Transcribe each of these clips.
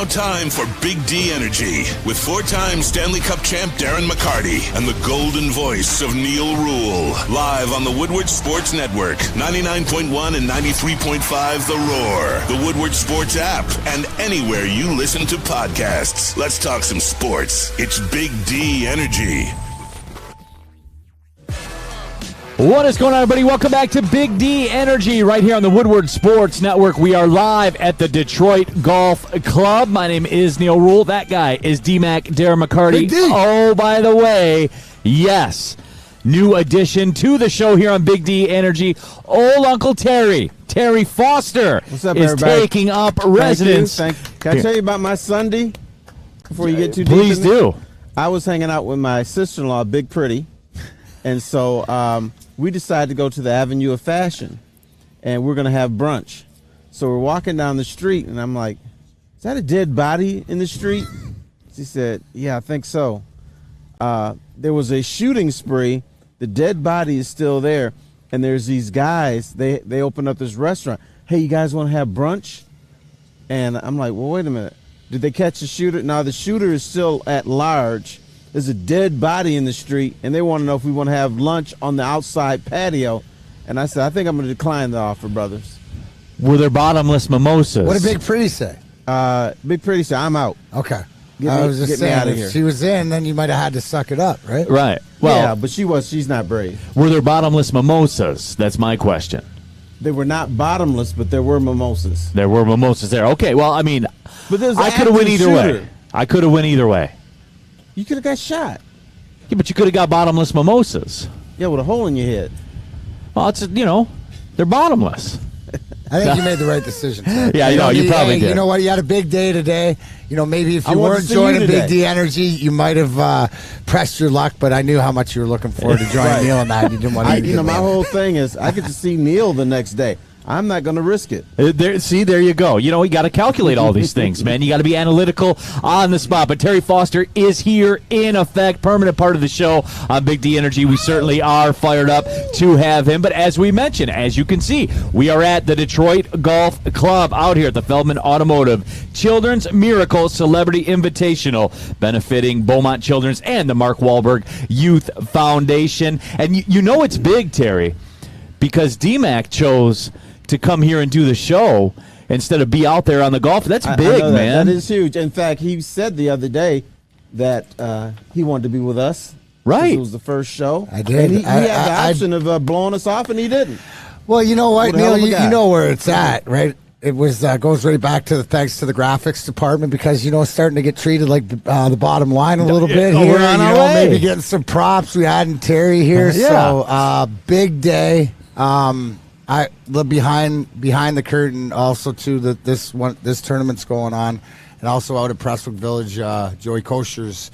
time for Big D Energy with four-time Stanley Cup champ Darren McCarty and the golden voice of Neal Ruhl. Live on the Woodward Sports Network, 99.1 and 93.5 The Roar, the Woodward Sports app, and anywhere you listen to podcasts. Let's talk some sports. It's Big D Energy. What is going on, everybody? Welcome back to Big D Energy right here on the Woodward Sports Network. We are live at the Detroit Golf Club. My name is Neal Ruhl. That guy is D-Mac Darren McCarty. Oh, by the way, yes, new addition to the show here on Big D Energy. Old Uncle Terry Foster, what's up, is everybody? taking up residence. Thank you. Can I tell you about my Sunday before you get too deep? Please do. I was hanging out with my sister-in-law, Big Pretty, and so we decided to go to the Avenue of Fashion, and we're going to have brunch. So we're walking down the street, and I'm like, is that a dead body in the street? She said, yeah, I think so. There was a shooting spree. The dead body is still there, and there's these guys. They opened up this restaurant. Hey, you guys want to have brunch? And I'm like, well, wait a minute. Did they catch the shooter? No, the shooter is still at large. There's a dead body in the street, and they want to know if we want to have lunch on the outside patio. And I said, I think I'm going to decline the offer, brothers. Were there bottomless mimosas? What did Big Pretty say? Big Pretty said, I'm out. Okay. I was just get saying, me out of if here. she was in, then you might have had to suck it up, right? Right. Well, yeah, but she's not brave. were there bottomless mimosas? That's my question. They were not bottomless, but there were mimosas. There were mimosas there. Okay, well, I mean, But there's I an could have went active either way. shooter. I could have went either way. You could have got shot. Yeah, but you could have got bottomless mimosas. Yeah, with a hole in your head. Well, it's, they're bottomless. I think you made the right decision. Ted. Yeah, you probably did. You know what? You had a big day today. Maybe if I you wanted weren't to see you joining today. Big D Energy, you might have pressed your luck, but I knew how much you were looking forward to joining Right. Neal and that. You didn't want to My whole thing is I get to see Neal the next day. I'm not going to risk it. There you go. You got to calculate all these things, man. You got to be analytical on the spot. But Terry Foster is here in effect, permanent part of the show on Big D Energy. We certainly are fired up to have him. But as we mentioned, as you can see, we are at the Detroit Golf Club out here at the Feldman Automotive Children's Miracle Celebrity Invitational, benefiting Beaumont Children's and the Mark Wahlberg Youth Foundation. And it's big, Terry, because D-Mac chose to come here and do the show instead of be out there on the golf. That's big, I know man. That is huge. In fact, he said the other day that he wanted to be with us. Right. It was the first show. I did. And he had the I option of blowing us off, and he didn't. Well, you know what, What a hell Neal? of a guy. You know where it's at, right? It was goes right back to thanks to the graphics department because it's starting to get treated like the bottom line a little bit here. We're on our way. Maybe getting some props. We had Terry here, Yeah. so big day. I look behind the curtain also too that this tournament's going on, and also out at Prestwick Village, Joey Kosher's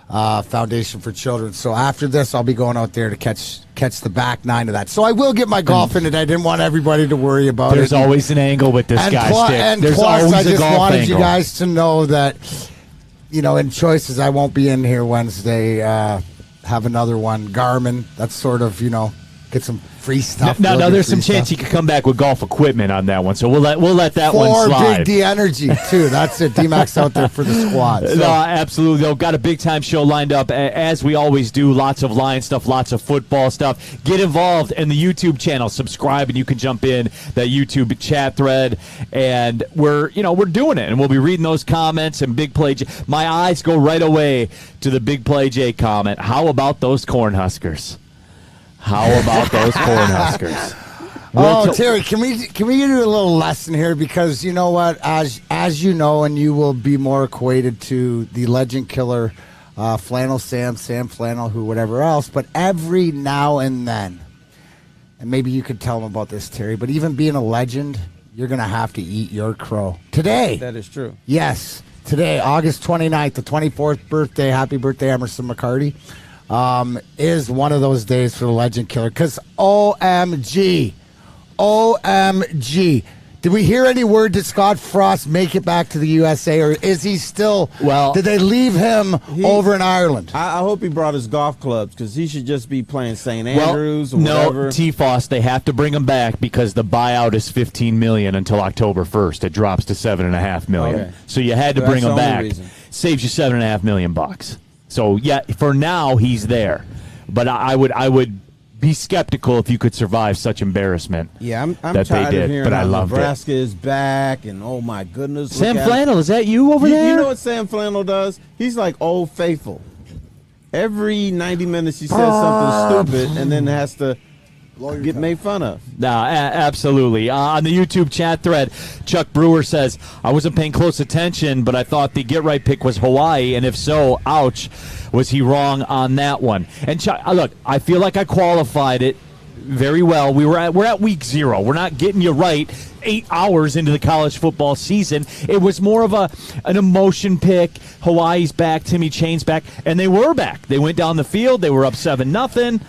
Foundation for Children. So after this, I'll be going out there to catch the back nine of that. So I will get my golf in today. I didn't want everybody to worry about it. There's always an angle with this guy, Stick. And There's plus, always I a just golf wanted angle. you guys to know that, in choices, I won't be in here Wednesday. Have another one. Garmin, that's sort of, get some free stuff. Now, Real good there's some free chance stuff. he could come back with golf equipment on that one, so we'll let that one For slide. Big D Energy, too. That's it. D-Mac's out there for the squad. So. No, absolutely. Though, got a big-time show lined up, as we always do. Lots of Lions stuff, lots of football stuff. Get involved in the YouTube channel. Subscribe, and you can jump in that YouTube chat thread. And we're doing it, and we'll be reading those comments and Big Play J. My eyes go right away to the Big Play J comment. How about those Cornhuskers? How about those Cornhuskers? Terry, can we give you a little lesson here? Because you know what, as you know, and you will be more equated to the legend killer, Flannel Sam Flannel, who whatever else. But every now and then, and maybe you could tell them about this, Terry. But even being a legend, you're gonna have to eat your crow today. That is true. Yes, today, August 29th, the 24th birthday. Happy birthday, Emerson McCarty. Is one of those days for the legend killer. Because OMG. Did we hear any word? Did Scott Frost make it back to the USA, or is he still? Well, did they leave him over in Ireland? I hope he brought his golf clubs because he should just be playing St. Andrews or whatever. No, T-Foss, they have to bring him back because the buyout is $15 million until October 1st. It drops to $7.5 million. Okay. So you had to That's bring him the only back. reason. Saves you $7.5 million bucks. So yeah, for now he's there, but I would be skeptical if you could survive such embarrassment. Yeah, I'm that tired they did, of hearing but I how loved Nebraska is back, and oh my goodness, Sam look at Flannel, is that you over it. there? You know what Sam Flannel does? He's like Old Faithful. Every 90 minutes he says something stupid and then has to get made fun of. No, absolutely. On the YouTube chat thread, Chuck Brewer says, I wasn't paying close attention, but I thought the get-right pick was Hawaii, and if so, ouch, was he wrong on that one? And Chuck, look, I feel like I qualified it very well. We're at week 0. We're not getting you right 8 hours into the college football season. It was more of an emotion pick. Hawaii's back, Timmy Chain's back, and they were back. They went down the field. They were up 7-0.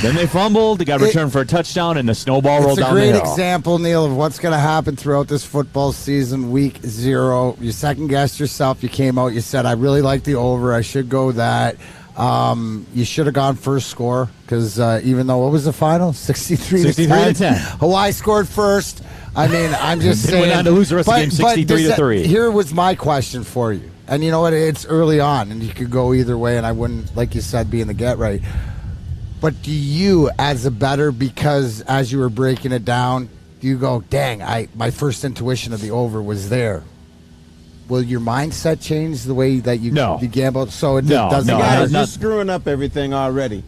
Then they fumbled. They got returned for a touchdown, and the snowball rolled down the hill. It's a great example, Neil, of what's going to happen throughout this football season, week 0. You second-guessed yourself. You came out. You said, I really like the over. I should go that. You should have gone first score because even though, what was the final? 63-10. Hawaii scored first. I mean, I'm just saying. Went on to lose the rest of the game 63-3. Here was my question for you. And you know what? It's early on, and you could go either way, and I wouldn't, like you said, be in the get-right. But do you, as a bettor, because as you were breaking it down, do you go, dang, my first intuition of the over was there? Will your mindset change the way that you gamble? So it doesn't matter. Guys, you're screwing up everything already.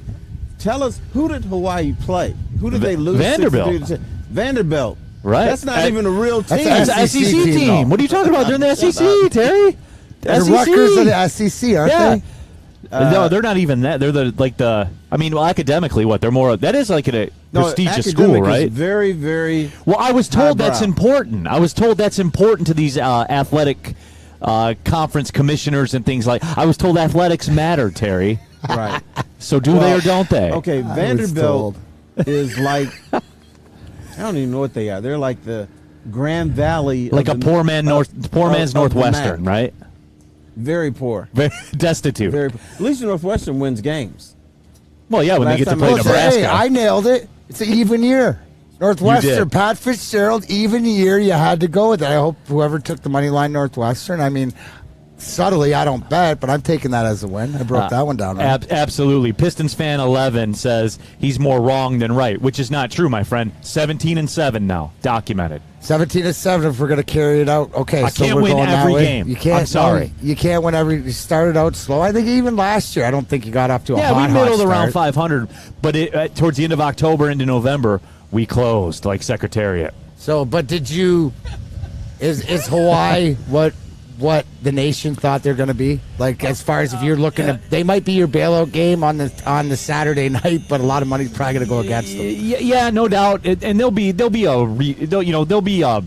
Tell us, who did Hawaii play? Who did they lose? Vanderbilt. Vanderbilt. Right. That's not even a real team. That's an SEC team. What are you talking about? They're in the SEC, Terry. The Rutgers of the SEC, aren't they? No, they're not even that. They're academically, they're more. That is like a prestigious school, right? Very, very. Well, I was told that's important. I was told that's important to these athletic conference commissioners and things like. I was told athletics matter, Terry. Right. So do they or don't they? Okay, Vanderbilt is like. I don't even know what they are. They're like the Grand Valley, like a poor man's Northwestern, right? Very poor. Very destitute. Very poor. At least Northwestern wins games. Well, yeah, when they get to play Nebraska. Hey, I nailed it. It's an even year. Northwestern, Pat Fitzgerald, even year. You had to go with it. I hope whoever took the money line Northwestern. I mean, subtly, I don't bet, but I'm taking that as a win. I broke that one down. Right? Absolutely. Pistons fan 11 says he's more wrong than right, which is not true, my friend. 17-7 now, documented. 17-7 if we're going to carry it out. Okay, I so can't we're win going every that way. game. You can't. I'm sorry. You can't win every. You started out slow. I think even last year, I don't think you got off to a hot we middled start. around 500, but towards the end of October into November, we closed like Secretariat. So, but did you? Is Hawaii what the nation thought they're going to be? Like, as far as if you're looking at, they might be your bailout game on the Saturday night, but a lot of money's probably going to go against them. Yeah, no doubt. And there'll be a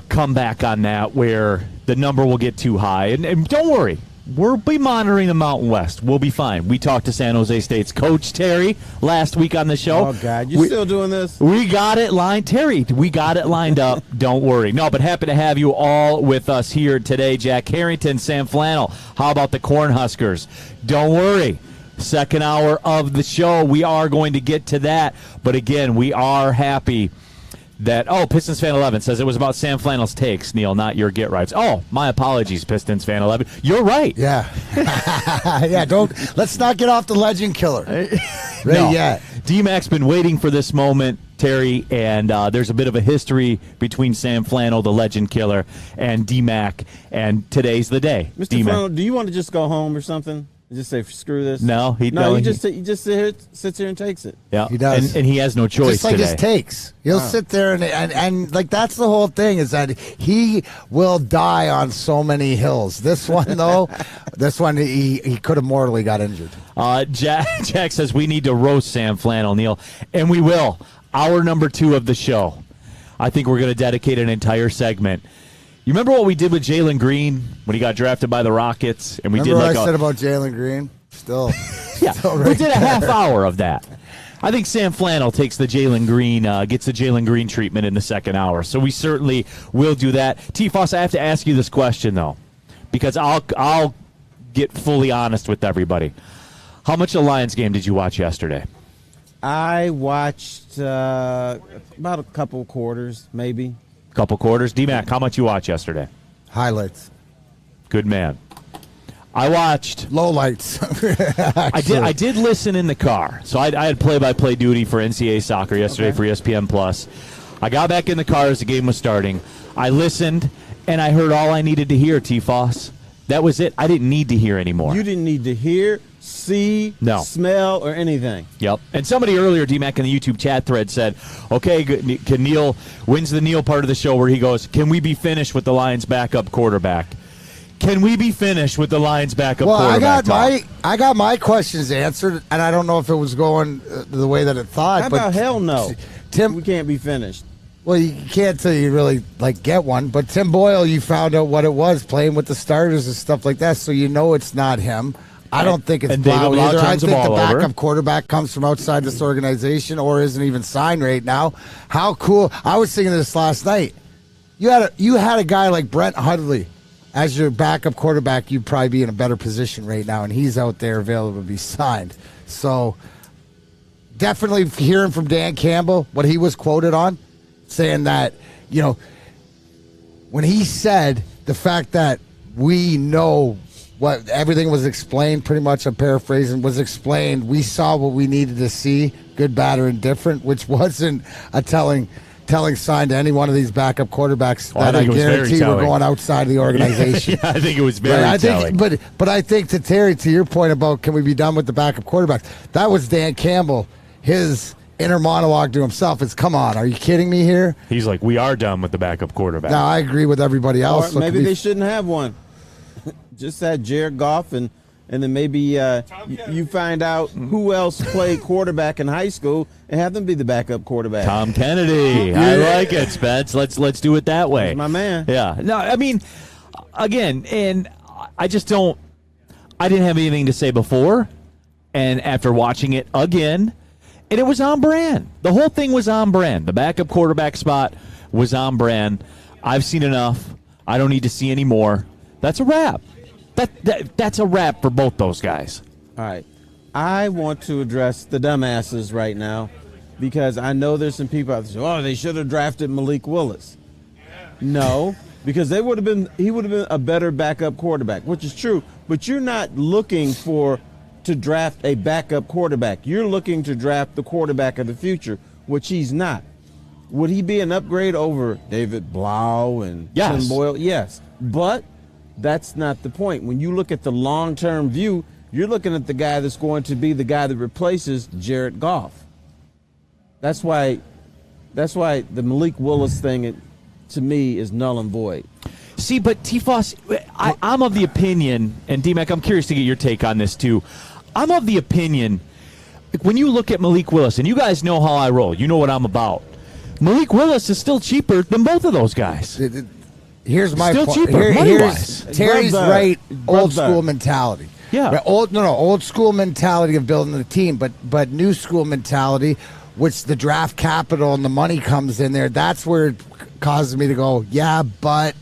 comeback on that where the number will get too high. And don't worry, we'll be monitoring the Mountain West. We'll be fine. We talked to San Jose State's coach, Terry, last week on the show. Oh, God. You still doing this? We got it lined. Terry, we got it lined up. Don't worry. No, but happy to have you all with us here today. Jack Harrington, Sam Flannel. How about the Cornhuskers? Don't worry. Second hour of the show, we are going to get to that. But again, we are happy that, Pistons fan 11 says it was about Sam Flannel's takes, Neil, not your get rights. Oh, my apologies, Pistons fan 11. You're right. Yeah. Yeah, let's not get off the legend killer. Yeah. D-Mac's been waiting for this moment, Terry, and there's a bit of a history between Sam Flannel, the legend killer, and D-Mac, and today's the day. Mr. Flannel, do you want to just go home or something? Just say, screw this? No, he just sits here and takes it. Yeah, he does, and he has no choice. Just like today. his takes, he'll sit there and like that's the whole thing is that he will die on so many hills. This one though, he could have mortally got injured. Jack says we need to roast Sam Flannel, Neil, and we will. Hour number 2 of the show. I think we're going to dedicate an entire segment. You remember what we did with Jalen Green when he got drafted by the Rockets? And we remember did what I said about Jalen Green? Still we did a half hour of that. I think Sam Flannel takes the Jalen Green, gets the Jalen Green treatment in the second hour. So we certainly will do that. T-Foss, I have to ask you this question, though, because I'll get fully honest with everybody. How much of the Lions game did you watch yesterday? I watched about a couple quarters, maybe. Couple quarters. D-Mac, how much you watch yesterday? Highlights. Good man. I watched lowlights. I did listen in the car. So I had play-by-play duty for NCAA soccer yesterday for ESPN Plus. I got back in the car as the game was starting. I listened, and I heard all I needed to hear, T-Foss. That was it. I didn't need to hear anymore. You didn't need to hear, see, smell, or anything. Yep. And somebody earlier, D-Mac, in the YouTube chat thread said, okay, can Neal, when's the Neal part of the show where he goes, can we be finished with the Lions' backup quarterback? Can we be finished with the Lions' backup quarterback? I got my questions answered, and I don't know if it was going the way that it thought. How about hell no? Tim, we can't be finished. Well, you can't till you really get one. But Tim Boyle, you found out what it was, playing with the starters and stuff like that, so you know it's not him. I don't think it's Blau either. I think the backup quarterback comes from outside this organization or isn't even signed right now. How cool! I was thinking this last night. You had a guy like Brent Hundley as your backup quarterback. You'd probably be in a better position right now, and he's out there available to be signed. So definitely hearing from Dan Campbell what he was quoted on, saying that, when he said the fact that we know what everything was explained, pretty much, I'm paraphrasing, was explained, we saw what we needed to see, good, bad, or indifferent, which wasn't a telling sign to any one of these backup quarterbacks that I guarantee were going outside of the organization. Yeah, I think it was very telling. But I think, to Terry, to your point about can we be done with the backup quarterbacks, that was Dan Campbell, his inner monologue to himself is, come on, are you kidding me here? He's like, we are done with the backup quarterback. Now, I agree with everybody else. Or maybe they shouldn't have one. Just had Jared Goff, and then maybe you find out who else played quarterback in high school and have them be the backup quarterback. Tom Kennedy. I like it, Spence. Let's do it that way. That's my man. Yeah. No, I mean, again, and I just don't – I didn't have anything to say before, and after watching it again, and it was on brand. The whole thing was on brand. The backup quarterback spot was on brand. I've seen enough. I don't need to see any more. That's a wrap. That's a wrap for both those guys. All right. I want to address the dumbasses right now because I know there's some people out there they should have drafted Malik Willis. No, because he would have been a better backup quarterback, which is true. But you're not looking to draft a backup quarterback. You're looking to draft the quarterback of the future, which he's not. Would he be an upgrade over David Blau and Tim Boyle? Yes. But that's not the point. When you look at the long-term view, you're looking at the guy that's going to be the guy that replaces Jared Goff. That's why the Malik Willis thing, to me, is null and void. See, but T-Foss, I'm of the opinion, and D-Mac, I'm curious to get your take on this too. I'm of the opinion, when you look at Malik Willis, and you guys know how I roll, you know what I'm about. Malik Willis is still cheaper than both of those guys. Here's my still point. Cheaper, money-wise. Terry's right. Old school mentality. Yeah. Right, old school mentality of building the team, but new school mentality, which the draft capital and the money comes in there. That's where it causes me to go, yeah, but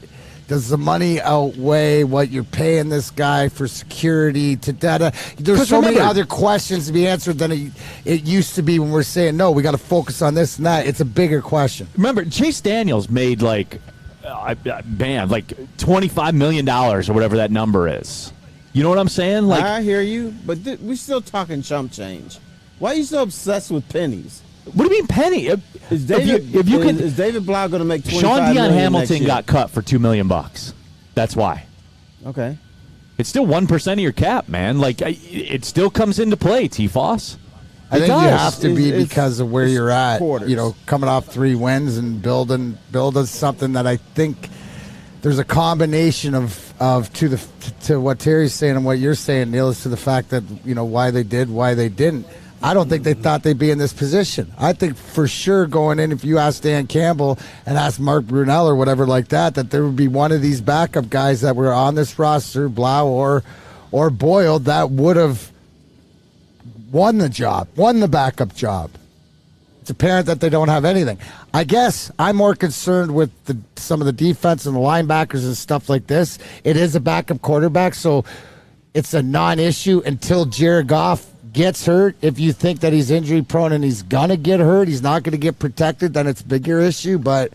does the money outweigh what you're paying this guy for security to data? There's so many other questions to be answered than it used to be when we're saying, no, we got to focus on this and that. It's a bigger question. Remember, Chase Daniels made like $25 million or whatever that number is. You know what I'm saying? Like, I hear you, but we're still talking chump change. Why are you so obsessed with pennies? What do you mean penny? Is David Blau going to make $25 Sean million Dion Hamilton next year? got cut for $2 million. That's why. Okay. It's still 1% of your cap, man. Like, it still comes into play, T-Foss. I think you have to be because of where you're at. Quarters. Coming off 3 wins and building something that I think there's a combination of to what Terry's saying and what you're saying, Neal, is to the fact that why they did, why they didn't. I don't think they thought they'd be in this position. I think for sure going in, if you ask Dan Campbell and ask Mark Brunell or whatever like that there would be one of these backup guys that were on this roster, Blau or Boyle, that would have won the job, won the backup job. It's apparent that they don't have anything. I guess I'm more concerned with some of the defense and the linebackers and stuff like this. It is a backup quarterback, so it's a non-issue until Jared Goff gets hurt. If you think that he's injury prone and he's going to get hurt, he's not going to get protected, then it's a bigger issue. But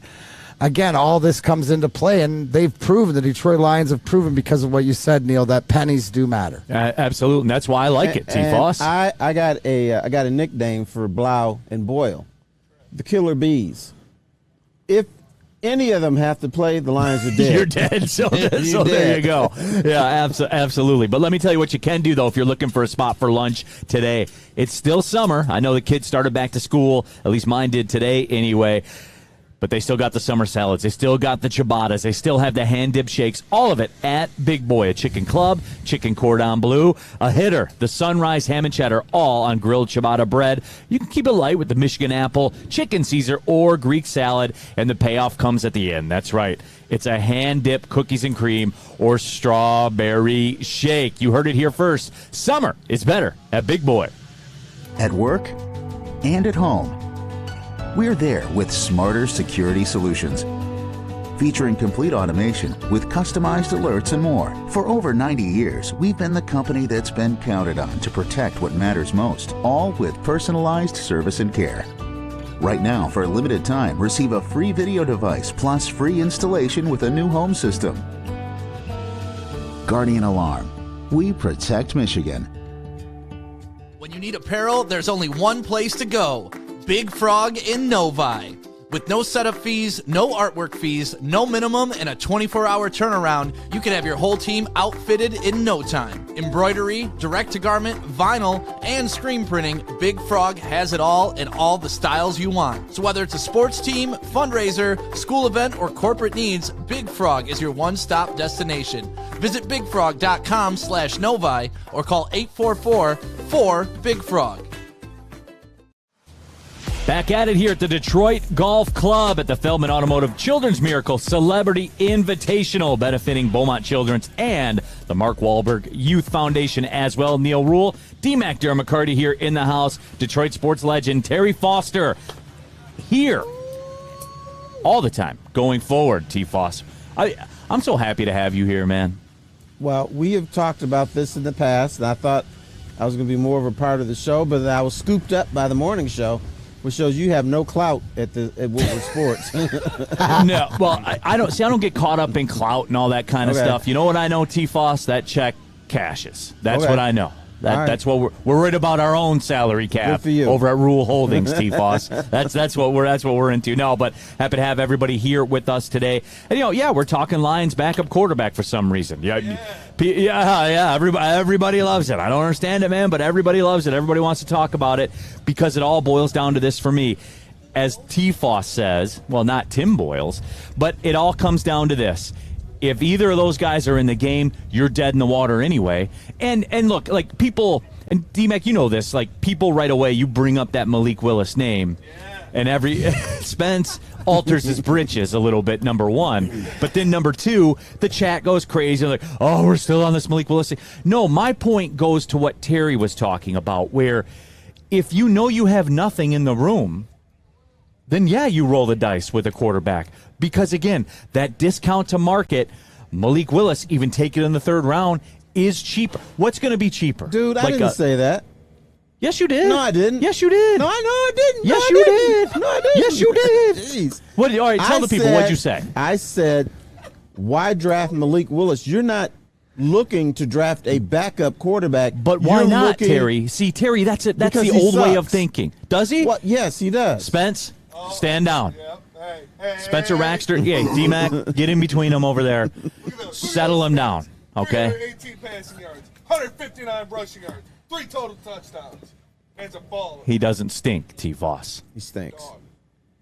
again, all this comes into play, and they've proven, the Detroit Lions have proven, because of what you said, Neal, that pennies do matter. Absolutely, and that's why I like it, T-Foss. I got a nickname for Blau and Boyle, the Killer Bees. If any of them have to play, the Lions are dead. You're dead, so there you go. Yeah, absolutely. But let me tell you what you can do, though, if you're looking for a spot for lunch today. It's still summer. I know the kids started back to school. At least mine did today anyway. But they still got the summer salads. They still got the ciabattas. They still have the hand-dip shakes. All of it at Big Boy. A chicken club, chicken cordon bleu, a hitter, the sunrise ham and cheddar, all on grilled ciabatta bread. You can keep it light with the Michigan apple, chicken Caesar, or Greek salad, and the payoff comes at the end. That's right. It's a hand-dip cookies and cream or strawberry shake. You heard it here first. Summer is better at Big Boy. At work and at home. We're there with smarter security solutions, featuring complete automation with customized alerts and more. For over 90 years, we've been the company that's been counted on to protect what matters most, all with personalized service and care. Right now, for a limited time, receive a free video device plus free installation with a new home system. Guardian Alarm. We protect Michigan. When you need apparel, there's only one place to go. Big Frog in Novi. With no setup fees, no artwork fees, no minimum, and a 24-hour turnaround, you can have your whole team outfitted in no time. Embroidery, direct-to-garment, vinyl, and screen printing, Big Frog has it all in all the styles you want. So whether it's a sports team, fundraiser, school event, or corporate needs, Big Frog is your one-stop destination. Visit bigfrog.com/Novi or call 844-4-BIG-FROG. Back at it here at the Detroit Golf Club at the Feldman Automotive Children's Miracle Celebrity Invitational, benefiting Beaumont Children's and the Mark Wahlberg Youth Foundation as well. Neal Ruhl, D-Mac Darren McCarty here in the house. Detroit sports legend Terry Foster here all the time going forward, T-Foss. I'm so happy to have you here, man. Well, we have talked about this in the past, and I thought I was going to be more of a part of the show, but I was scooped up by the morning show, which shows you have no clout at Woodward Sports. No, well, I don't get caught up in clout and all that kind of stuff. You know what I know, T-Foss? That check cashes. That's what I know. That's what we're worried about, our own salary cap over at Ruhl Holdings, T-Foss. That's what we're into. No, but happy to have everybody here with us today. And we're talking Lions backup quarterback for some reason. Yeah. Everybody loves it. I don't understand it, man, but everybody loves it. Everybody wants to talk about it because it all boils down to this for me. As T-Foss says, well, not Tim Boyles, but it all comes down to this. If either of those guys are in the game, you're dead in the water anyway. And look, like people, and D-Mac, you know this, like people right away, you bring up that Malik Willis name, and Spence alters his britches a little bit, number one. But then number two, the chat goes crazy, like, oh, we're still on this Malik Willis thing. No, my point goes to what Terry was talking about, where if you know you have nothing in the room, then you roll the dice with a quarterback. Because, again, that discount to market, Malik Willis, even taken in the third round, is cheaper. What's going to be cheaper? Dude, I didn't say that. Yes, you did. No, I didn't. Yes, you did. No, I didn't. Yes, you did. No, I didn't. Yes, you did. Jeez. All right, tell the people what you say. I said, why draft Malik Willis? You're not looking to draft a backup quarterback. But why not, Terry? See, Terry, that's it. That's the old way of thinking. Does he? Well, yes, he does. Spence, stand down. Spencer Raxter, D-Mac, get in between them over there. Settle him down, okay? 18 passing yards, 159 rushing yards, 3 total touchdowns. As a baller. He doesn't stink, T-Voss. He stinks.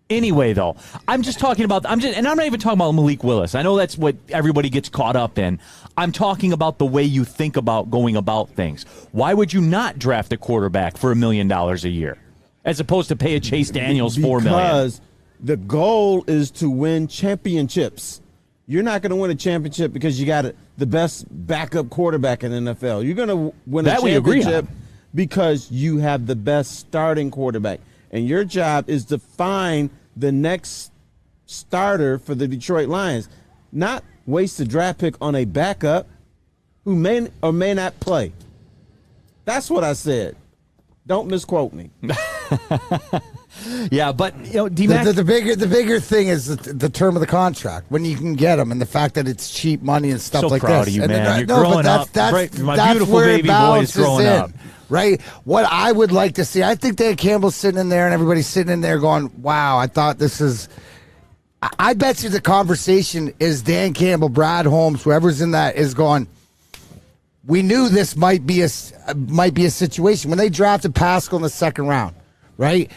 Anyway, though, I'm just talking about, and I'm not even talking about Malik Willis. I know that's what everybody gets caught up in. I'm talking about the way you think about going about things. Why would you not draft a quarterback for $1 million a year as opposed to pay a Chase Daniels $4 million? Because the goal is to win championships. You're not going to win a championship because you got the best backup quarterback in the NFL. You're going to win a championship because you have the best starting quarterback. And your job is to find the next starter for the Detroit Lions, not waste a draft pick on a backup who may or may not play. That's what I said. Don't misquote me. Yeah, but D-Mac, the bigger thing is the term of the contract, when you can get them, and the fact that it's cheap money and stuff like this. So proud of you, man. You're growing up. My That's beautiful where baby boy is growing up. Right? What I would like to see, I think Dan Campbell's sitting in there and everybody's sitting in there going, wow, I thought this is... I bet you the conversation is Dan Campbell, Brad Holmes, whoever's in that is going, we knew this might be a situation. When they drafted Pascal in the second round, right?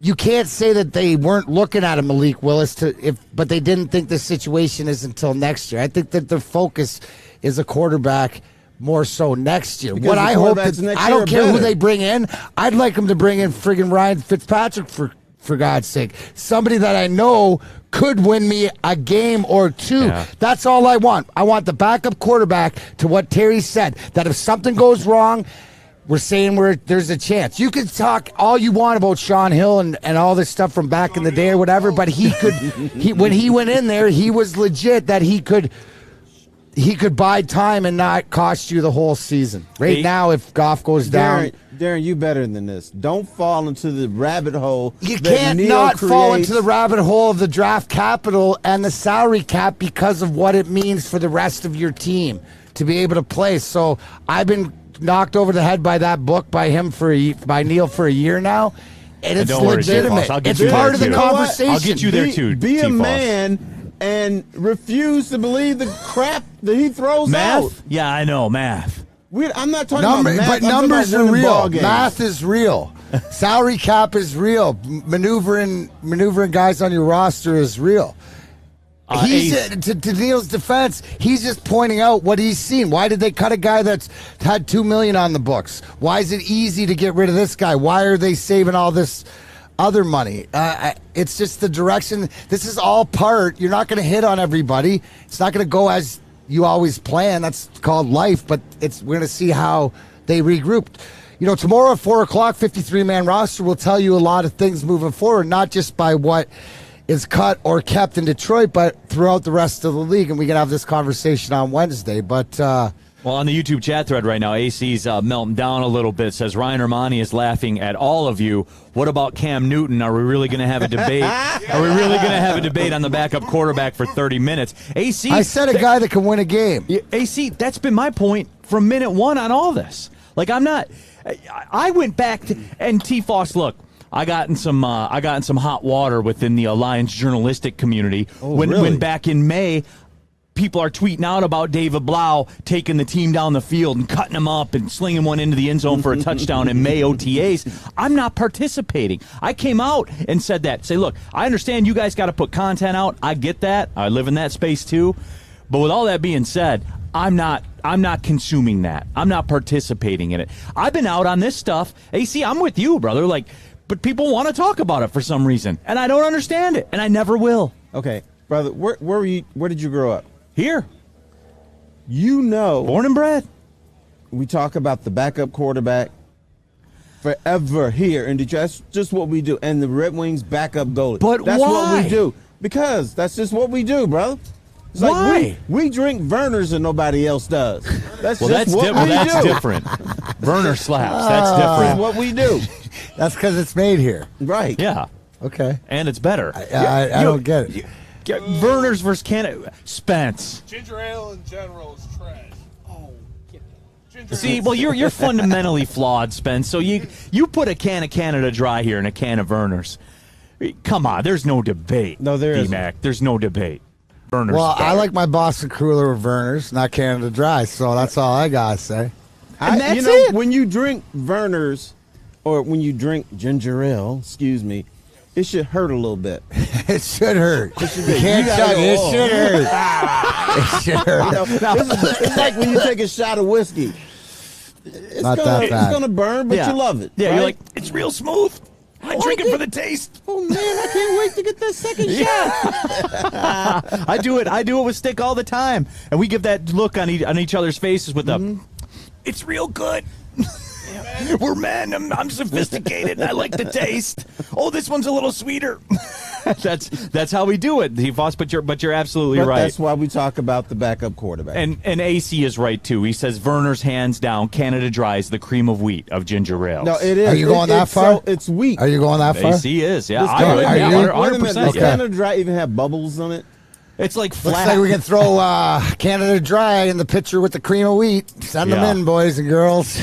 You can't say that they weren't looking at a Malik Willis, but they didn't think the situation is until next year. I think that their focus is a quarterback more so next year. Because what I hope that I don't care who better. they bring in. I'd like them to bring in friggin' Ryan Fitzpatrick for God's sake. Somebody that I know could win me a game or two. Yeah. That's all I want. I want the backup quarterback, to what Terry said, that if something goes wrong, we're saying there's a chance. You can talk all you want about Sean Hill and all this stuff from back in the day or whatever, but when he went in there, he was legit that he could buy time and not cost you the whole season. Right now, if Goff goes down... Darren, you better than this. Don't fall into the rabbit hole. You that can't Neal not fall creates. into the rabbit hole of the draft capital and the salary cap because of what it means for the rest of your team to be able to play. So I've been knocked over the head by that book by Neal for a year now, and it's don't worry, legitimate. T-Foss, I'll get It's you there, part of the too. conversation. I'll get you there too. Be a T-Foss. man and refuse to believe the crap that he throws out. Math? Yeah, I know, math. I'm not talking about math. But I'm talking numbers about are winning real. ball games. Math is real. Salary cap is real. Maneuvering guys on your roster is real. To Neal's defense, he's just pointing out what he's seen. Why did they cut a guy that's had $2 million on the books? Why is it easy to get rid of this guy? Why are they saving all this other money? It's just the direction. This is all part. You're not going to hit on everybody. It's not going to go as you always plan. That's called life. But we're going to see how they regrouped. Tomorrow at 4 o'clock, 53-man roster will tell you a lot of things moving forward, not just by what is cut or kept in Detroit, but throughout the rest of the league. And we can have this conversation on Wednesday. But well, on the YouTube chat thread right now, AC's melting down a little bit. Says Ryan Ermanni is laughing at all of you. What about Cam Newton? Are we really going to have a debate? Are we really going to have a debate on the backup quarterback for 30 minutes? AC, I said a guy that can win a game. AC, that's been my point from minute one on all this. Like, I went back to, and T-Foss, look, I got in some hot water within the Alliance journalistic community when back in May, people are tweeting out about David Blau taking the team down the field and cutting them up and slinging one into the end zone for a touchdown in May OTAs. I'm not participating. I came out and said that. Say, look, I understand you guys got to put content out. I get that. I live in that space too. But with all that being said, I'm not consuming that. I'm not participating in it. I've been out on this stuff. AC, I'm with you, brother. But people want to talk about it for some reason, and I don't understand it, and I never will. Okay, brother, where were you? Where did you grow up? Here. Born and bred. We talk about the backup quarterback forever here in Detroit. That's just what we do. And the Red Wings backup goalie. But that's why? what we do. Because that's just what we do, brother. It's Why? Like we drink Vernors and nobody else does. That's Well, just what we that's do. different. Werner slaps. That's That's different. what we do. That's because it's made here. Right. Yeah. Okay. And it's better. I don't get it. Werner's versus Canada. Spence. Ginger ale in general is trash. Oh, ginger See, ale. well, you're fundamentally flawed, Spence. So you put a can of Canada Dry here and a can of Werner's. Come on, there's no debate. No, there isn't. D-Mac, there's no debate. Werner's Well, better. I like my Boston Cooler with Verner's, not Canada Dry, so that's all I got to say. And that's it. it. When you drink Vernors or when you drink ginger ale, it should hurt a little bit. It should hurt. You You can't gotta chug go, it. It oh. should hurt. It should hurt. It's like when you take a shot of whiskey. It's Not that it's bad. gonna burn, but Yeah. you love it. Yeah, right? you're like, it's real smooth. I drink it for the taste. oh man, I can't wait to get that second shot. I do it with Stick all the time, and we give that look on each other's faces with the. It's real good. We're men. I'm sophisticated. I like the taste. Oh, this one's a little sweeter. That's how we do it, T-Foss. But you're absolutely right. That's why we talk about the backup quarterback. And AC is right too. He says Werner's hands down. Canada Dry is the cream of wheat of ginger ale. No, it is. Are you going that far? It's weak. Are you going that far? AC is. Yeah, Are you? 100%. Does Canada Dry even have bubbles on it? It's like Looks flat. like we can throw Canada Dry in the pitcher with the cream of wheat. Send them in, boys and girls.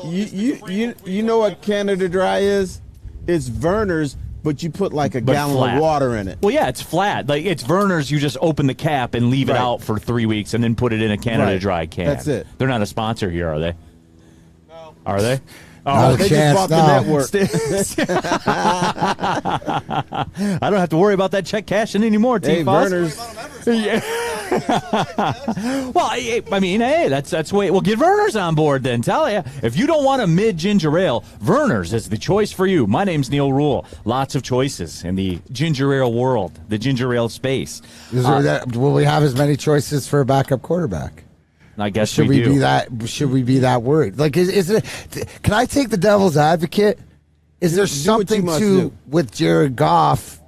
You know what Canada Dry is? It's Werner's, but you put like a gallon flat. of water in it. Well, yeah, it's flat. Like it's Werner's. You just open the cap and leave it out for 3 weeks, and then put it in a Canada Dry can. That's it. They're not a sponsor here, are they? No. Are they? No They chance, just bought the network. I don't have to worry about that check cashing anymore, Hey, T-Foss. Werner's. Well, I mean, hey, that's the way. Well, get Werner's on board then. Tell you, if you don't want a mid ginger ale, Werner's is the choice for you. My name's Neal Ruhl. Lots of choices in the ginger ale world, the ginger ale space. Will we have as many choices for a backup quarterback? I guess Should we we do. be that? Should we be that worried? Like, is it? Can I take the devil's advocate? Is there Do what you something must to do. with Jared Goff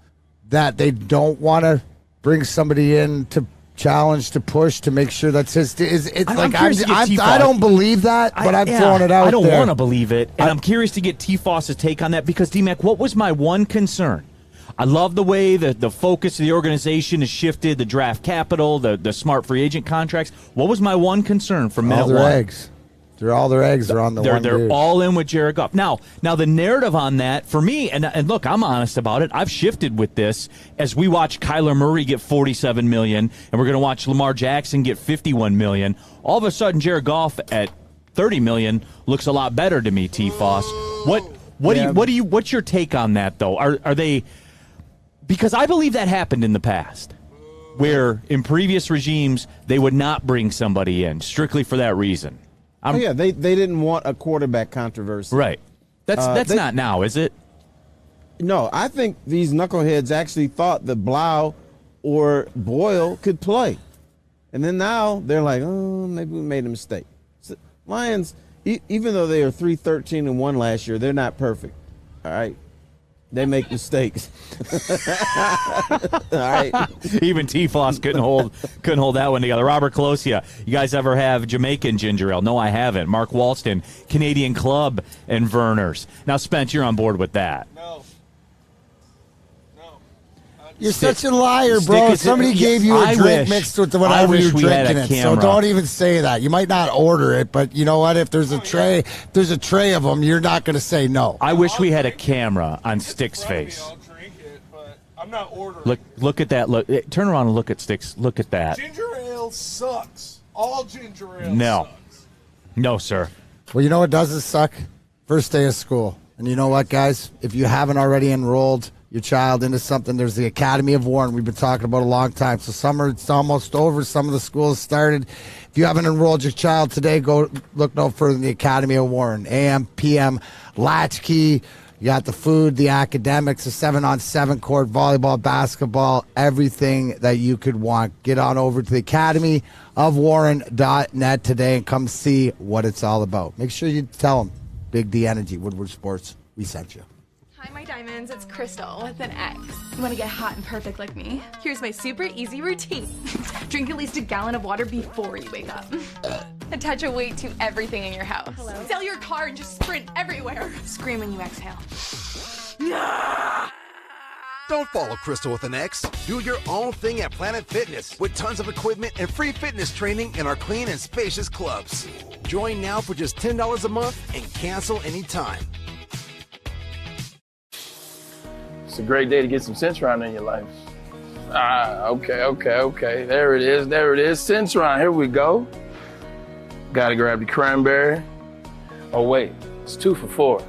that they don't want to bring somebody in to challenge, to push, to make sure that's his? I'm curious to get T-Foss. I don't believe that, but I'm throwing it out. I don't there. want to believe it, and I'm curious to get T-Foss's take on that because D-Mac, what was my one concern? I love the way the focus of the organization has shifted, the draft capital, the smart free agent contracts. What was my one concern from minute All their one? eggs. All their eggs are on the one They're dude. all in with Jared Goff. Now the narrative on that for me, and look, I'm honest about it. I've shifted with this as we watch Kyler Murray get $47 million, and we're going to watch Lamar Jackson get $51 million. All of a sudden, Jared Goff at $30 million looks a lot better to me. T-Foss, what's your take on that though? Are they? Because I believe that happened in the past, where in previous regimes they would not bring somebody in strictly for that reason. They didn't want a quarterback controversy. Right. That's not now, is it? No, I think these knuckleheads actually thought that Blau or Boyle could play. And then now they're like, oh, maybe we made a mistake. So Lions, even though they are 3-13-1 last year, they're not perfect. All right. They make mistakes. All right. Even T-Floss couldn't hold that one together. Robert Colosia, you guys ever have Jamaican ginger ale? No, I haven't. Mark Walston, Canadian Club and Werner's. Now, Spence, you're on board with that. No. You're such a liar, bro. Somebody gave you a drink mixed with whatever you're drinking it. So don't even say that. You might not order it, but you know what? If there's a tray, of them, you're not going to say no. I wish we had a camera on Stick's face. I'll drink it, but I'm not ordering. Look at that. Look, turn around and look at Sticks. Look at that. Ginger ale sucks. All ginger ale sucks. No, sir. Well, you know what doesn't suck? First day of school. And you know what, guys? If you haven't already enrolled your child into something, there's the Academy of Warren we've been talking about a long time. So summer, it's almost over. Some of the schools started. If you haven't enrolled your child today, go look no further than the Academy of Warren. AM, PM, latchkey. You got the food, the academics, the 7-on-7 court, volleyball, basketball, everything that you could want. Get on over to the academyofwarren.net today and come see what it's all about. Make sure you tell them, Big D Energy, Woodward Sports, we sent you. Hi, my diamonds. It's Crystal with an X. You want to get hot and perfect like me? Here's my super easy routine. Drink at least a gallon of water before you wake up. Attach a weight to everything in your house. Hello? Sell your car and just sprint everywhere. Scream when you exhale. Don't follow Crystal with an X. Do your own thing at Planet Fitness with tons of equipment and free fitness training in our clean and spacious clubs. Join now for just $10 a month and cancel anytime. It's a great day to get some Centron in your life. Okay. There it is. Centron, here we go. Gotta grab the cranberry. Oh wait, it's 2 for $4.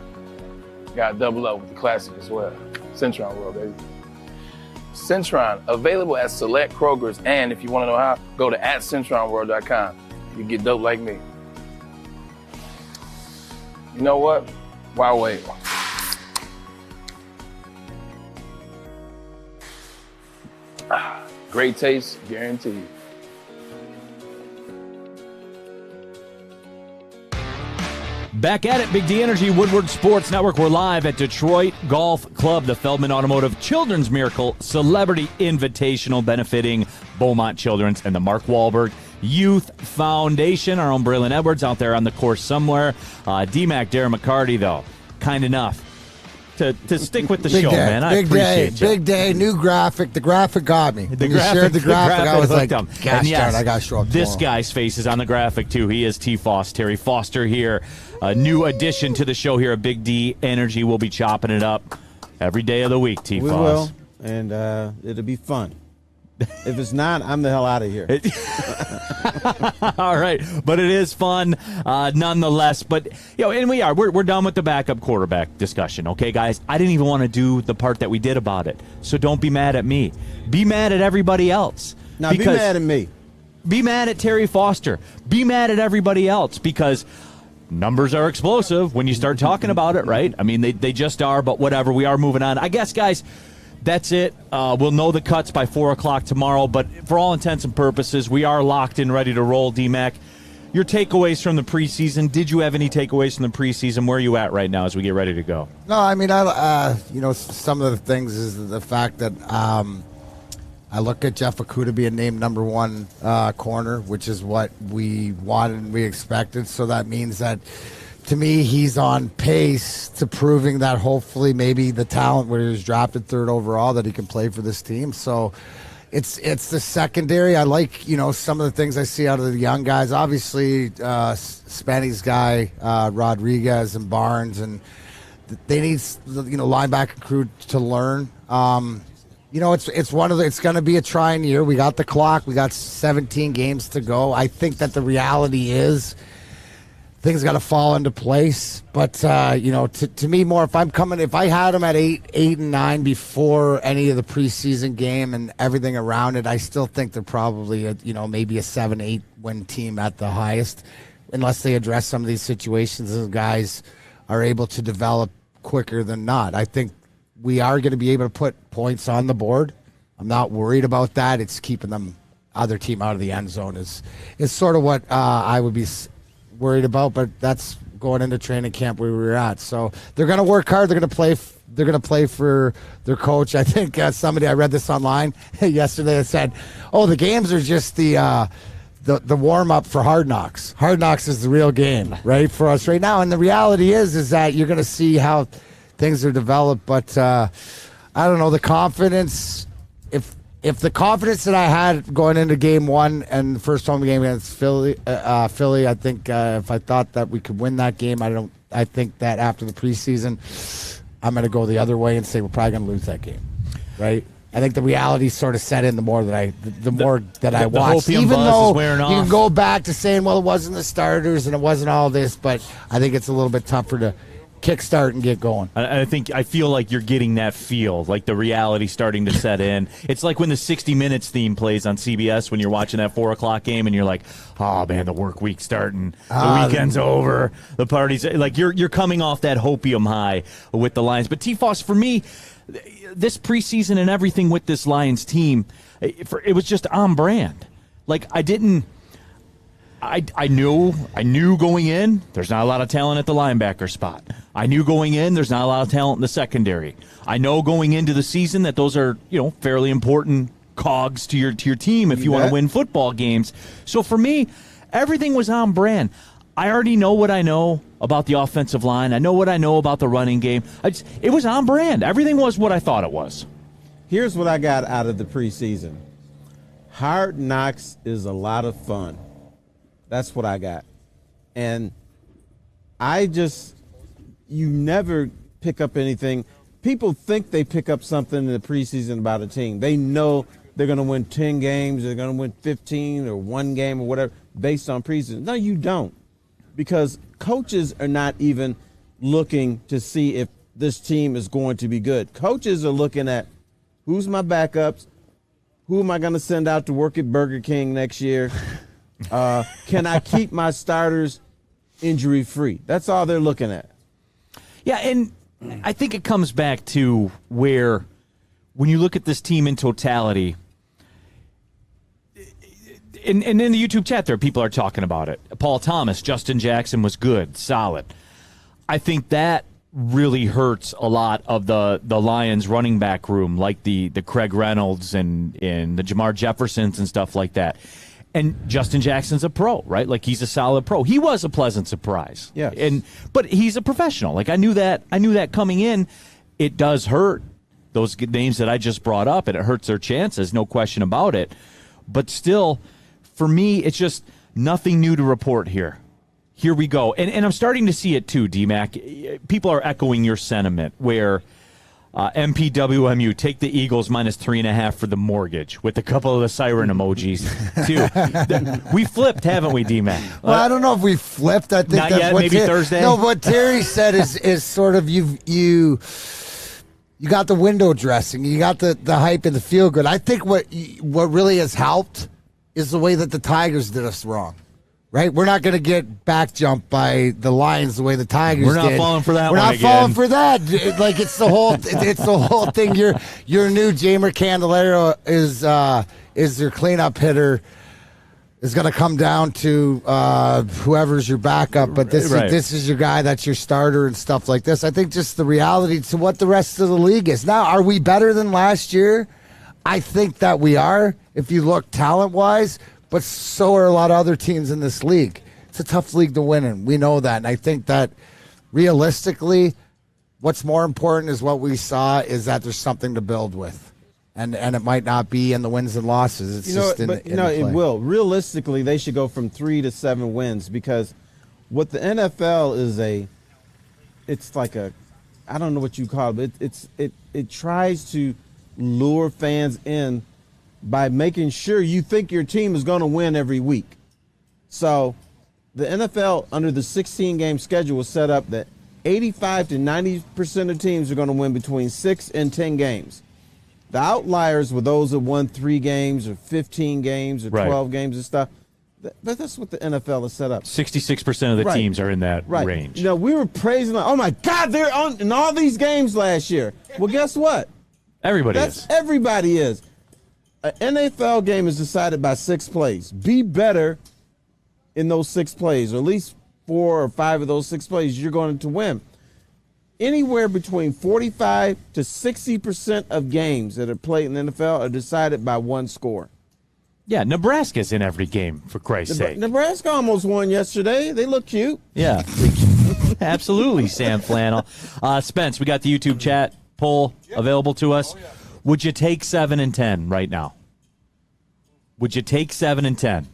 Gotta double up with the classic as well. Centron World, baby. Centron, available at select Krogers, and if you wanna know how, go to @CentronWorld.com. You get dope like me. You know what? Why wait? Great taste, guaranteed. Back at it, Big D Energy, Woodward Sports Network. We're live at Detroit Golf Club, the Feldman Automotive Children's Miracle Celebrity Invitational, benefiting Beaumont Children's and the Mark Wahlberg Youth Foundation. Our own Braylon Edwards out there on the course somewhere. D-Mac, Darren McCarty, though, kind enough to stick with the show, man. I appreciate you. Big day, new graphic. The graphic got me. The graphic I was like, gosh yes, darn, I got to show up this tomorrow. guy's face is on the graphic, too. He is T-Foss, Terry Foster here. A new addition to the show here at Big D Energy. We'll be chopping it up every day of the week, T-Foss. We will, and it'll be fun. If it's not, I'm the hell out of here. All right, but it is fun nonetheless. But and we're done with the backup quarterback discussion. Okay, guys, I didn't even want to do the part that we did about it, so don't be mad at me. Be mad at everybody else. Now be mad at me. Be mad at Terry Foster. Be mad at everybody else, because numbers are explosive when you start talking about it, right? I mean, they just are. But whatever, we are moving on. I guess, guys. That's it. We'll know the cuts by 4 o'clock tomorrow, but for all intents and purposes, we are locked in, ready to roll. D-Mac, your takeaways from the preseason. Did you have any takeaways from the preseason? Where are you at right now as we get ready to go? No, I mean, some of the things is the fact that I look at Jeff Okudah being named number one corner, which is what we wanted and we expected. So that means that, to me, he's on pace to proving that hopefully maybe the talent where he was drafted 3rd overall, that he can play for this team. So it's the secondary. I like, some of the things I see out of the young guys. Obviously, Spanny's guy, Rodriguez and Barnes, and they need, linebacker crew to learn. It's going to be a trying year. We got the clock. We got 17 games to go. I think that the reality is things got to fall into place. But, to me more, if I had them at 8 and 9 before any of the preseason game and everything around it, I still think they're probably, maybe a 7-8 win team at the highest, unless they address some of these situations and guys are able to develop quicker than not. I think we are going to be able to put points on the board. I'm not worried about that. It's keeping them other team out of the end zone is sort of what I would be worried about, but that's going into training camp where we were at. So they're going to work hard. They're going to play for their coach. I think I read this online yesterday that said, the games are just the warm up for Hard Knocks. Hard Knocks is the real game, right, for us right now. And the reality is that you're going to see how things are developed. But I don't know, the confidence. If the confidence that I had going into game 1 and the first home game against Philly, I think if I thought that we could win that game, I think that after the preseason, I'm going to go the other way and say we're probably going to lose that game, right? I think the reality sort of set in the more that I watched. Even though you can go back to saying, well, it wasn't the starters and it wasn't all this, but I think it's a little bit tougher to kickstart and get going. I feel like you're getting that feel, like the reality starting to set in. It's like when the 60 Minutes theme plays on CBS when you're watching that 4 o'clock game and you're like, oh man, the work week's starting, the weekend's over, the party's like you're coming off that hopium high with the Lions. But T-Foss, for me, this preseason and everything with this Lions team, it was just on brand. Like I knew going in, there's not a lot of talent at the linebacker spot. I knew going in, there's not a lot of talent in the secondary. I know going into the season that those are, fairly important cogs to your team if you want to win football games. So for me, everything was on brand. I already know what I know about the offensive line. I know what I know about the running game. It was on brand. Everything was what I thought it was. Here's what I got out of the preseason. Hard Knocks is a lot of fun. That's what I got. And you never pick up anything. People think they pick up something in the preseason about a team. They know they're going to win 10 games, they're going to win 15 or 1 game or whatever based on preseason. No, you don't. Because coaches are not even looking to see if this team is going to be good. Coaches are looking at who's my backups, who am I going to send out to work at Burger King next year, can I keep my starters injury-free? That's all they're looking at. Yeah, and I think it comes back to where when you look at this team in totality, and in the YouTube chat there, people are talking about it. Paul Thomas, Justin Jackson was good, solid. I think that really hurts a lot of the Lions running back room, like the Craig Reynolds and the Jamar Jeffersons and stuff like that. And Justin Jackson's a pro, right? Like, he's a solid pro. He was a pleasant surprise. Yeah. But he's a professional. Like, I knew that coming in. It does hurt those names that I just brought up, and it hurts their chances, no question about it. But still, for me, it's just nothing new to report here. Here we go. And I'm starting to see it too, D-Mac. People are echoing your sentiment where MPWMU, take the Eagles -3.5 for the mortgage with a couple of the siren emojis, too. We flipped, haven't we, D-Mac? Well, I don't know if we flipped. I think not that's yet, what maybe Thursday? No, what Terry said is sort of you got the window dressing. You got the hype and the feel good. I think what really has helped is the way that the Tigers did us wrong. Right, we're not going to get back jumped by the Lions the way the Tigers did. We're not falling for that. We're not falling for that. Like, it's the whole, it's the whole thing. Your new Jamer Candelario is your cleanup hitter. Is going to come down to whoever's your backup, but this is your guy that's your starter and stuff like this. I think just the reality to what the rest of the league is. Now, are we better than last year? I think that we are, if you look talent-wise. But so are a lot of other teams in this league. It's a tough league to win in. We know that. And I think that realistically, what's more important is what we saw is that there's something to build with. And it might not be in the wins and losses. It's just in the play. It will. Realistically, they should go from 3 to 7 wins because what the NFL is it's like I don't know what you call it, but it tries to lure fans in by making sure you think your team is going to win every week. So the NFL, under the 16-game schedule, was set up that 85 to 90% of teams are going to win between 6 and 10 games. The outliers were those that won 3 games or 15 games or 12 games and stuff. But that's what the NFL is set up. 66% of the teams are in that range. You know, we were praising, like, oh, my God, they're on in all these games last year. Well, guess what? Everybody is. Everybody is. An NFL game is decided by 6 plays. Be better in those 6 plays, or at least 4 or 5 of those 6 plays, you're going to win. Anywhere between 45 to 60% of games that are played in the NFL are decided by 1 score. Yeah, Nebraska's in every game, for Christ's sake. Nebraska almost won yesterday. They look cute. Yeah, absolutely, Sam Flannel. Spence, we got the YouTube chat poll available to us. Would you take 7 and 10 right now? Would you take 7 and 10?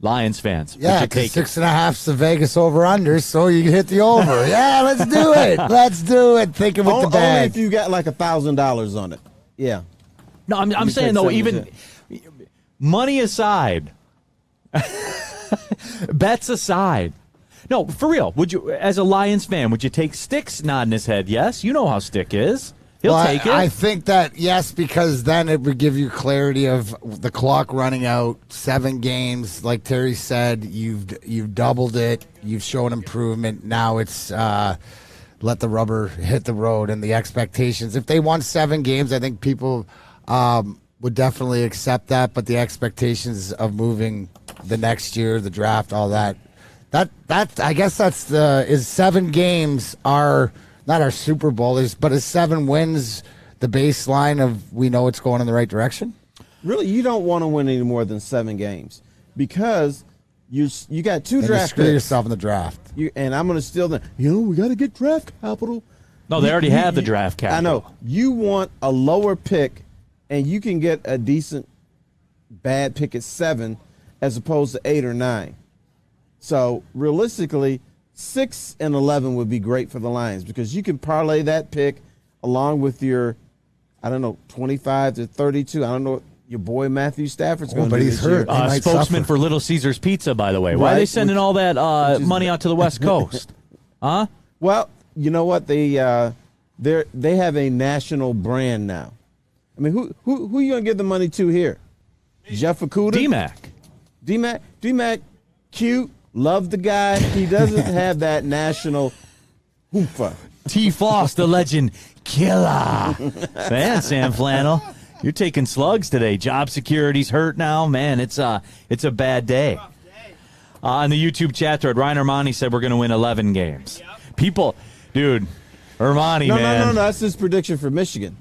Lions fans. Yeah, because 6.5's the Vegas over-under, so you can hit the over. Yeah, let's do it. Let's do it. Thinking with the bag. Only if you got like $1,000 on it. Yeah. No, I'm saying, though, even money aside, bets aside, no, for real, would you, as a Lions fan, would you take Stick's nodding his head? Yes, you know how Stick is. He'll take it. I think that, yes, because then it would give you clarity of the clock running out, 7 games. Like Terry said, you've doubled it. You've shown improvement. Now it's let the rubber hit the road and the expectations. If they won 7 games, I think people would definitely accept that. But the expectations of moving the next year, the draft, all that I guess that's is 7 games are – not our Super Bowl, but is 7 wins the baseline of we know it's going in the right direction? Really, you don't want to win any more than 7 games because you got 2 draft picks. Screw yourself in the draft. And I'm going to steal them. We got to get draft capital. No, they already have the draft capital. I know. You want a lower pick, and you can get a decent bad pick at 7 as opposed to 8 or 9. So, realistically, 6 and 11 would be great for the Lions because you can parlay that pick along with your, 25 to 32. I don't know what your boy Matthew Stafford's going to do. But he's hurt. Spokesman for Little Caesars Pizza, by the way. Why are they sending all that money out to the West Coast? Huh? Well, you know what? They have a national brand now. I mean, who you going to give the money to here? Jeff Okuda? D-Mac, cute. Love the guy. He doesn't have that national hoofa. T. Foss, the legend, killer. Man, Sam Flannel, you're taking slugs today. Job security's hurt now. Man, it's a bad day. On the YouTube chat thread, Ryan Ermanni said we're going to win 11 games. People, Dude, Ermanni, man. No. That's his prediction for Michigan.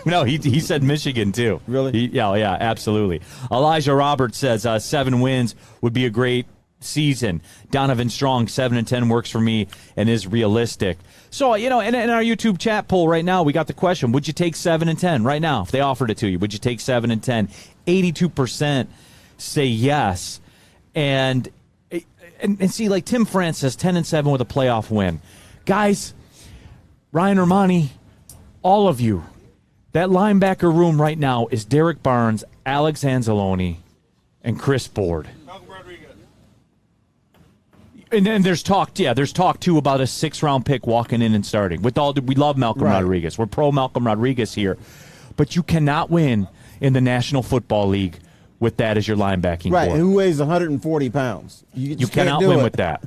No, he said Michigan, too. Really? Yeah, absolutely. Elijah Roberts says 7 wins would be a great season. Donovan Strong, 7-10 works for me and is realistic. So, in our YouTube chat poll right now, we got the question, would you take 7-10 right now if they offered it to you? Would you take 7-10? 82% say yes. And see, like Tim France says, 10-7 with a playoff win. Guys, Ryan Ermanni, all of you, that linebacker room right now is Derek Barnes, Alex Anzalone, and Chris Ford. And then there's talk too about a 6th-round pick walking in and starting. We love Malcolm Rodriguez. We're pro Malcolm Rodriguez here, but you cannot win in the National Football League with that as your linebacking right? core. And who weighs 140 pounds? You cannot win with that.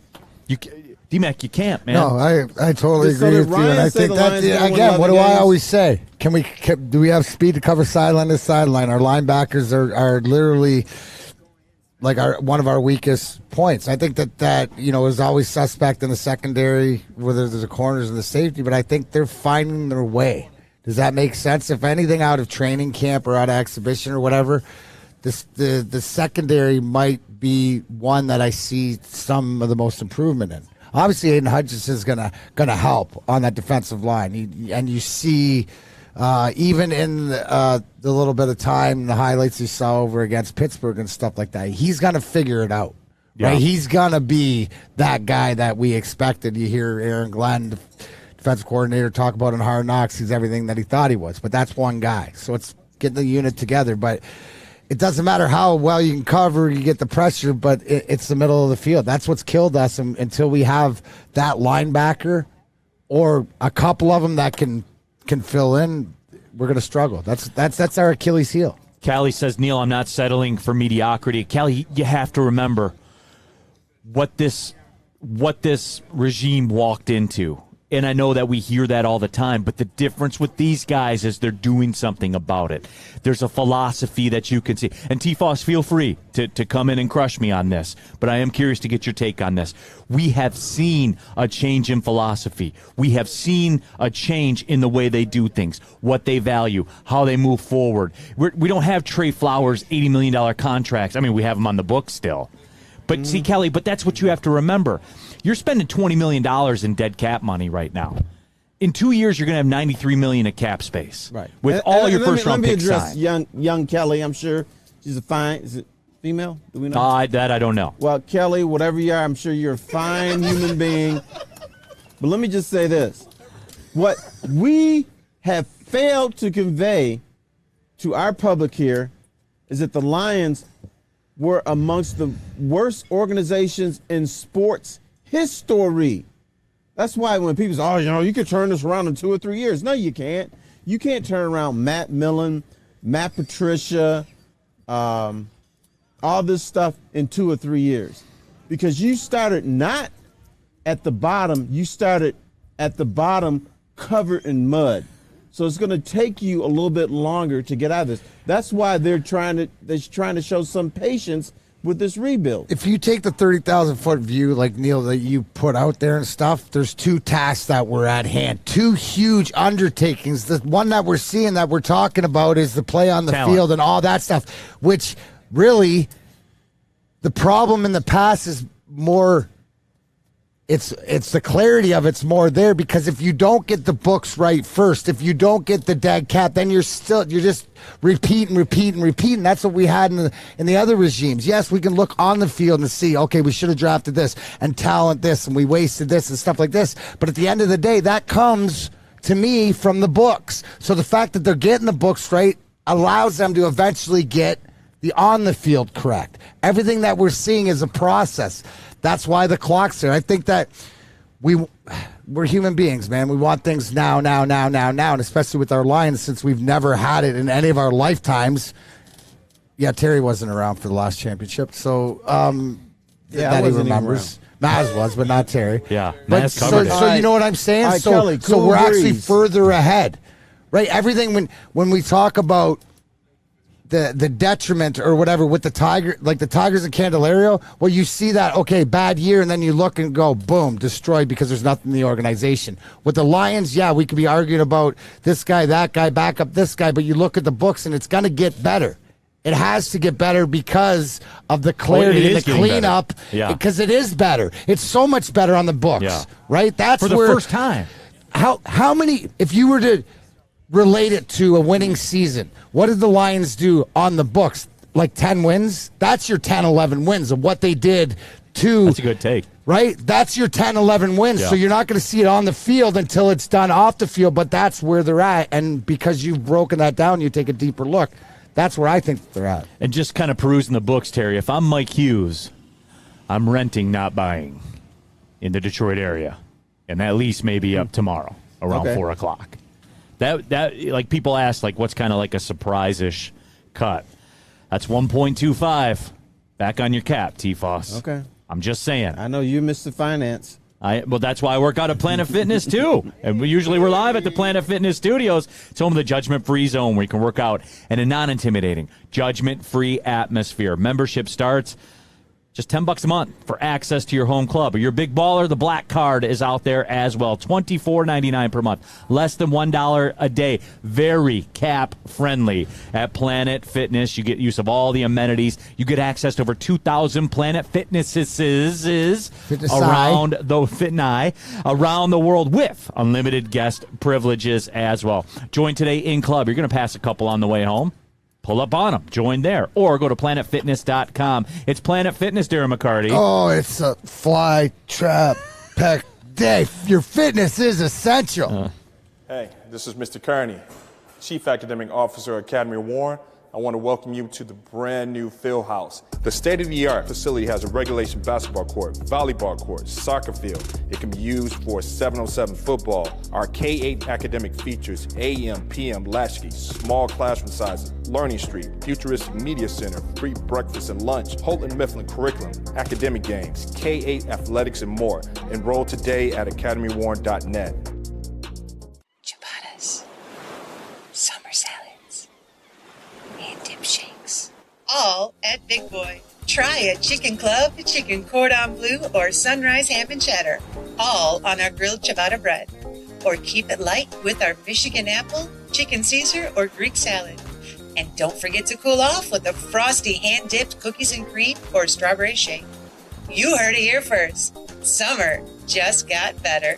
D-Mac, you can't, man. No, I totally agree with you. And I think that again, what do I always say? Do we have speed to cover sideline to sideline? Our linebackers are literally like one of our weakest points. I think that is always suspect in the secondary, whether there's the corners and the safety, but I think they're finding their way. Does that make sense? If anything, out of training camp or out of exhibition or whatever, the secondary might be one that I see some of the most improvement in. Obviously, Aiden Hutchinson's gonna help on that defensive line, and you see. Even in the little bit of time, the highlights you saw over against Pittsburgh and stuff like that, he's going to figure it out. Yeah. Right? He's going to be that guy that we expected. You hear Aaron Glenn, the defensive coordinator, talk about in Hard Knocks. He's everything that he thought he was, but that's one guy. So it's getting the unit together. But it doesn't matter how well you can cover, you get the pressure, but it's the middle of the field. That's what's killed us until we have that linebacker or a couple of them that can fill in. We're going to struggle. That's our Achilles heel. Callie says, Neal, I'm not settling for mediocrity. Callie, you have to remember what this regime walked into. And I know that we hear that all the time, but the difference with these guys is they're doing something about it. There's a philosophy that you can see. And T-Foss, feel free to come in and crush me on this, but I am curious to get your take on this. We have seen a change in philosophy. We have seen a change in the way they do things, what they value, how they move forward. We don't have Trey Flowers' $80 million contracts. I mean, we have them on the books still. But see, Kelly, but that's what you have to remember. You're spending $20 million in dead cap money right now. In 2 years, you're going to have $93 million of cap space. Right. With all your first-round picks signed. Young Kelly, I'm sure she's a fine. Is it female? Do we know? That I don't know. Well, Kelly, whatever you are, I'm sure you're a fine human being. But let me just say this. What we have failed to convey to our public here is that the Lions were amongst the worst organizations in sports history. That's why when people say, you can turn this around in 2 or 3 years. No, you can't. You can't turn around Matt Millen, Matt Patricia, all this stuff in 2 or 3 years. Because you started not at the bottom. You started at the bottom covered in mud. So it's going to take you a little bit longer to get out of this. That's why they're trying to show some patience with this rebuild. If you take the 30,000-foot view, like Neal, that you put out there and stuff, there's 2 tasks that were at hand, 2 huge undertakings. The one that we're seeing that we're talking about is the play on the field and all that stuff, which really the problem in the past is more. It's the clarity of it's more there, because if you don't get the books right first, if you don't get the dead cap, then you're just repeating. That's what we had in the other regimes. Yes, we can look on the field and see, okay, we should have drafted this and talent this and we wasted this and stuff like this. But at the end of the day, that comes to me from the books. So the fact that they're getting the books right allows them to eventually get the on the field correct. Everything that we're seeing is a process. That's why the clock's there. I think that we're human beings, man. We want things now, and especially with our Lions, since we've never had it in any of our lifetimes. Yeah, Terry wasn't around for the last championship, so that he remembers. Maz was, but not Terry. Yeah, but Maz covered it. So you know what I'm saying? Right, so Kelly, so we're actually further ahead, right? Everything when we talk about the detriment or whatever with the Tiger, like the Tigers and Candelario, well, you see that, okay, bad year, and then you look and go, boom, destroyed because there's nothing in the organization. With the Lions, yeah, we could be arguing about this guy, that guy, back up this guy, but you look at the books and it's going to get better. It has to get better because of the clarity and the cleanup. Yeah. Because it is better. It's so much better on the books, right? That's for the first time. How many, if you were to relate it to a winning season, what did the Lions do on the books? Like 10 wins? That's your 10, 11 wins of what they did to. That's a good take. Right? That's your 10, 11 wins. Yeah. So you're not going to see it on the field until it's done off the field, but that's where they're at. And because you've broken that down, you take a deeper look. That's where I think they're at. And just kind of perusing the books, Terry, if I'm Mike Hughes, I'm renting, not buying in the Detroit area. And that lease may be up tomorrow around 4 o'clock. That like people ask, like, what's kind of like a surprise-ish cut? That's 1.25 back on your cap, T-Foss. Okay. I'm just saying. I know you missed the finance. Well, that's why I work out at Planet Fitness, too. And we're live at the Planet Fitness Studios. It's home of the judgment-free zone where you can work out in a non-intimidating, judgment-free atmosphere. Membership starts just $10 a month for access to your home club. Or you're a big baller, the Black Card is out there as well. $24.99 per month. Less than $1 a day. Very cap-friendly at Planet Fitness. You get use of all the amenities. You get access to over 2,000 Planet Fitnesses around the world with unlimited guest privileges as well. Join today in club. You're going to pass a couple on the way home. Pull up on them. Join there. Or go to planetfitness.com. It's Planet Fitness, Darren McCarty. Oh, it's a fly trap pack day. Your fitness is essential. Hey, this is Mr. Kearney, Chief Academic Officer, Academy of Warren. I want to welcome you to the brand new Field House. The state-of-the-art facility has a regulation basketball court, volleyball court, soccer field. It can be used for 7-on-7 football. Our K-8 academic features AM, PM, latchkey, small classroom sizes, learning street, futuristic media center, free breakfast and lunch, Holton Mifflin curriculum, academic games, K-8 athletics, and more. Enroll today at academywarren.net. Ciabattas, summer salads, and dip shakes. All at Big Boy. Try a chicken club, chicken cordon bleu, or sunrise ham and cheddar. All on our grilled ciabatta bread. Or keep it light with our Michigan apple, chicken Caesar, or Greek salad. And don't forget to cool off with a frosty hand-dipped cookies and cream or strawberry shake. You heard it here first. Summer just got better.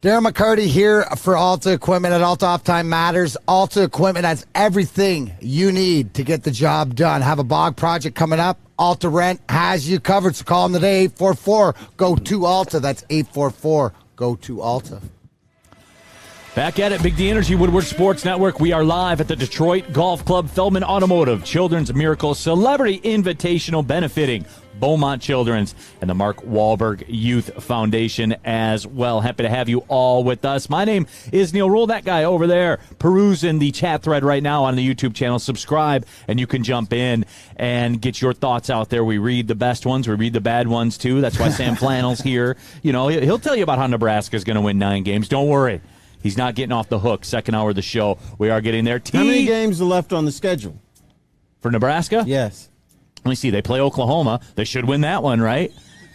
Darren McCarty here for Alta Equipment at Alta Uptime Matters. Alta Equipment has everything you need to get the job done. Have a bog project coming up? Alta Rent has you covered. So call them today, 844-GO-TO-ALTA. That's 844-GO-TO-ALTA. Back at it, Big D Energy, Woodward Sports Network. We are live at the Detroit Golf Club, Feldman Automotive, Children's Miracle Celebrity Invitational benefiting Beaumont Children's and the Mark Wahlberg Youth Foundation as well. Happy to have you all with us. My name is Neal Ruhl, that guy over there perusing the chat thread right now on the YouTube channel. Subscribe, and you can jump in and get your thoughts out there. We read the best ones. We read the bad ones, too. That's why Sam Flannel's here. You know, he'll tell you about how Nebraska's going to win 9 games. Don't worry. He's not getting off the hook. Second hour of the show. We are getting there. How many games are left on the schedule? For Nebraska? Yes. Let me see. They play Oklahoma. They should win that one, right?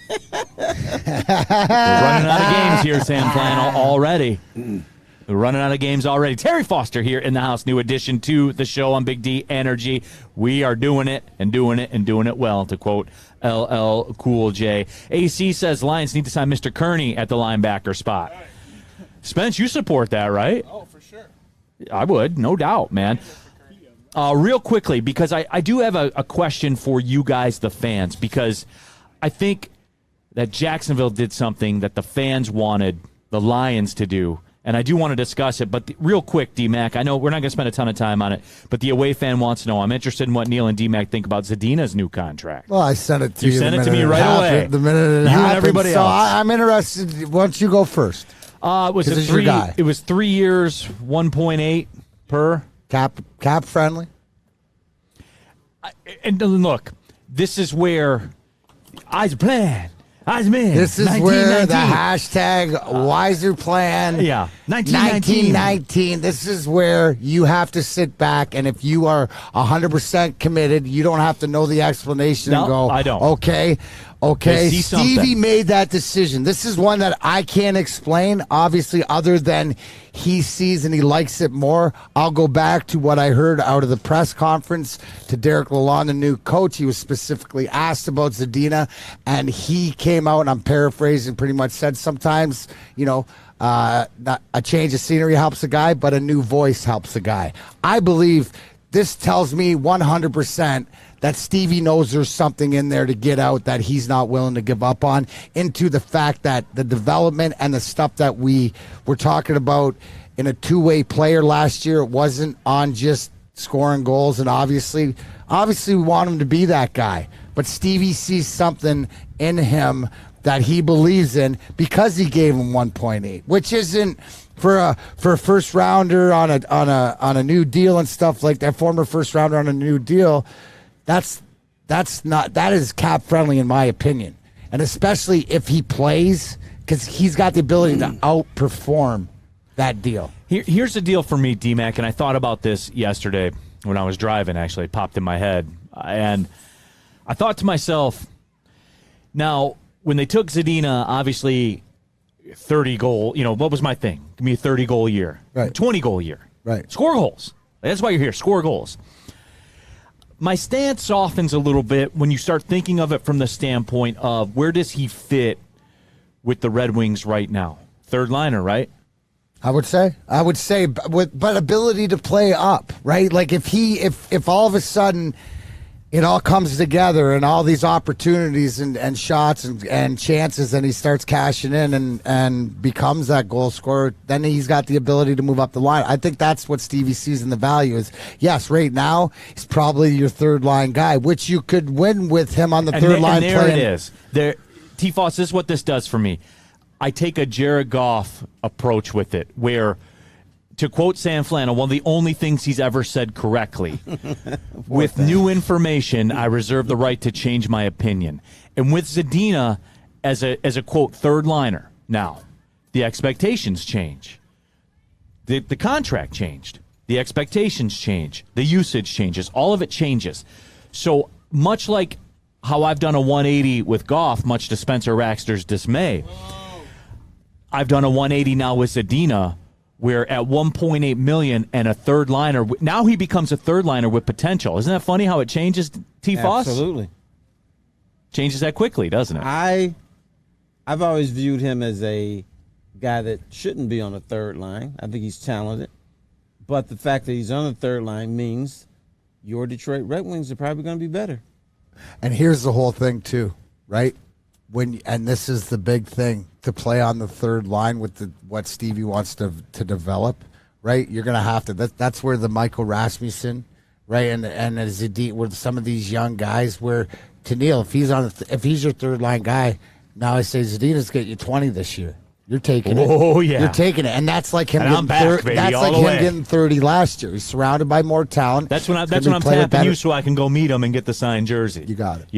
We're running out of games here, Sam Flannel, already. We're running out of games already. Terry Foster here in the house. New addition to the show on Big D Energy. We are doing it and doing it and doing it well, to quote LL Cool J. AC says Lions need to sign Mr. Kearney at the linebacker spot. Spence, you support that, right? Oh, for sure. I would, no doubt, man. Real quickly, because I do have a question for you guys, the fans, because I think that Jacksonville did something that the fans wanted the Lions to do, and I do want to discuss it. But real quick, D-Mac, I know we're not going to spend a ton of time on it, but the away fan wants to know. I'm interested in what Neal and D-Mac think about Zadina's new contract. Well, I sent it to you. You sent it to me right away. The minute it happened. You and everybody else. I'm interested. Why don't you go first? Was it 3? It was 3 years, 1.8 per cap friendly. And look, this is where eyes are playing. This is where the hashtag wiser plan. Yeah. 1919. This is where you have to sit back, and if you are 100% committed, you don't have to know the explanation and go, I don't. Okay, Stevie made that decision. This is one that I can't explain, obviously, other than he sees and he likes it more. I'll go back to what I heard out of the press conference to Derek Lalonde, the new coach. He was specifically asked about Zadina, and he came out, and I'm paraphrasing, pretty much said sometimes, not a change of scenery helps a guy, but a new voice helps a guy. I believe this tells me 100% that Stevie knows there's something in there to get out that he's not willing to give up on, into the fact that the development and the stuff that we were talking about in a two-way player last year, it wasn't on just scoring goals, and obviously we want him to be that guy. But Stevie sees something in him that he believes in because he gave him 1.8, which isn't for a first rounder on a new deal and stuff like that. Former first rounder on a new deal. That is cap friendly in my opinion, and especially if he plays, because he's got the ability to outperform that deal. Here's the deal for me, D-Mac, and I thought about this yesterday when I was driving. Actually, it popped in my head, and I thought to myself, now when they took Zadina, obviously 30 goal. What was my thing? Give me a 30 goal year, right? 20 goal year, right? Score goals. That's why you're here. Score goals. My stance softens a little bit when you start thinking of it from the standpoint of where does he fit with the Red Wings right now? Third liner, right? I would say, but ability to play up, right? Like if all of a sudden it all comes together and all these opportunities and shots and chances, and he starts cashing in and becomes that goal scorer, then he's got the ability to move up the line. I think that's what Stevie sees in the value is, yes, right now he's probably your third line guy, which you could win with him on the third line. And there it is. T-Foss, this is what this does for me. I take a Jared Goff approach with it, where, to quote Sam Flannel, one of the only things he's ever said correctly, with new information, I reserve the right to change my opinion. And with Zadina as a quote third liner, now the expectations change. The contract changed. The expectations change. The usage changes. All of it changes. So much like how I've done a 180 with Goff, much to Spencer Raxter's dismay, I've done a 180 now with Zadina, where at $1.8 million and a third liner, now he becomes a third liner with potential. Isn't that funny how it changes, T-Foss? Absolutely. Changes that quickly, doesn't it? I've always viewed him as a guy that shouldn't be on the third line. I think he's talented. But the fact that he's on the third line means your Detroit Red Wings are probably going to be better. And here's the whole thing, too, right? And this is the big thing, to play on the third line with what Stevie wants to develop, right? You're going to have to. That's where the Michael Rasmussen, right, and Zadina, with some of these young guys, where to Neal, if he's your third line guy, now I say Zadina's get you 20 this year. You're taking it. Oh, yeah. You're taking it. And that's like him, getting 30 last year. He's surrounded by more talent. That's when I'm tapping you so I can go meet him and get the signed jersey. You got it.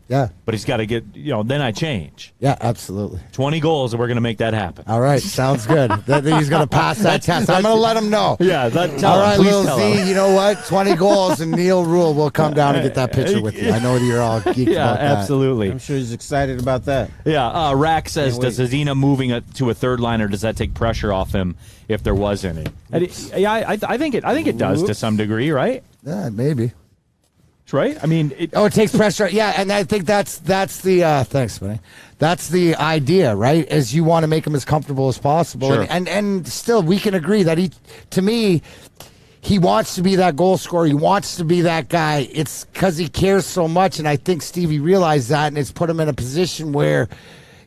Yeah. But he's got to get, then I change. Yeah, absolutely. 20 goals, and we're going to make that happen. All right. Sounds good. He's going to pass that test. I'm going to let him know. Yeah. All right, Lil Z, you know what? 20 goals, and Neal Ruhl will come down and get that picture with you. I know you're all geeked about that. Yeah, absolutely. I'm sure he's excited about that. Yeah. Rack says, does Zadina moving to a third liner, does that take pressure off him if there was any? I think it does to some degree, right? Yeah, maybe. Right? I mean, it takes pressure. Yeah, and I think that's the thanks, buddy. That's the idea, right? Is you want to make him as comfortable as possible, sure. and still we can agree that he wants to be that goal scorer. He wants to be that guy. It's because he cares so much, and I think Stevie realized that, and it's put him in a position where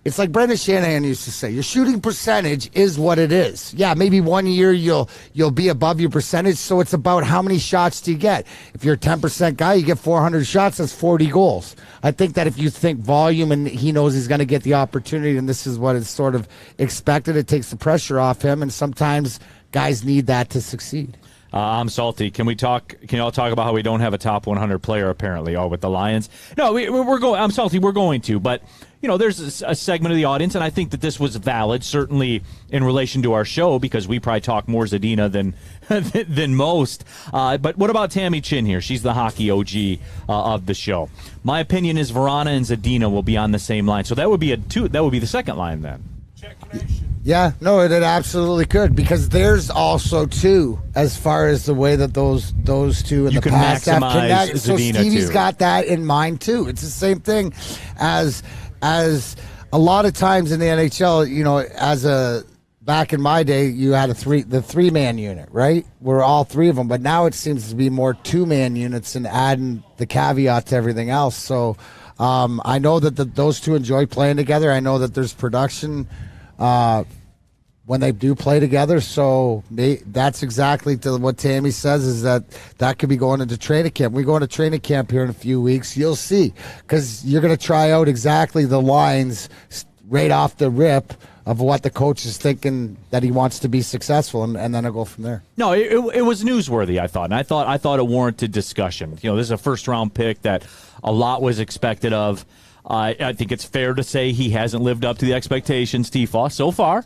it's like Brendan Shanahan used to say, your shooting percentage is what it is. Yeah, maybe one year you'll be above your percentage, so it's about how many shots do you get. If you're a 10% guy, you get 400 shots, that's 40 goals. I think that if you think volume and he knows he's going to get the opportunity and this is what is sort of expected, it takes the pressure off him, and sometimes guys need that to succeed. I'm salty. Can you all talk about how we don't have a top 100 player apparently? Oh, with the Lions? No, we're going. I'm salty. We're going to, but there's a segment of the audience, and I think that this was valid, certainly in relation to our show, because we probably talk more Zadina than most. But what about Tammy Chin here? She's the hockey OG of the show. My opinion is Verana and Zadina will be on the same line, so that would be That would be the second line then. Check connection. Yeah, no, it absolutely could, because there's also two, as far as the way that those two in you the past have connected. So Zadina Stevie's too. got that in mind too. It's the same thing as a lot of times in the NHL. Back in my day, you had the three-man unit, right? We're all three of them, but now it seems to be more two-man units and adding the caveat to everything else. So I know that those two enjoy playing together. I know that there's production when they do play together. So that's exactly what Tammy says, is that could be going into training camp. We go into training camp here in a few weeks. You'll see, because you're going to try out exactly the lines right off the rip of what the coach is thinking that he wants to be successful, and then I'll go from there. No, it was newsworthy, I thought. And I thought it warranted discussion. This is a first-round pick that a lot was expected of. I think it's fair to say he hasn't lived up to the expectations, T-Foss, so far.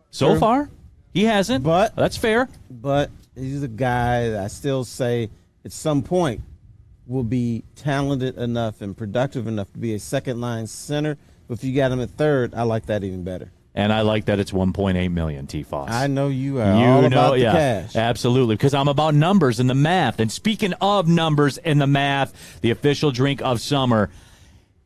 So far, he hasn't. But that's fair. But he's a guy that I still say at some point will be talented enough and productive enough to be a second-line center. But if you got him at third, I like that even better. And I like that it's $1.8 million, T-Foss. I know you are all about the cash. Absolutely, because I'm about numbers and the math. And speaking of numbers and the math, the official drink of summer,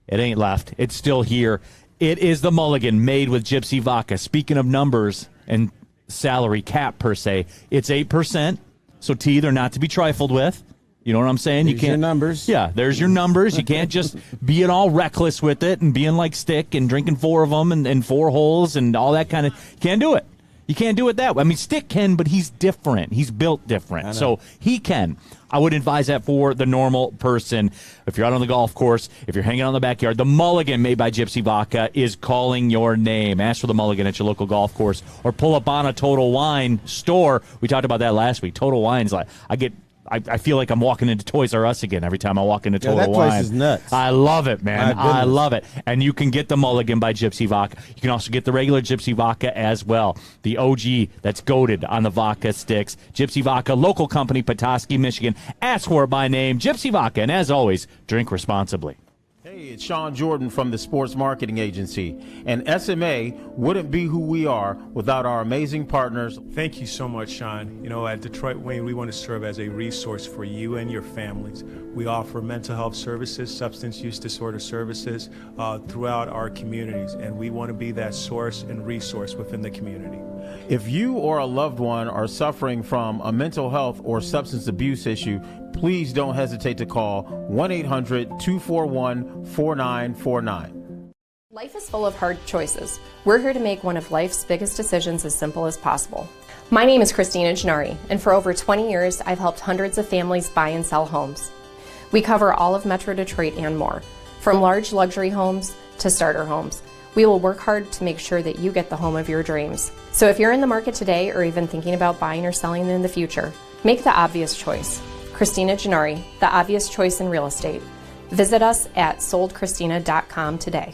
it ain't left. It's still here. It is the Mulligan made with Gypsy Vodka. Speaking of numbers and salary cap, per se, it's 8%. So, T, they're not to be trifled with. You know what I'm saying? There's your numbers. Yeah, there's your numbers. You can't just being all reckless with it and being like Stick and drinking 4 of them and 4 holes and all that kind of. You can't do it. You can't do it that way. I mean, Stick can, but he's different. He's built different. So he can. I would advise that for the normal person. If you're out on the golf course, if you're hanging out in the backyard, the Mulligan made by Gypsy Vodka is calling your name. Ask for the Mulligan at your local golf course or pull up on a Total Wine store. We talked about that last week. Total Wine's like, I feel like I'm walking into Toys R Us again every time I walk into Total Wine. That place is nuts. I love it, man. I love it. And you can get the Mulligan by Gypsy Vodka. You can also get the regular Gypsy Vodka as well. The OG that's goated on the vodka sticks. Gypsy Vodka, local company, Petoskey, Michigan. Ask for it by name, Gypsy Vodka. And as always, drink responsibly. Hey, it's Sean Jordan from the Sports Marketing Agency, and SMA wouldn't be who we are without our amazing partners. Thank you so much, Sean. At Detroit Wayne, we want to serve as a resource for you and your families. We offer mental health services, substance use disorder services throughout our communities, and we want to be that source and resource within the community. If you or a loved one are suffering from a mental health or substance abuse issue, please don't hesitate to call 1-800-241-4949. Life is full of hard choices. We're here to make one of life's biggest decisions as simple as possible. My name is Christina Gennari, and for over 20 years, I've helped hundreds of families buy and sell homes. We cover all of Metro Detroit and more, from large luxury homes to starter homes. We will work hard to make sure that you get the home of your dreams. So if you're in the market today or even thinking about buying or selling in the future, make the obvious choice. Christina Gennari, the obvious choice in real estate. Visit us at soldchristina.com today.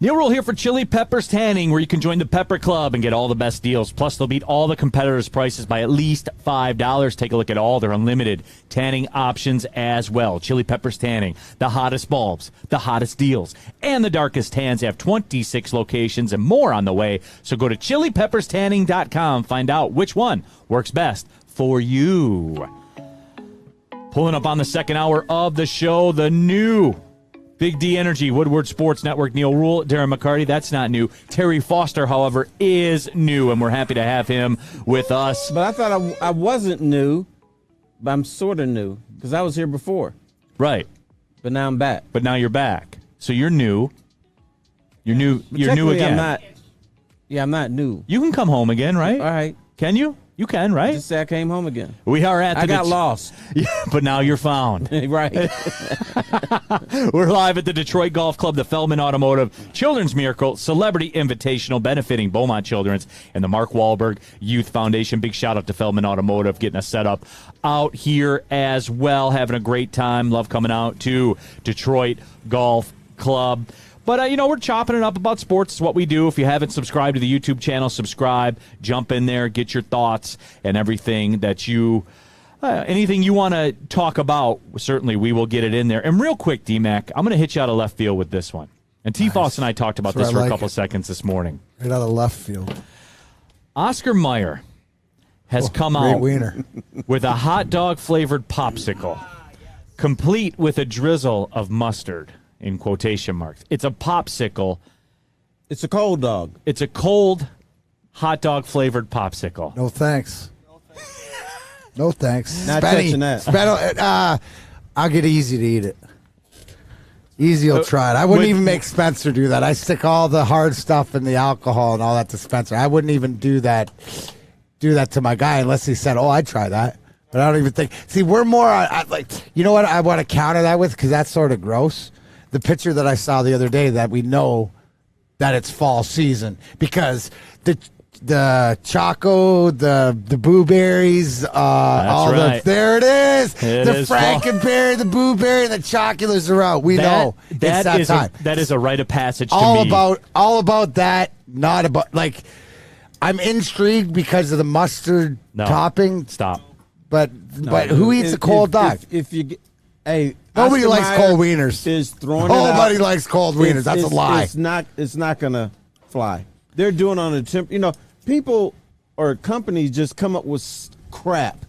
Neal Ruhl here for Chili Peppers Tanning, where you can join the Pepper Club and get all the best deals. Plus, they'll beat all the competitors' prices by at least $5. Take a look at all their unlimited tanning options as well. Chili Peppers Tanning, the hottest bulbs, the hottest deals, and the darkest tans. They have 26 locations and more on the way. So go to chilipepperstanning.com. Find out which one works best for you. Pulling up on the second hour of the show, the new Big D Energy, Woodward Sports Network, Neal Ruhl, Darren McCarty. That's not new. Terry Foster, however, is new, and we're happy to have him with us. But I thought I wasn't new, but I'm sort of new because I was here before. Right. But now I'm back. But now you're back. So you're new. You're new again. I'm not new. You can come home again, right? All right. Can you? You can, right? Just say I came home again. We are at the I got lost. Yeah, but now you're found. Right. We're live at the Detroit Golf Club, the Feldman Automotive Children's Miracle Celebrity Invitational benefiting Beaumont Children's and the Mark Wahlberg Youth Foundation. Big shout out to Feldman Automotive getting us set up out here as well. Having a great time. Love coming out to Detroit Golf Club. But, we're chopping it up about sports. It's what we do. If you haven't subscribed to the YouTube channel, subscribe. Jump in there. Get your thoughts and everything that you anything you want to talk about. Certainly, we will get it in there. And real quick, D-Mac, I'm going to hit you out of left field with this one. And T-Foss and I talked about this for a couple seconds this morning. Right out of left field. Oscar Mayer has come out wiener. with a hot dog-flavored popsicle, complete with a drizzle of mustard. In quotation marks. It's a popsicle. It's a cold dog. It's a cold hot dog flavored popsicle. No thanks. No thanks. Not touching that. I'll get Easy to eat it. Easy will try it. I wouldn't even make Spencer do that. I stick all the hard stuff and the alcohol and all that to Spencer. I wouldn't even do that to my guy unless he said, "Oh, I'd try that." But I don't even think. See, we're more like, you know what I want to counter that with, because that's sort of gross. The picture that I saw the other day, that we know that it's fall season, because the Choco, the blueberries, there it is. The Frankenberry, the blueberry, and the chocolates are out. We know it's that time. That is a rite of passage to all me. All about that, not about, like, I'm intrigued because of the mustard topping. Stop. But who eats a cold dog? If you get, hey, nobody likes cold wieners. Nobody likes cold wieners. That's a lie. It's not gonna fly. They're doing on a temp. People or companies just come up with crap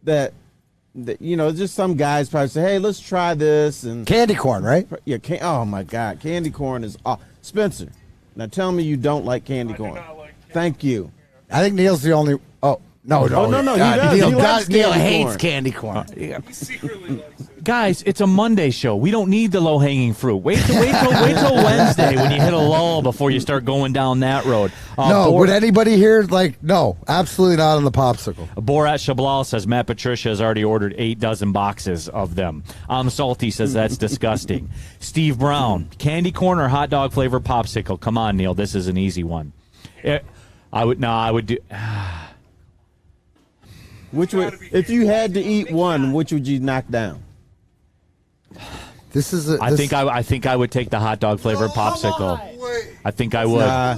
that just some guys probably say, "Hey, let's try this." And candy corn, right? Yeah. Oh my God, candy corn is Spencer. Now tell me you don't like candy corn. Thank you. I think Neal's the only. Oh. No. Neal hates candy corn. Guys, it's a Monday show. We don't need the low-hanging fruit. Wait till Wednesday when you hit a lull before you start going down that road. Would anybody here no, absolutely not on the popsicle. Borat Shablal says Matt Patricia has already ordered 8 dozen boxes of them. Salty says that's disgusting. Steve Brown, candy corn or hot dog flavored popsicle? Come on, Neal, this is an easy one. I would do. If you had to eat one, which would you knock down? I think I would take the hot dog flavored popsicle. I think I would. I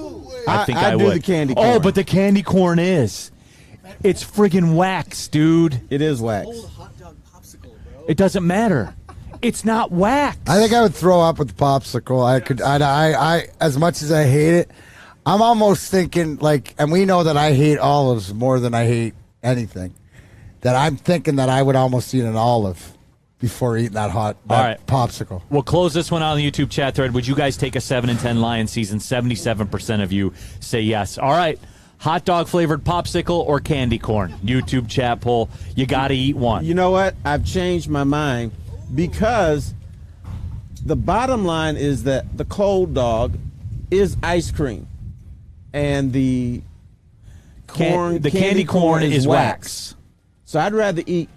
would. Do the candy corn. Oh, but the candy corn it's friggin' wax, dude. It is wax. It doesn't matter. It's not wax. I think I would throw up with the popsicle. I as much as I hate it, I'm almost thinking and we know that I hate olives more than I hate anything. That I'm thinking that I would almost eat an olive before eating that popsicle. We'll close this one out on the YouTube chat thread. Would you guys take a 7-10 Lions season? 77% of you say yes. All right. Hot dog flavored popsicle or candy corn? YouTube chat poll. You got to eat one. You know what? I've changed my mind, because the bottom line is that the cold dog is ice cream, and the candy corn is wax. So I'd rather eat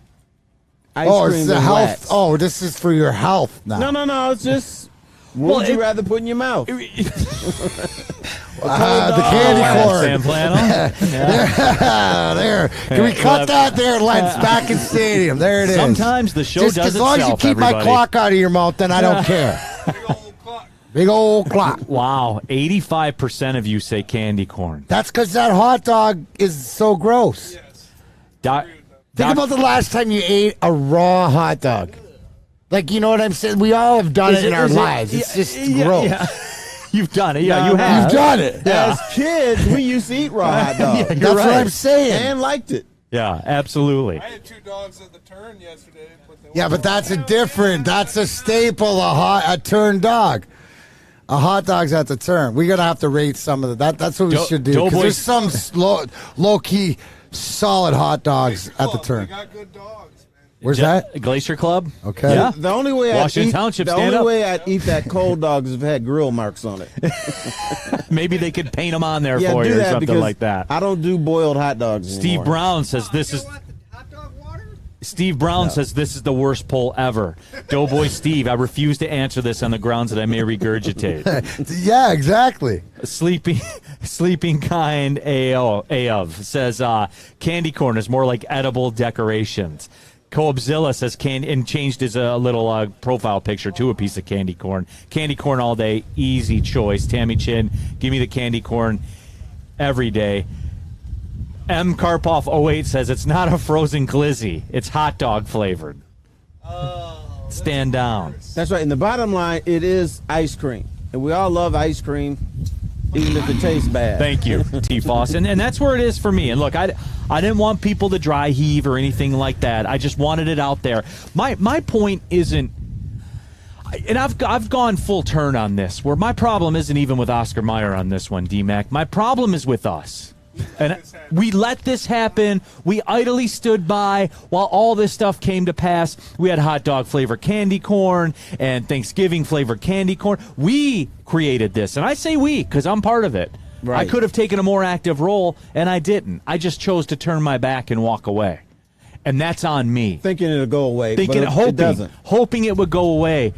ice cream than wax. Oh, this is for your health now. No. It's just, what would you rather put in your mouth? The candy corn. Sam Flannel. There. Can we cut that there, Lens? Back in stadium. There it is. Sometimes the show does itself, as long as you keep my clock out of your mouth, then I don't care. Big old clock. Wow. 85% of you say candy corn. That's because that hot dog is so gross. Yes. Think about the last time you ate a raw hot dog. You know what I'm saying? We all have done it in our lives. It's just gross. Yeah. You've done it. Yeah, you have. You've done it. Yeah. As kids, we used to eat raw hot dogs. That's what I'm saying. And liked it. Yeah, absolutely. I had 2 dogs at the turn yesterday. But that's that's a staple, a turn dog. A hot dog's at the turn. We're going to have to rate some of that. That's what we should do. Because there's some low-key, solid hot dogs at the turn. They got good dogs, man. Where's that? Glacier Club. Okay. Yeah. The only way Washington Township, stand up. I'd eat that cold dog is if it had grill marks on it. Maybe they could paint them on there Yeah, for do you or that something because like that. I don't do boiled hot dogs Steve anymore. Brown says this is. Steve Brown says this is the worst poll ever. Doughboy Steve, I refuse to answer this on the grounds that I may regurgitate. Yeah, exactly. Sleeping kind AOV says candy corn is more like edible decorations. Coabzilla says and changed his little profile picture to a piece of candy corn. Candy corn all day, easy choice. Tammy Chin, give me the candy corn every day. M. Karpov 08 says it's not a frozen glizzy. It's hot dog flavored. Stand down. That's right. And the bottom line, it is ice cream. And we all love ice cream, even if it tastes bad. Thank you, T. Foss. And that's where it is for me. And look, I didn't want people to dry heave or anything like that. I just wanted it out there. My point isn't, and I've gone full turn on this, where my problem isn't even with Oscar Mayer on this one, D-Mac. My problem is with us. And we let this happen. We idly stood by while all this stuff came to pass. We had hot dog flavor candy corn and Thanksgiving flavor candy corn. We created this. And I say we because I'm part of it. Right. I could have taken a more active role, and I didn't. I just chose to turn my back and walk away. And that's on me. Thinking it'll go away, but it doesn't. Hoping it would go away.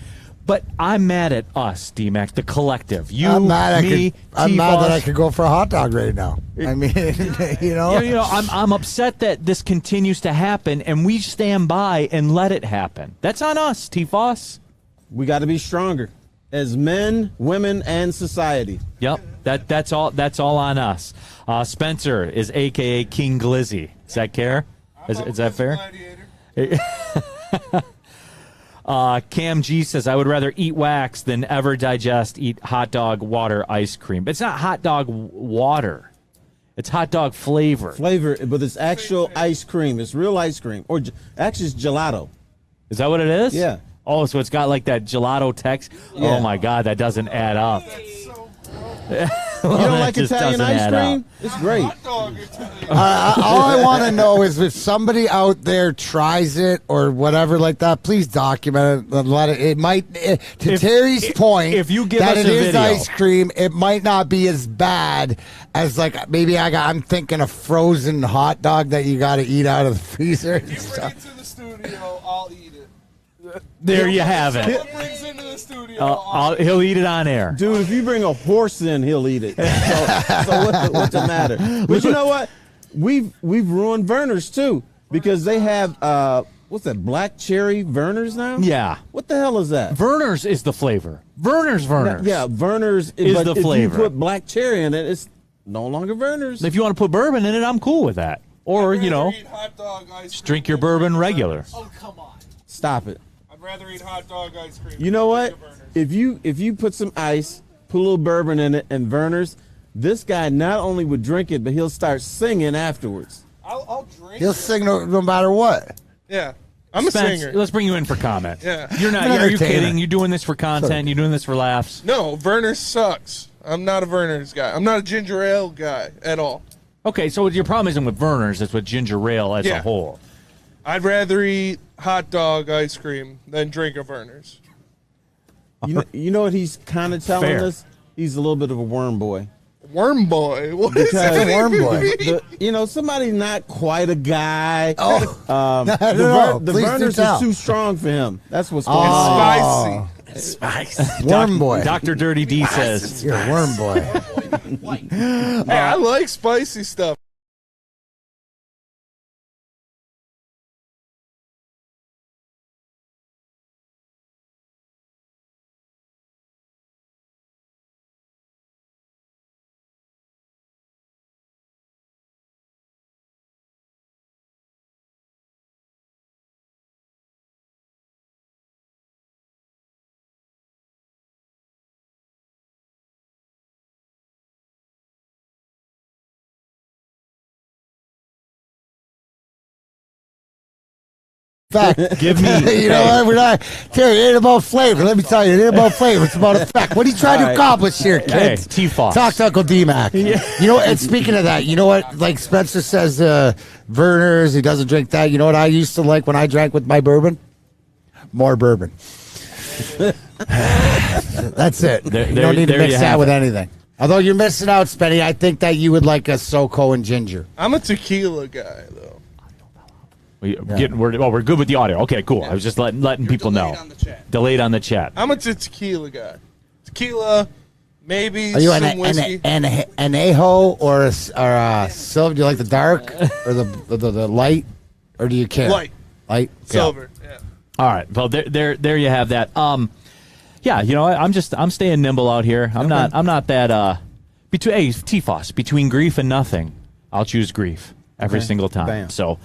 But I'm mad at us, D-Mac, the collective. I'm mad that I could go for a hot dog right now. I mean, you know. I'm upset that this continues to happen, and we stand by and let it happen. That's on us, T-Foss. We got to be stronger as men, women, and society. Yep, that's all on us. Spencer is a.k.a. King Glizzy. Is that fair? Is that fair? Cam G says, I would rather eat wax than ever eat hot dog water ice cream. But it's not hot dog water. It's hot dog flavor. But it's actual ice cream. It's real ice cream. Or actually, it's gelato. Is that what it is? Yeah. Oh, so it's got like that gelato text? Yeah. Oh, my God, that doesn't add up. You don't like Italian ice cream? It's great. All I want to know is if somebody out there tries it or whatever like that, please document it and let it. It might, to Terry's point, if you give that us it a is video. ice cream, it might not be as bad as like maybe I'm thinking a frozen hot dog that you got to eat out of the freezer. And Bring stuff. it to the studio. I'll eat it. There you have it. Brings into the studio. He'll eat it on air. Dude, if you bring a horse in, he'll eat it. So what's the matter? But you know what? We've ruined Vernors, too, because they have, what's that, black cherry Vernors now? Yeah. What the hell is that? Vernors is the flavor. Vernors. Yeah, Vernors is but the flavor. If you put black cherry in it, it's no longer Vernors. If you want to put bourbon in it, I'm cool with that. Or, just drink your bourbon regular. Oh, come on. Stop it. I'd rather eat hot dog ice cream. You know what? If you put some ice, put a little bourbon in it, and Vernors, this guy not only would drink it, but he'll start singing afterwards. I'll drink. He'll sing no matter what. Yeah. I'm a Spence, singer. Let's bring you in for comment. Yeah. You're not. Are you kidding? You're doing this for content. You're doing this for laughs. No, Vernors sucks. I'm not a Vernors guy. I'm not a ginger ale guy at all. Okay, so your problem isn't with Vernors. It's with ginger ale as a whole. I'd rather eat hot dog ice cream than drink a Vernors. You know what he's kind of telling Fair. us? He's a little bit of a worm boy. Worm boy? What is that? Worm boy. Somebody not quite a guy. Oh, the Vernors is too strong for him. That's what's going on. Spicy. Worm boy. Dr. Dirty D says. You're a worm boy. Hey, I like spicy stuff. Effect. Give me. You know what? We're not. Terry, it ain't about flavor. Let me tell you, it ain't about flavor. It's about effect. What are you trying to accomplish here, kids? Hey, T-Foss. Talk to Uncle D-Mac. Yeah. You know, and speaking of that, you know what? Like Spencer says, Verner's, he doesn't drink that. You know what I used to like when I drank with my bourbon? More bourbon. That's it. You don't need to mix that with anything. Although you're missing out, Spenny. I think that you would like a SoCo and ginger. I'm a tequila guy, though. We're good with the audio. Okay, cool. I was just letting people know. Delayed on the chat. I'm a tequila guy. Tequila, maybe Are you some whiskey. an ajo or a silver? Do you like the dark or the light, or do you care? Light. Light. Silver. Yeah. All right. Well, there you have that. Yeah. You know, I'm staying nimble out here. I'm not that. Between grief and nothing, I'll choose grief every single time. Bam. So.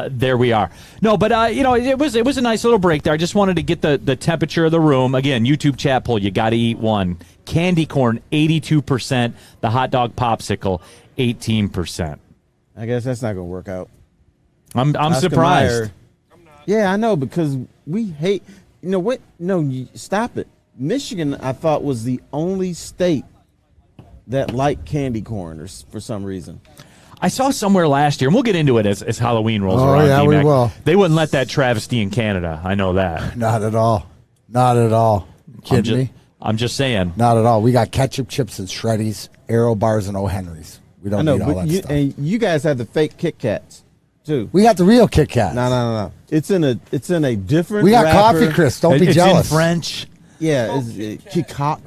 There we are. No, but you know, it was a nice little break there. I just wanted to get the temperature of the room. Again, YouTube chat poll, you got to eat one. Candy corn, 82%. The hot dog popsicle, 18%. I guess that's not going to work out. I'm surprised. Yeah, I know, because we hate. You know what? No, stop it. Michigan, I thought, was the only state that liked candy corn for some reason. I saw somewhere last year, and we'll get into it as Halloween rolls around. Oh, yeah, D-Mac. we will. They wouldn't let that travesty in Canada. I know that. Not at all. Not at all. Kidding me? I'm just saying. Not at all. We got ketchup chips and Shreddies, Aero bars, and O. Henry's. We don't need all that stuff. And you guys have the fake Kit Kats, too. We got the real Kit Kats. No. It's in a different We got wrapper. coffee crisp. Don't be jealous. It's in French. Yeah, it's Kit Kat.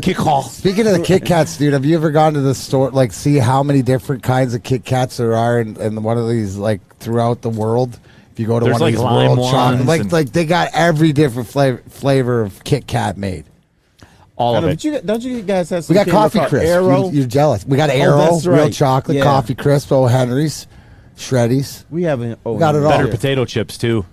Kit Kat. Speaking of the Kit Kats, dude, have you ever gone to the store, like, see how many different kinds of Kit Kats there are in one of these, like, throughout the world? If you go to There's one of like these lime world chocolate, ones like they got every different flavor of Kit Kat made. All of it. But don't you guys have some? We got coffee called crisp. Arrow? You're jealous. We got Arrow, that's right. real chocolate, Yeah. coffee crisp, O. Henry's, Shreddies. We haven't. We got it all. Better potato chips, too.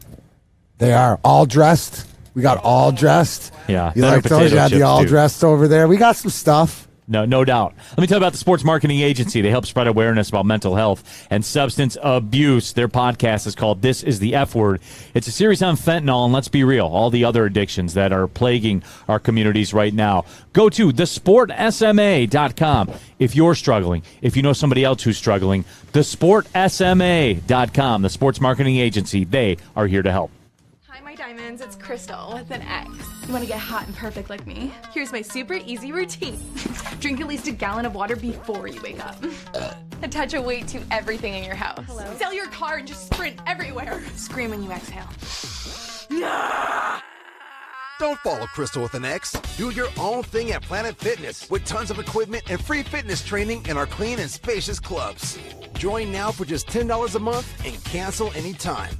They are all dressed. We got all dressed. Yeah, You better like those? potato You got the chips, all too. dressed over there. We got some stuff. No doubt. Let me tell you about the Sports Marketing Agency. They help spread awareness about mental health and substance abuse. Their podcast is called This is the F Word. It's a series on fentanyl, and let's be real, all the other addictions that are plaguing our communities right now. Go to thesportsma.com if you're struggling. If you know somebody else who's struggling, thesportsma.com, the Sports Marketing Agency. They are here to help. Hi, my diamonds. It's Crystal with an X. You want to get hot and perfect like me? Here's my super easy routine. Drink at least a gallon of water before you wake up. Attach a weight to everything in your house. Sell your car and just sprint everywhere. Scream when you exhale. Don't follow Crystal with an X. Do your own thing at Planet Fitness with tons of equipment and free fitness training in our clean and spacious clubs. Join now for just $10 a month and cancel anytime.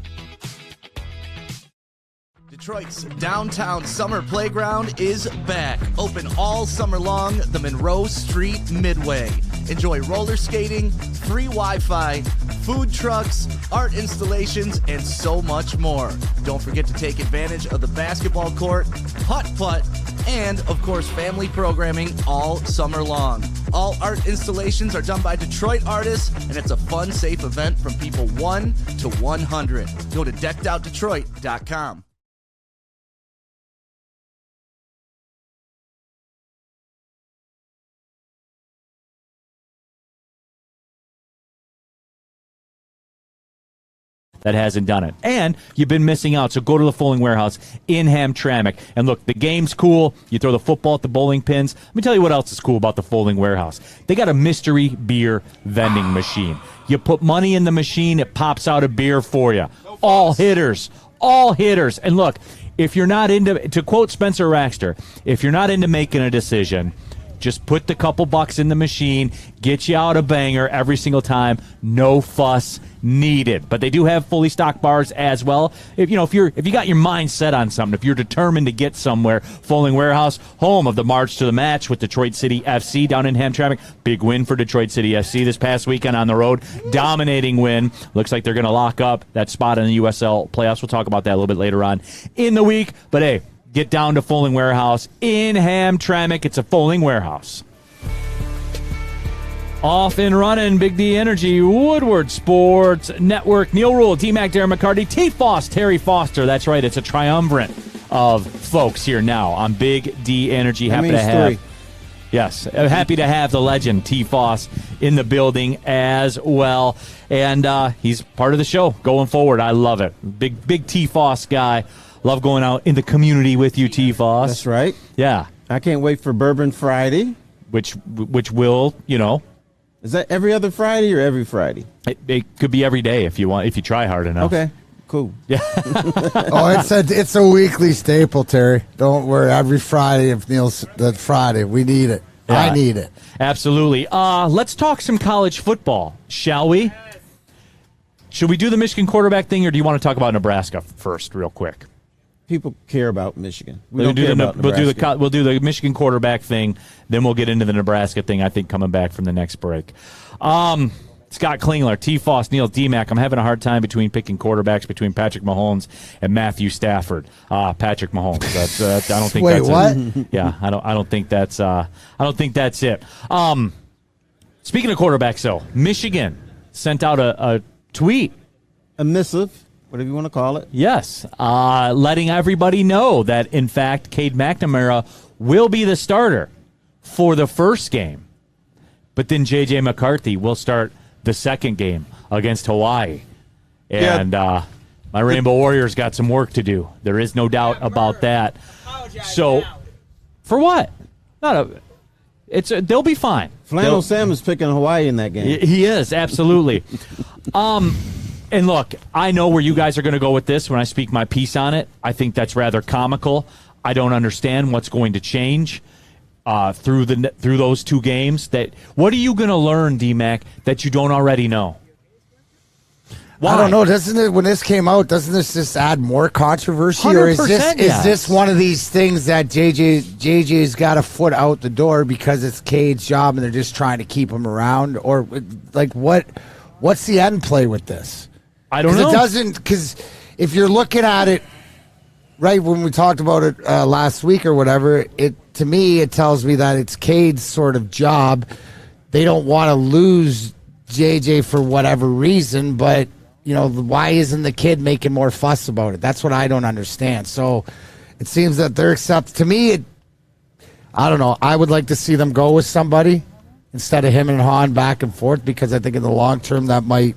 Detroit's downtown summer playground is back. Open all summer long, the Monroe Street Midway. Enjoy roller skating, free Wi-Fi, food trucks, art installations, and so much more. Don't forget to take advantage of the basketball court, putt-putt, and, of course, family programming all summer long. All art installations are done by Detroit artists, and it's a fun, safe event from people 1 to 100. Go to deckedoutdetroit.com. that hasn't done it. And you've been missing out, so go to the Fulling Warehouse in Hamtramck. And look, the game's cool. You throw the football at the bowling pins. Let me tell you what else is cool about the Fulling Warehouse. They got a mystery beer vending machine. You put money in the machine, it pops out a beer for you. All hitters. All hitters. And look, if you're not into, to quote Spencer Raxter, if you're not into making a decision, just put the couple bucks in the machine, get you out a banger every single time. No fuss needed. But they do have fully stocked bars as well. If you got your mind set on something, if you're determined to get somewhere, Fulling Warehouse, home of the March to the Match with Detroit City FC down in Hamtramck. Big win for Detroit City FC this past weekend on the road. Dominating win. Looks like they're going to lock up that spot in the USL playoffs. We'll talk about that a little bit later on in the week. But hey, get down to Fulling Warehouse in Hamtramck. It's a Fulling Warehouse. Off and running, Big D Energy, Woodward Sports Network, Neal Ruhl, D-Mac, Darren McCarty, T-Foss, Terry Foster. That's right, it's a triumvirate of folks here now on Big D Energy. Happy to have, three. Yes, happy to have the legend T-Foss in the building as well. And he's part of the show going forward. I love it. Big T-Foss guy. Love going out in the community with you, T-Foss. That's right. Yeah. I can't wait for Bourbon Friday. Which will, you know. Is that every other Friday or every Friday? It could be every day if you want, if you try hard enough. Okay, cool. Yeah. It's a weekly staple, Terry. Don't worry. Every Friday, if Neal's that Friday, we need it. Yeah, I need it. Absolutely. Let's talk some college football, shall we? Should we do the Michigan quarterback thing, or do you want to talk about Nebraska first, real quick? People care about Michigan. We'll do the Michigan quarterback thing, then we'll get into the Nebraska thing, I think, coming back from the next break. Scott Klingler, T-Foss, Neal, D-Mac. I'm having a hard time picking quarterbacks between Patrick Mahomes and Matthew Stafford. Patrick Mahomes. That's I don't think. Wait, that's what? It. Yeah, I don't think that's. I don't think that's it. Speaking of quarterbacks, though, Michigan sent out a tweet, a missive, whatever you want to call it. Yes, letting everybody know that, in fact, Cade McNamara will be the starter for the first game. But then J.J. McCarthy will start the second game against Hawaii. And my Rainbow Warriors got some work to do. There is no doubt about that. So, for what? They'll be fine. Flannel Sam is picking Hawaii in that game. He is, absolutely. And look, I know where you guys are going to go with this when I speak my piece on it. I think that's rather comical. I don't understand what's going to change through those two games. What are you going to learn, D-Mac, that you don't already know? Why? I don't know. Doesn't it, when this came out, doesn't this just add more controversy? Or is this one of these things that JJ's got a foot out the door because it's Cade's job and they're just trying to keep him around? Or like what's the end play with this? I don't know. It doesn't, because if you're looking at it right when we talked about it last week or whatever, to me it tells me that it's Cade's sort of job. They don't want to lose JJ for whatever reason, but why isn't the kid making more fuss about it? That's what I don't understand. So it seems that they're to me, I don't know. I would like to see them go with somebody instead of him and Hahn back and forth, because I think in the long term that might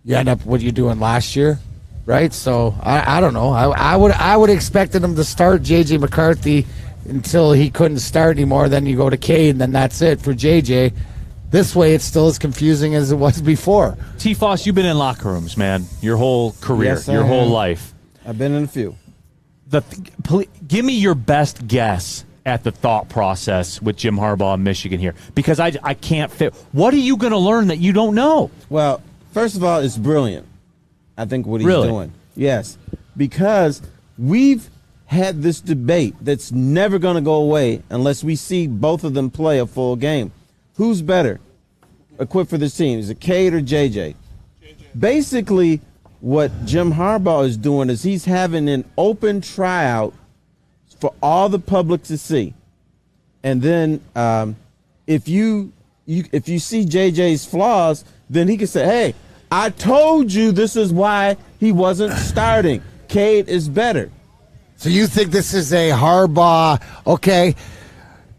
end up what you doing last year, right? So I don't know. I would expected him to start J.J. McCarthy until he couldn't start anymore. Then you go to Cade, and then that's it for J.J. This way, it's still as confusing as it was before. T-Foss, you've been in locker rooms, man, your whole career, yes, your whole life. I've been in a few. Give me your best guess at the thought process with Jim Harbaugh in Michigan here, because I can't fit. What are you going to learn that you don't know? Well, first of all, it's brilliant. I think what he's doing. Yes, because we've had this debate that's never going to go away unless we see both of them play a full game. Who's better equipped for this team? Is it Cade or JJ? Basically, what Jim Harbaugh is doing is he's having an open tryout for all the public to see. And then if you see JJ's flaws, then he can say, hey, I told you this is why he wasn't starting. Cade is better. So you think this is a Harbaugh, okay,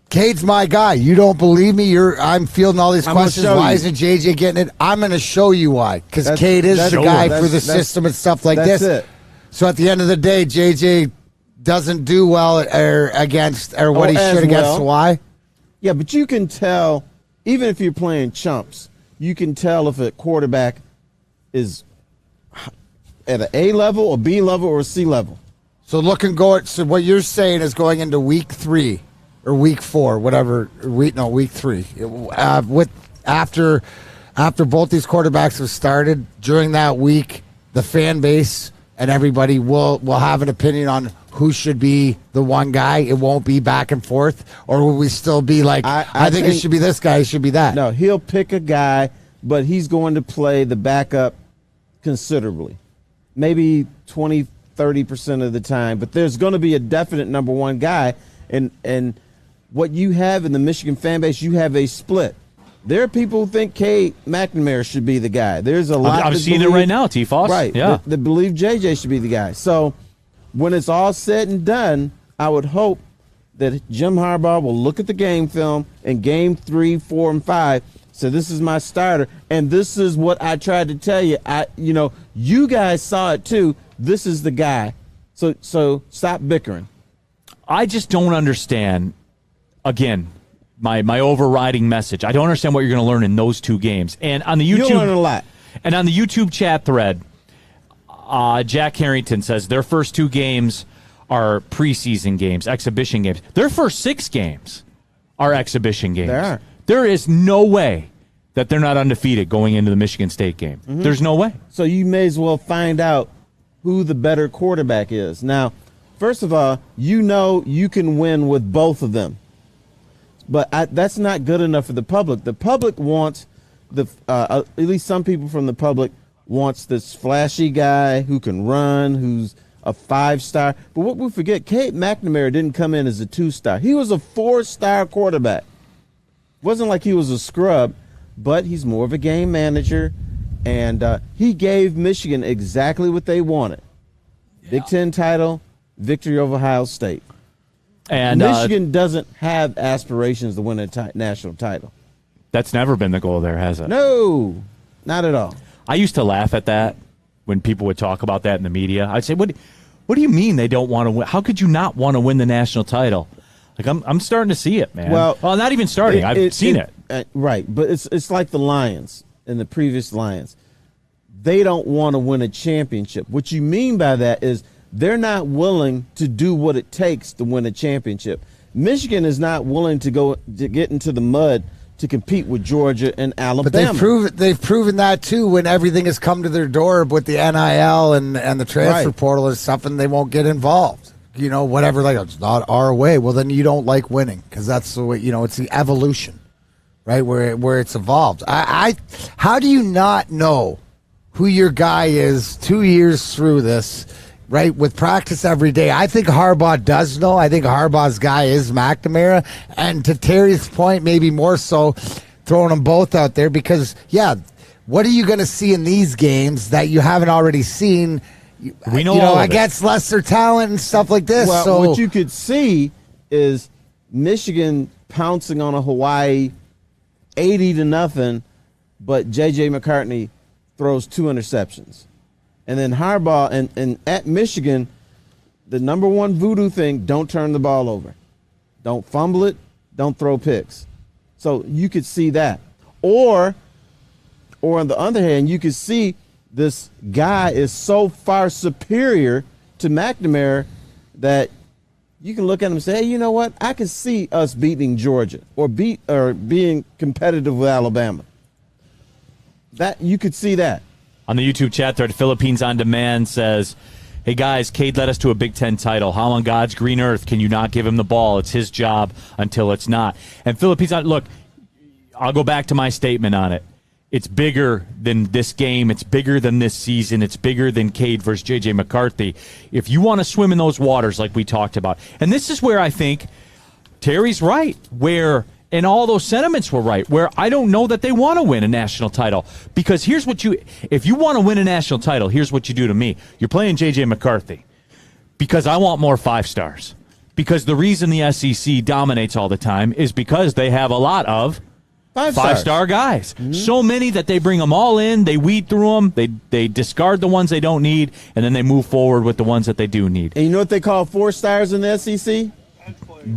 Cade's my guy. You don't believe me? I'm fielding all these questions. Why isn't JJ getting it? I'm going to show you why. Because Cade is the guy for the system and stuff like this. It. So at the end of the day, JJ doesn't do well against what he should against Hawaii. Yeah, but you can tell, even if you're playing chumps, you can tell if a quarterback is at an A level, or B level, or a C level. So so what you're saying is going into week 3. Or week 4, whatever. Week 3. After both these quarterbacks have started, during that week, the fan base and everybody will have an opinion on who should be the one guy. It won't be back and forth, or will we still be like, I think it should be this guy, it should be that? No, he'll pick a guy, but he's going to play the backup considerably, maybe 20-30% of the time. But there's going to be a definite number one guy, and what you have in the Michigan fan base, you have a split. There are people who think Cade McNamara should be the guy. There's a lot. I'm seeing it right now, T-Foss. Right. Yeah. That believe JJ should be the guy. So when it's all said and done, I would hope that Jim Harbaugh will look at the game film in game 3, 4, and 5. So this is my starter, and this is what I tried to tell you. You guys saw it too. This is the guy. So stop bickering. I just don't understand. Again, my overriding message. I don't understand what you're going to learn in those 2 games. And on the YouTube, you'll learn a lot. And on the YouTube chat thread, Jack Harrington says their first 2 games are preseason games, exhibition games. Their first 6 games are exhibition games. They are. There is no way that they're not undefeated going into the Michigan State game. Mm-hmm. There's no way. So you may as well find out who the better quarterback is. Now, first of all, you can win with both of them. But that's not good enough for the public. The public wants, at least some people from the public wants this flashy guy who can run, who's a 5-star. But what we forget, Cade McNamara didn't come in as a 2-star. He was a 4-star quarterback. Wasn't like he was a scrub, but he's more of a game manager. And he gave Michigan exactly what they wanted. Yeah. Big Ten title, victory over Ohio State. And Michigan doesn't have aspirations to win a national title. That's never been the goal there, has it? No, not at all. I used to laugh at that when people would talk about that in the media. I'd say, what do you mean they don't want to win? How could you not want to win the national title? Like, I'm starting to see it, man. Well, not even starting. I've seen it. Right, but it's like the Lions and the previous Lions. They don't want to win a championship. What you mean by that is they're not willing to do what it takes to win a championship. Michigan is not willing to get into the mud to compete with Georgia and Alabama. But they've proven that too when everything has come to their door with the NIL and the transfer portal and stuff, and they won't get involved. Whatever, like, it's not our way. Well, then you don't like winning because that's the way. It's the evolution, right? Where it's evolved. How do you not know who your guy is 2 years through this? Right, with practice every day. I think Harbaugh does know. I think Harbaugh's guy is McNamara. And to Terry's point, maybe more so, throwing them both out there because, what are you going to see in these games that you haven't already seen? We know against lesser talent and stuff like this. Well, so what you could see is Michigan pouncing on a Hawaii 80-0, but J.J. McCartney throws 2 interceptions. And then Harbaugh and at Michigan, the number one voodoo thing, don't turn the ball over. Don't fumble it. Don't throw picks. So you could see that. Or on the other hand, you could see this guy is so far superior to McNamara that you can look at him and say, hey, you know what? I can see us beating Georgia or being competitive with Alabama. That you could see that. On the YouTube chat thread, Philippines on Demand says, hey, guys, Cade led us to a Big Ten title. How on God's green earth can you not give him the ball? It's his job until it's not. And Philippines, look, I'll go back to my statement on it. It's bigger than this game. It's bigger than this season. It's bigger than Cade versus J.J. McCarthy. If you want to swim in those waters like we talked about, and this is where I think Terry's right, and all those sentiments were right, where I don't know that they want to win a national title. Because if you want to win a national title, here's what you do to me. You're playing J.J. McCarthy because I want more 5-stars. Because the reason the SEC dominates all the time is because they have a lot of 5-star guys. Mm-hmm. So many that they bring them all in, they weed through them, they discard the ones they don't need, and then they move forward with the ones that they do need. And you know what they call 4-stars in the SEC?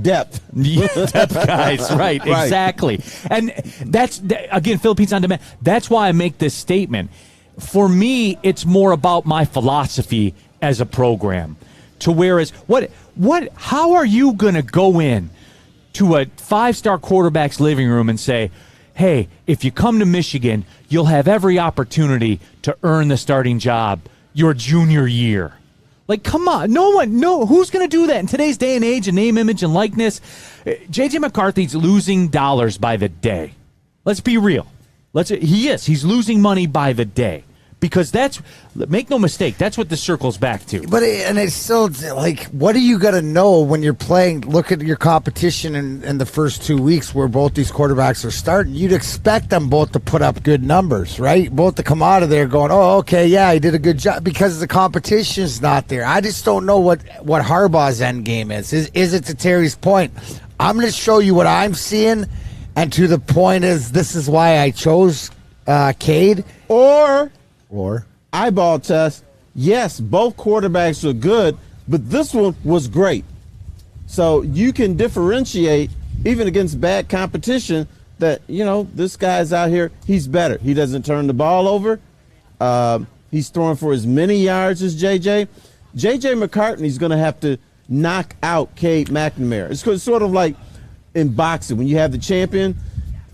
Depth. Depth guys, right, exactly. And that's, again, Philippines on Demand. That's why I make this statement. For me, it's more about my philosophy as a program. To whereas, how are you going to go in to a 5-star quarterback's living room and say, hey, if you come to Michigan, you'll have every opportunity to earn the starting job your junior year? Like, come on. Who's going to do that in today's day and age and name, image, and likeness? J.J. McCarthy's losing dollars by the day. Let's be real. He's losing money by the day Because make no mistake, that's what this circles back to. But it's still like, what are you gonna know when you're playing? Look at your competition in the first 2 weeks where both these quarterbacks are starting. You'd expect them both to put up good numbers, right? Both to come out of there going, "Oh, okay, yeah, he did a good job," because the competition's not there. I just don't know what Harbaugh's end game is. Is it, to Terry's point? I'm going to show you what I'm seeing, and to the point is, this is why I chose Cade. Or eyeball test. Yes, both quarterbacks are good, but this one was great. So you can differentiate, even against bad competition, that, this guy's out here, he's better. He doesn't turn the ball over. He's throwing for as many yards as JJ. JJ McCartney's going to have to knock out Cade McNamara. It's sort of like in boxing, when you have the champion,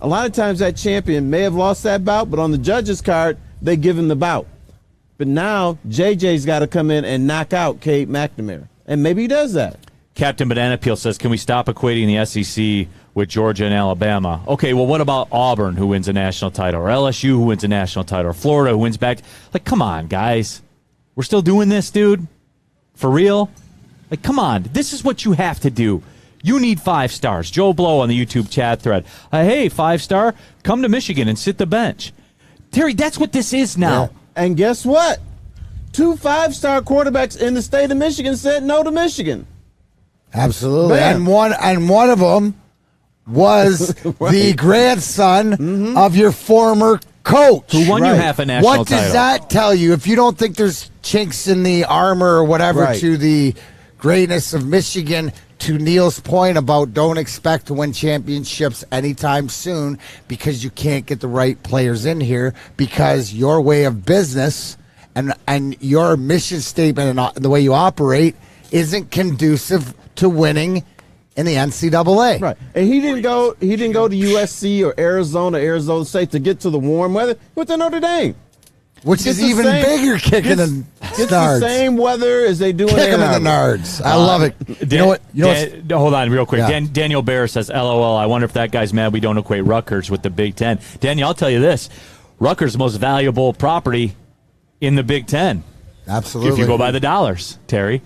a lot of times that champion may have lost that bout, but on the judge's card, they give him the bout. But now JJ's got to come in and knock out Cade McNamara. And maybe he does that. Captain Banana Peel says, can we stop equating the SEC with Georgia and Alabama? Okay, well, what about Auburn, who wins a national title, or LSU, who wins a national title, or Florida, who wins back? Like, come on, guys. We're still doing this, dude? For real? Like, come on. This is what you have to do. You need 5 stars. Joe Blow on the YouTube chat thread. Hey, 5-star, come to Michigan and sit the bench. Terry, that's what this is now. Yeah. And guess what? 2 5-star quarterbacks in the state of Michigan said no to Michigan. Absolutely. And one of them was right. The grandson of your former coach. Who won you half a national title. What does that tell you? If you don't think there's chinks in the armor or whatever to the greatness of Michigan, to Neal's point about don't expect to win championships anytime soon because you can't get the right players in here, because your way of business and your mission statement and the way you operate isn't conducive to winning in the NCAA. Right. And he didn't go to USC or Arizona State to get to the warm weather. He went to Notre Dame. Which is even bigger kicking than It's the same weather as they do in Kick him in the nards. I love it. You know what? Hold on real quick. Yeah. Daniel Bear says, LOL, I wonder if that guy's mad we don't equate Rutgers with the Big Ten. Daniel, I'll tell you this. Rutgers' most valuable property in the Big Ten. Absolutely. If you go by the dollars, Terry.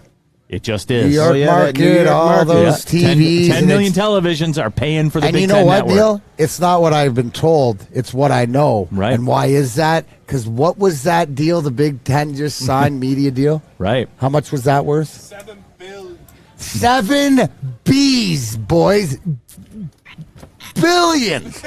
It just is. New York market, all those TVs. 10 million televisions are paying for the Big Ten network. And you know what, Neal? It's not what I've been told. It's what I know. Right. And why is that? Because what was that deal the Big Ten just signed, media deal? Right. How much was that worth? $7 billion. 7 B's, boys. Billions.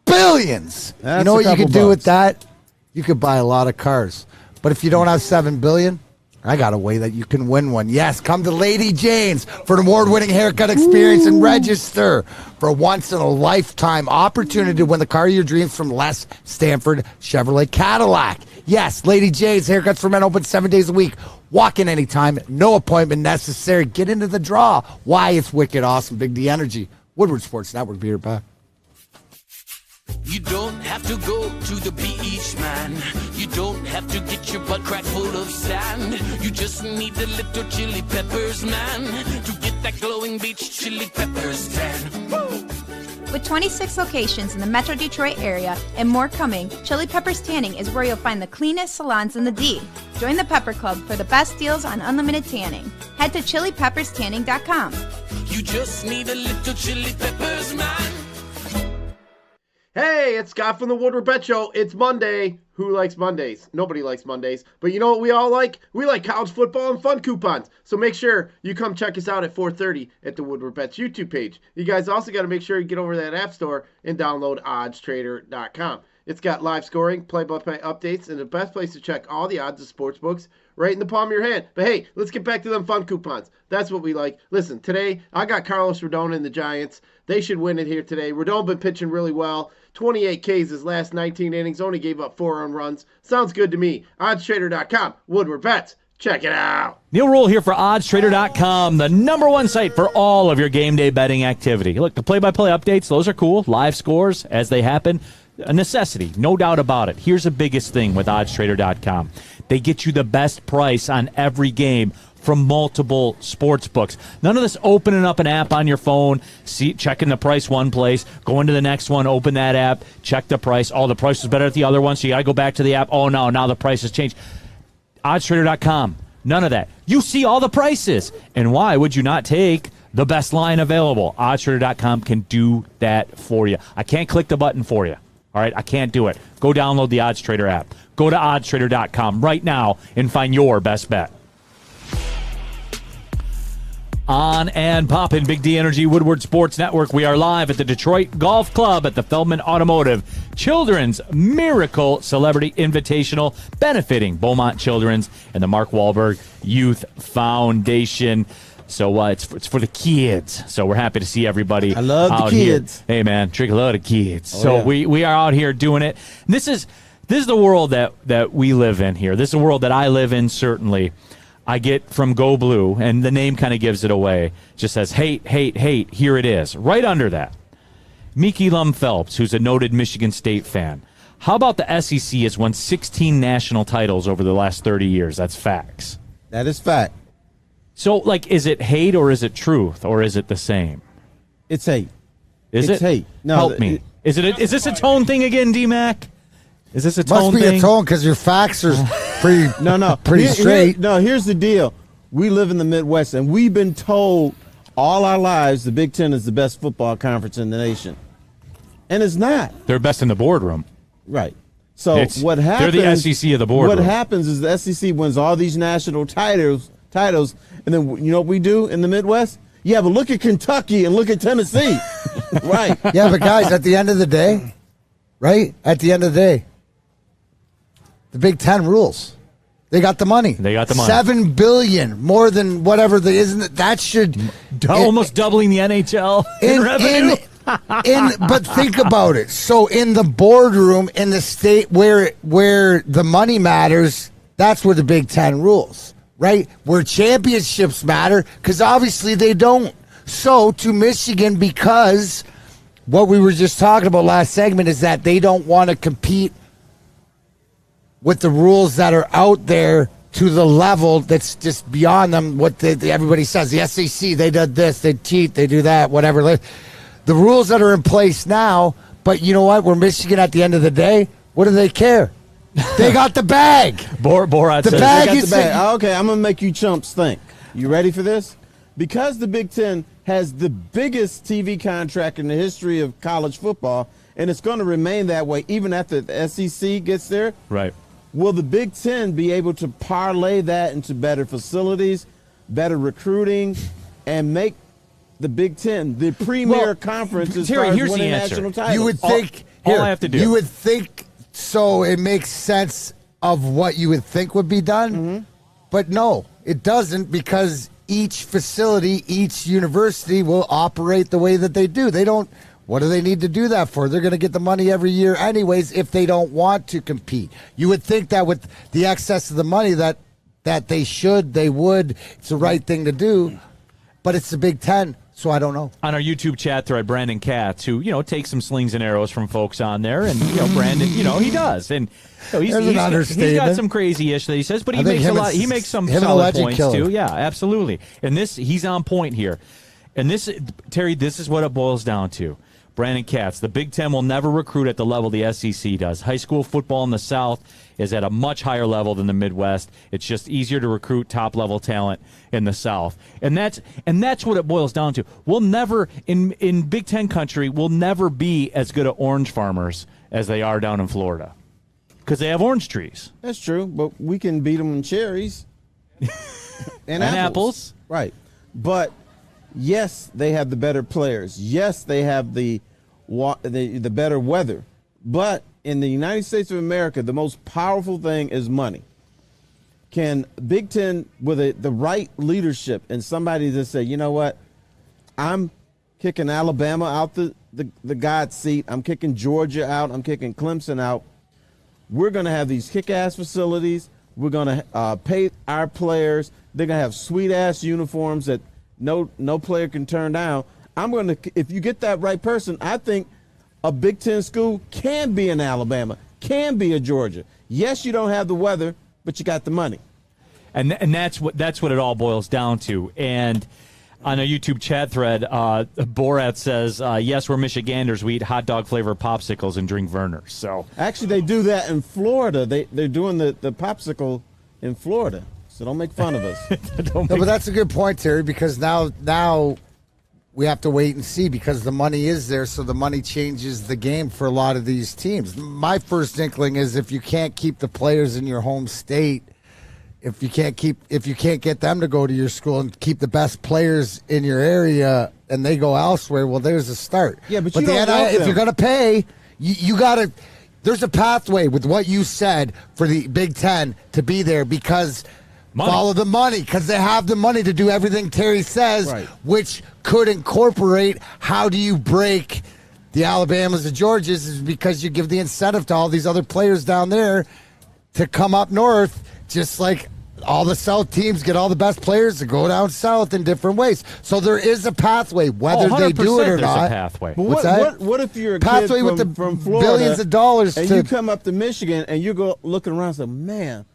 Billions. That's you know what you could do with bucks. that? You could buy a lot of cars. But if you don't have $7 billion, I got a way that you can win one. Yes, come to Lady Jane's for an award-winning haircut experience and register for a once-in-a-lifetime opportunity to win the car of your dreams from Les Stanford Chevrolet Cadillac. Yes, Lady Jane's haircuts for men open 7 days a week. Walk in anytime, no appointment necessary. Get into the draw. Why? It's wicked awesome. Big D Energy. Woodward Sports Network. Be right back. You don't have to go to the beach, man. You don't have to get your butt crack full of sand. You just need a little chili peppers, man, to get that glowing beach chili peppers tan. Woo! With 26 locations in the Metro Detroit area and more coming, Chili Peppers Tanning is where you'll find the cleanest salons in the D. Join the Pepper Club for the best deals on unlimited tanning. Head to chilipepperstanning.com. You just need a little chili peppers, man. Hey, it's Scott from the Woodward Bet Show. It's Monday. Who likes Mondays? Nobody likes Mondays. But you know what we all like? We like college football and fun coupons. So make sure you come check us out at 4:30 at the Woodward Bets YouTube page. You guys also got to make sure you get over to that app store and download oddstrader.com. It's got live scoring, play-by-play updates, and the best place to check all the odds of sports books right in the palm of your hand. But hey, let's get back to them fun coupons. That's what we like. Listen, today I got Carlos Rodon and the Giants. They should win it here today. Rodon been pitching really well. 28 Ks his last 19 innings. Only gave up 4 earned runs. Sounds good to me. OddsTrader.com. Woodward Bets. Check it out. Neal Ruhl here for OddsTrader.com, the #1 site for all of your game day betting activity. Look, the play-by-play updates, those are cool. Live scores as they happen. A necessity, no doubt about it. Here's the biggest thing with OddsTrader.com. They get you the best price on every game from multiple sports books. None of this opening up an app on your phone, checking the price one place, going to the next one, open that app, check the price. Oh, the price was better at the other one, so you got to go back to the app. Oh, no, now the price has changed. OddsTrader.com, none of that. You see all the prices. And why would you not take the best line available? OddsTrader.com can do that for you. I can't click the button for you. All right, I can't do it. Go download the OddsTrader app. Go to oddstrader.com right now and find your best bet. On and poppin', Big D Energy, Woodward Sports Network. We are live at the Detroit Golf Club at the Feldman Automotive Children's Miracle Celebrity Invitational, benefiting Beaumont Children's and the Mark Wahlberg Youth Foundation. So it's for the kids. So we're happy to see everybody. I love the kids. Here. Hey man, drink a lot of kids. Oh, so yeah. we are out here doing it. And this is the world that we live in here. This is the world that I live in, certainly. I get from Go Blue, and the name kind of gives it away. Just says, hate, hate, hate. Here it is. Right under that, Mickey Lum Phelps, who's a noted Michigan State fan. How about the SEC has won 16 national titles over the last 30 years? That's facts. That is fact. So, like, is it hate or is it truth or is it the same? It's hate. Is it's it? hate. No, Help me. Is this a tone thing again, D-Mac? Is this a tone Must be thing? a tone because your facts are pretty pretty straight. Here's the deal. We live in the Midwest, and we've been told all our lives the Big Ten is the best football conference in the nation. And it's not. They're best in the boardroom. Right. So what happens? They're the SEC of the boardroom. What happens is the SEC wins all these national titles, and then you know what we do in the Midwest? Yeah, but look at Kentucky and look at Tennessee. Right. Yeah, but guys, at the end of the day, right? At the end of the day, the Big Ten rules. They got the money. They got the money. $7 billion, more than whatever. That should almost doubling the NHL in revenue. But think about it. So in the boardroom, in the state where the money matters, that's where the Big Ten rules, right? Where championships matter, because obviously they don't. So to Michigan, because what we were just talking about last segment is that they don't want to compete with the rules that are out there to the level that's just beyond them. What everybody says, the SEC, they did this, they cheat, they do that, whatever. The rules that are in place now, but you know what? We're Michigan at the end of the day. What do they care? They got the bag. Borat the says bag they got is the bag. Okay, I'm going to make you chumps think. You ready for this? Because the Big Ten has the biggest TV contract in the history of college football, and it's going to remain that way even after the SEC gets there. Right. Will the Big Ten be able to parlay that into better facilities, better recruiting, and make the Big Ten the premier conference as far as here's winning the answer. national titles? You would think. All I have to do. You would think so. It makes sense of what you would think would be done, but no, it doesn't, because each facility, each university will operate the way that they do. They don't. What do they need to do that for? They're going to get the money every year anyways if they don't want to compete. You would think that with the excess of the money that they would. It's the right thing to do, but it's the Big Ten, so I don't know. On our YouTube chat thread, Brandon Katz, who, takes some slings and arrows from folks on there, and, Brandon, he does. And he's got some crazy-ish that he says, but he makes some solid points too. Yeah, absolutely. And he's on point here. And this, Terry, this is what it boils down to. Brandon Katz, the Big Ten will never recruit at the level the SEC does. High school football in the South is at a much higher level than the Midwest. It's just easier to recruit top-level talent in the South. And that's what it boils down to. We'll never, in Big Ten country, we'll never be as good at orange farmers as they are down in Florida, because they have orange trees. That's true, but we can beat them in cherries. and apples. Right. But, yes, they have the better players. Yes, they have the better weather. But in the United States of America, the most powerful thing is money. Can Big Ten, with the right leadership and somebody that say, you know what, I'm kicking Alabama out the God seat. I'm kicking Georgia out. I'm kicking Clemson out. We're going to have these kick-ass facilities. We're going to pay our players. They're going to have sweet-ass uniforms that no player can turn down. If you get that right person, I think a Big Ten school can be an Alabama, can be a Georgia. Yes, you don't have the weather, but you got the money. And that's what it all boils down to. And on a YouTube chat thread, Borat says, yes, we're Michiganders. We eat hot dog flavor popsicles and drink Vernors. So actually, they do that in Florida. They're doing the popsicle in Florida. So don't make fun of us. No, but that's a good point, Terry, because now we have to wait and see because the money is there, so the money changes the game for a lot of these teams. My first inkling is if you can't keep the players in your home state, if you can't get them to go to your school and keep the best players in your area and they go elsewhere, well, there's a start. Yeah, but you don't want if you're going to pay, you got to. There's a pathway with what you said for the Big Ten to be there because follow the money because they have the money to do everything Terry says, which could incorporate how do you break the Alabamas, the Georgias, is because you give the incentive to all these other players down there to come up north. Just like all the South teams get all the best players to go down south in different ways. So there is a pathway, whether they do it or not. There's a pathway. But what if you're a pathway kid from Florida, billions of dollars and you come up to Michigan and you go looking around and say, man,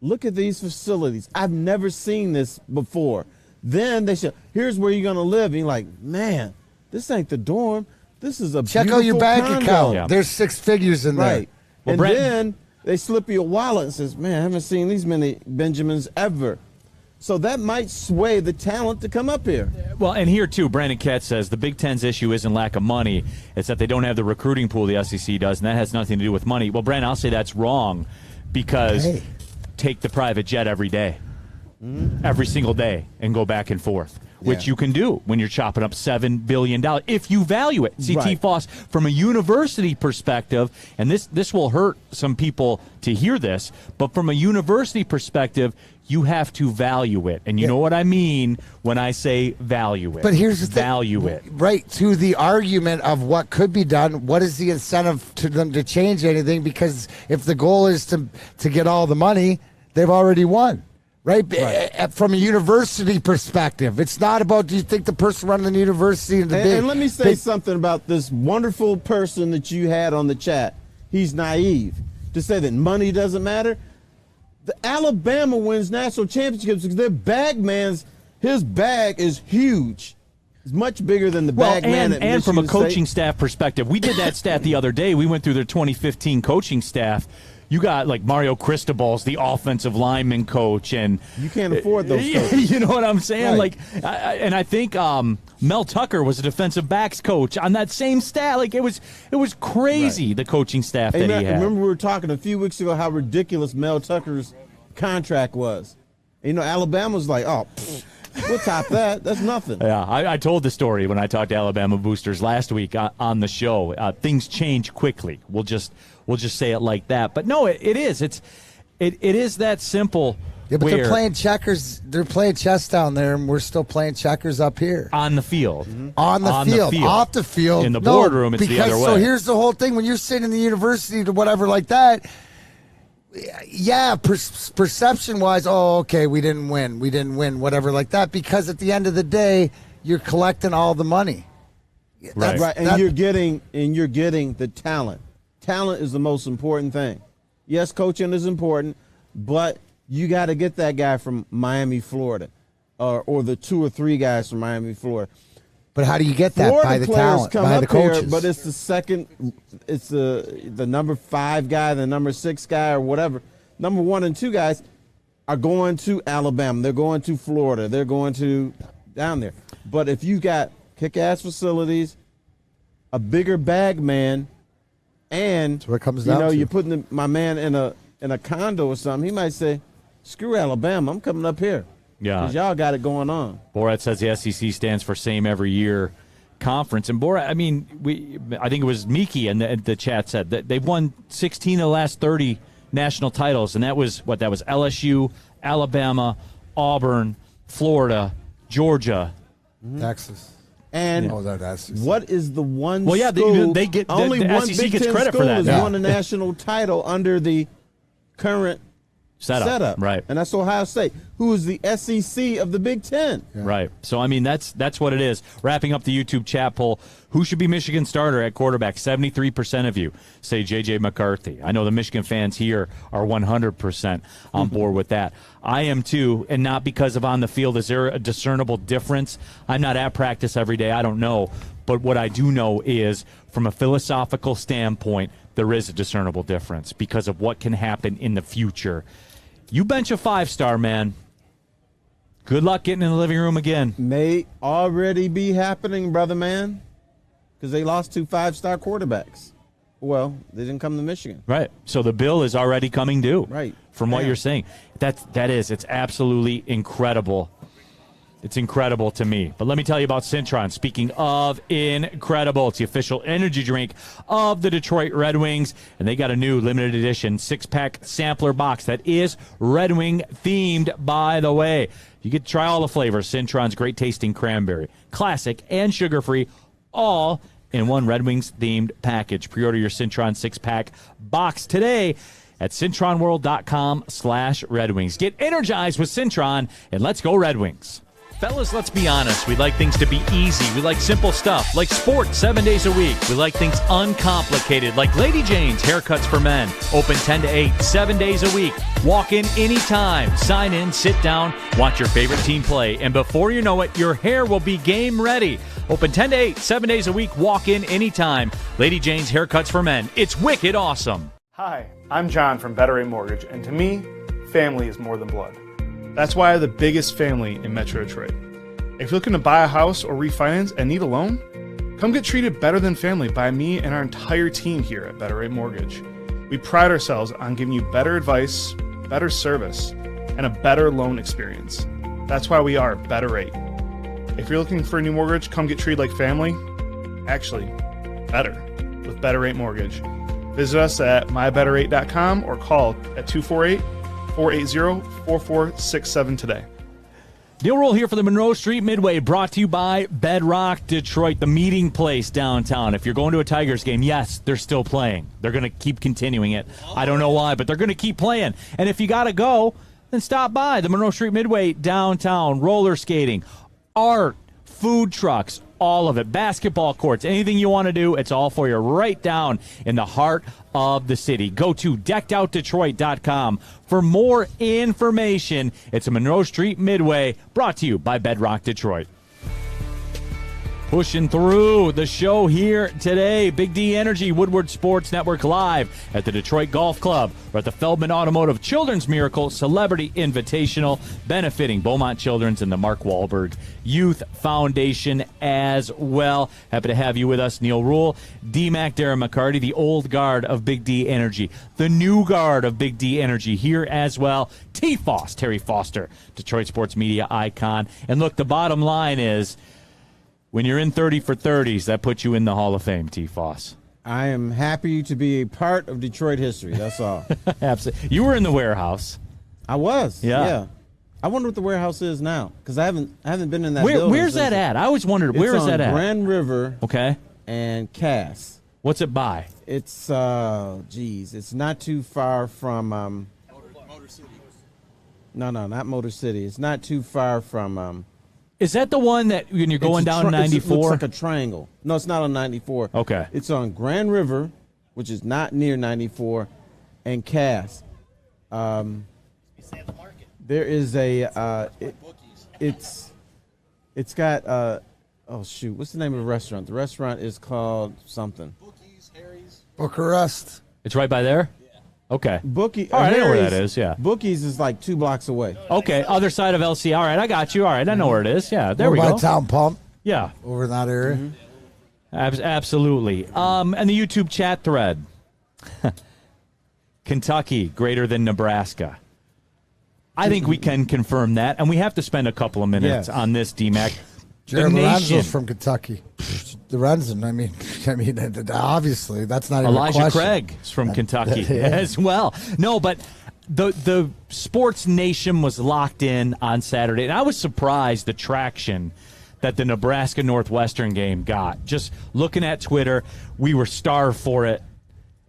look at these facilities. I've never seen this before. Then they say, here's where you're going to live. And you're like, man, this ain't the dorm. This is a check beautiful out your bank condo. account. Yeah. There's 6 figures in there. Right. Well, and then they slip you a wallet and says, man, I haven't seen these many Benjamins ever. So that might sway the talent to come up here. Well, and here, too, Brandon Katz says the Big Ten's issue isn't lack of money. It's that they don't have the recruiting pool the SEC does, and that has nothing to do with money. Well, Brandon, I'll say that's wrong because take the private jet every day, every single day, and go back and forth, which you can do when you're chopping up $7 billion if you value it. CT Foss, from a university perspective, and this will hurt some people to hear this, but from a university perspective, you have to value it. And you know what I mean when I say value it. But here's the value thing. it. Right, to the argument of what could be done, what is the incentive to them to change anything? Because if the goal is to get all the money, they've already won. Right? From a university perspective, it's not about do you think the person running the university and let me say something about this wonderful person that you had on the chat. He's naive to say that money doesn't matter. The Alabama wins national championships because their bag man's his bag is huge. It's much bigger than the bag man at and from a Michigan coaching State. staff perspective, we did that stat the other day. We went through their 2015 coaching staff. You got like Mario Cristobal's the offensive lineman coach, and you can't afford those coaches. You know what I'm saying? Right. Like, and I think Mel Tucker was a defensive backs coach on that same stat. Like, it was crazy the coaching staff that he had. Remember we were talking a few weeks ago how ridiculous Mel Tucker's contract was. And, you know, Alabama's like, oh, we'll top that. That's nothing. Yeah, I told the story when I talked to Alabama boosters last week on the show. Things change quickly. We'll just say it like that. But no, it is. It is that simple. Yeah, but they're playing checkers. They're playing chess down there, and we're still playing checkers up here. On the field. On the field. Off the field. In the boardroom, it's the other way. So here's the whole thing. When you're sitting in the university or whatever like that, yeah, perception-wise, oh, okay, we didn't win, whatever like that, because at the end of the day, you're collecting all the money. Right. And you're getting the talent. Talent is the most important thing. Yes, coaching is important, but you got to get that guy from Miami, Florida, or the 2 or 3 guys from Miami, Florida. But how do you get that? Florida by the players talent, come by up the coaches. Here, but it's the number 5 guy, the number 6 guy, or whatever. Number 1 and 2 guys are going to Alabama. They're going to Florida. They're going to down there. But if you got kick-ass facilities, a bigger bag man, and that's what it comes down to. You're putting my man in a condo or something, he might say, screw Alabama, I'm coming up here. Yeah. Because y'all got it going on. Borat says the SEC stands for same every year conference. And Borat, I mean, I think it was Miki in the chat said that they've won 16 of the last 30 national titles. And that was LSU, Alabama, Auburn, Florida, Georgia. Texas. And what is the one well, yeah, school? They get only the one SEC Big gets Ten credit school for that. has Yeah. won a national title under the current setup. Right. And that's Ohio State, who is the SEC of the Big Ten. Yeah. Right. So, I mean, that's what it is. Wrapping up the YouTube chat poll, who should be Michigan starter at quarterback? 73% of you say J.J. McCarthy. I know the Michigan fans here are 100% on board with that. I am too, and not because of on the field. Is there a discernible difference? I'm not at practice every day. I don't know. But what I do know is, from a philosophical standpoint, there is a discernible difference because of what can happen in the future. You bench a 5-star, man. Good luck getting in the living room again. May already be happening, brother man, because they lost 2 5-star quarterbacks. Well, they didn't come to Michigan. Right. So the bill is already coming due. Right. From what you're saying. It's absolutely incredible. It's incredible to me. But let me tell you about Cintron. Speaking of incredible, it's the official energy drink of the Detroit Red Wings. And they got a new limited edition 6-pack sampler box that is Red Wing themed, by the way. You get to try all the flavors. Cintron's great tasting cranberry, classic and sugar-free, all in one Red Wings themed package. Pre-order your Cintron 6-pack box today at CintronWorld.com/Red Wings. Get energized with Cintron, and let's go Red Wings. Fellas, let's be honest. We like things to be easy. We like simple stuff, like sports 7 days a week. We like things uncomplicated, like Lady Jane's Haircuts for Men. Open 10 to 8, 7 days a week. Walk in anytime. Sign in, sit down, watch your favorite team play. And before you know it, your hair will be game ready. Open 10 to 8, 7 days a week. Walk in anytime. Lady Jane's Haircuts for Men. It's wicked awesome. Hi, I'm John from Better Rate Mortgage, and to me, family is more than blood. That's why I have the biggest family in Metro Detroit. If you're looking to buy a house or refinance and need a loan, come get treated better than family by me and our entire team here at Better Rate Mortgage. We pride ourselves on giving you better advice, better service, and a better loan experience. That's why we are Better Rate. If you're looking for a new mortgage, come get treated like family. Actually, better with Better Rate Mortgage. Visit us at mybetterrate.com or call at 248-480-4467 today. Neal Ruhl here for the Monroe Street Midway, brought to you by Bedrock Detroit, the meeting place downtown. If you're going to a Tigers game, yes, they're still playing. They're going to keep continuing it. I don't know why, but they're going to keep playing. And if you got to go, then stop by the Monroe Street Midway downtown. Roller skating, art, food trucks, all of it. Basketball courts, anything you want to do, it's all for you right down in the heart of the city. Go to deckedoutdetroit.com for more information. It's a Monroe Street Midway, brought to you by Bedrock Detroit. Pushing through the show here today. Big D Energy, Woodward Sports Network live at the Detroit Golf Club. We're at the Feldman Automotive Children's Miracle Celebrity Invitational, benefiting Beaumont Children's and the Mark Wahlberg Youth Foundation as well. Happy to have you with us, Neal Ruhl, D-Mac, Darren McCarty, the old guard of Big D Energy, the new guard of Big D Energy here as well. T-Foss, Terry Foster, Detroit sports media icon. And look, the bottom line is, when you're in 30 for 30s, that puts you in the Hall of Fame, T-Foss. I am happy to be a part of Detroit history. That's all. Absolutely. You were in the warehouse. I was. Yeah. I wonder what the warehouse is now, because I haven't been in that building. Where's that at? I always wondered, where is that at? Grand River. Okay. And Cass. What's it by? It's it's not too far from Motor City. No, not Motor City. It's not too far from Is that the one that when you're going down 94? It looks like a triangle. No, it's not on 94. Okay. It's on Grand River, which is not near 94, and Cass. There is a it's got what's the name of the restaurant? The restaurant is called something. Bucharest. It's right by there? Okay. Bookie. All right, I know where that is, yeah. Bookies is like 2 blocks away. Okay, other side of LC. All right, I got you. All right, I know where it is. Yeah, there we go. By Town Pump. Yeah. Over in that area. Mm-hmm. Absolutely. And the YouTube chat thread. Kentucky greater than Nebraska. I think we can confirm that, and we have to spend a couple of minutes on this, D-Mac. Jared Lorenzo's from Kentucky. Lorenzo, I mean, obviously, that's not even Elijah a question. Craig is from Kentucky as well. No, but the sports nation was locked in on Saturday, and I was surprised the traction that the Nebraska-Northwestern game got. Just looking at Twitter, we were starved for it,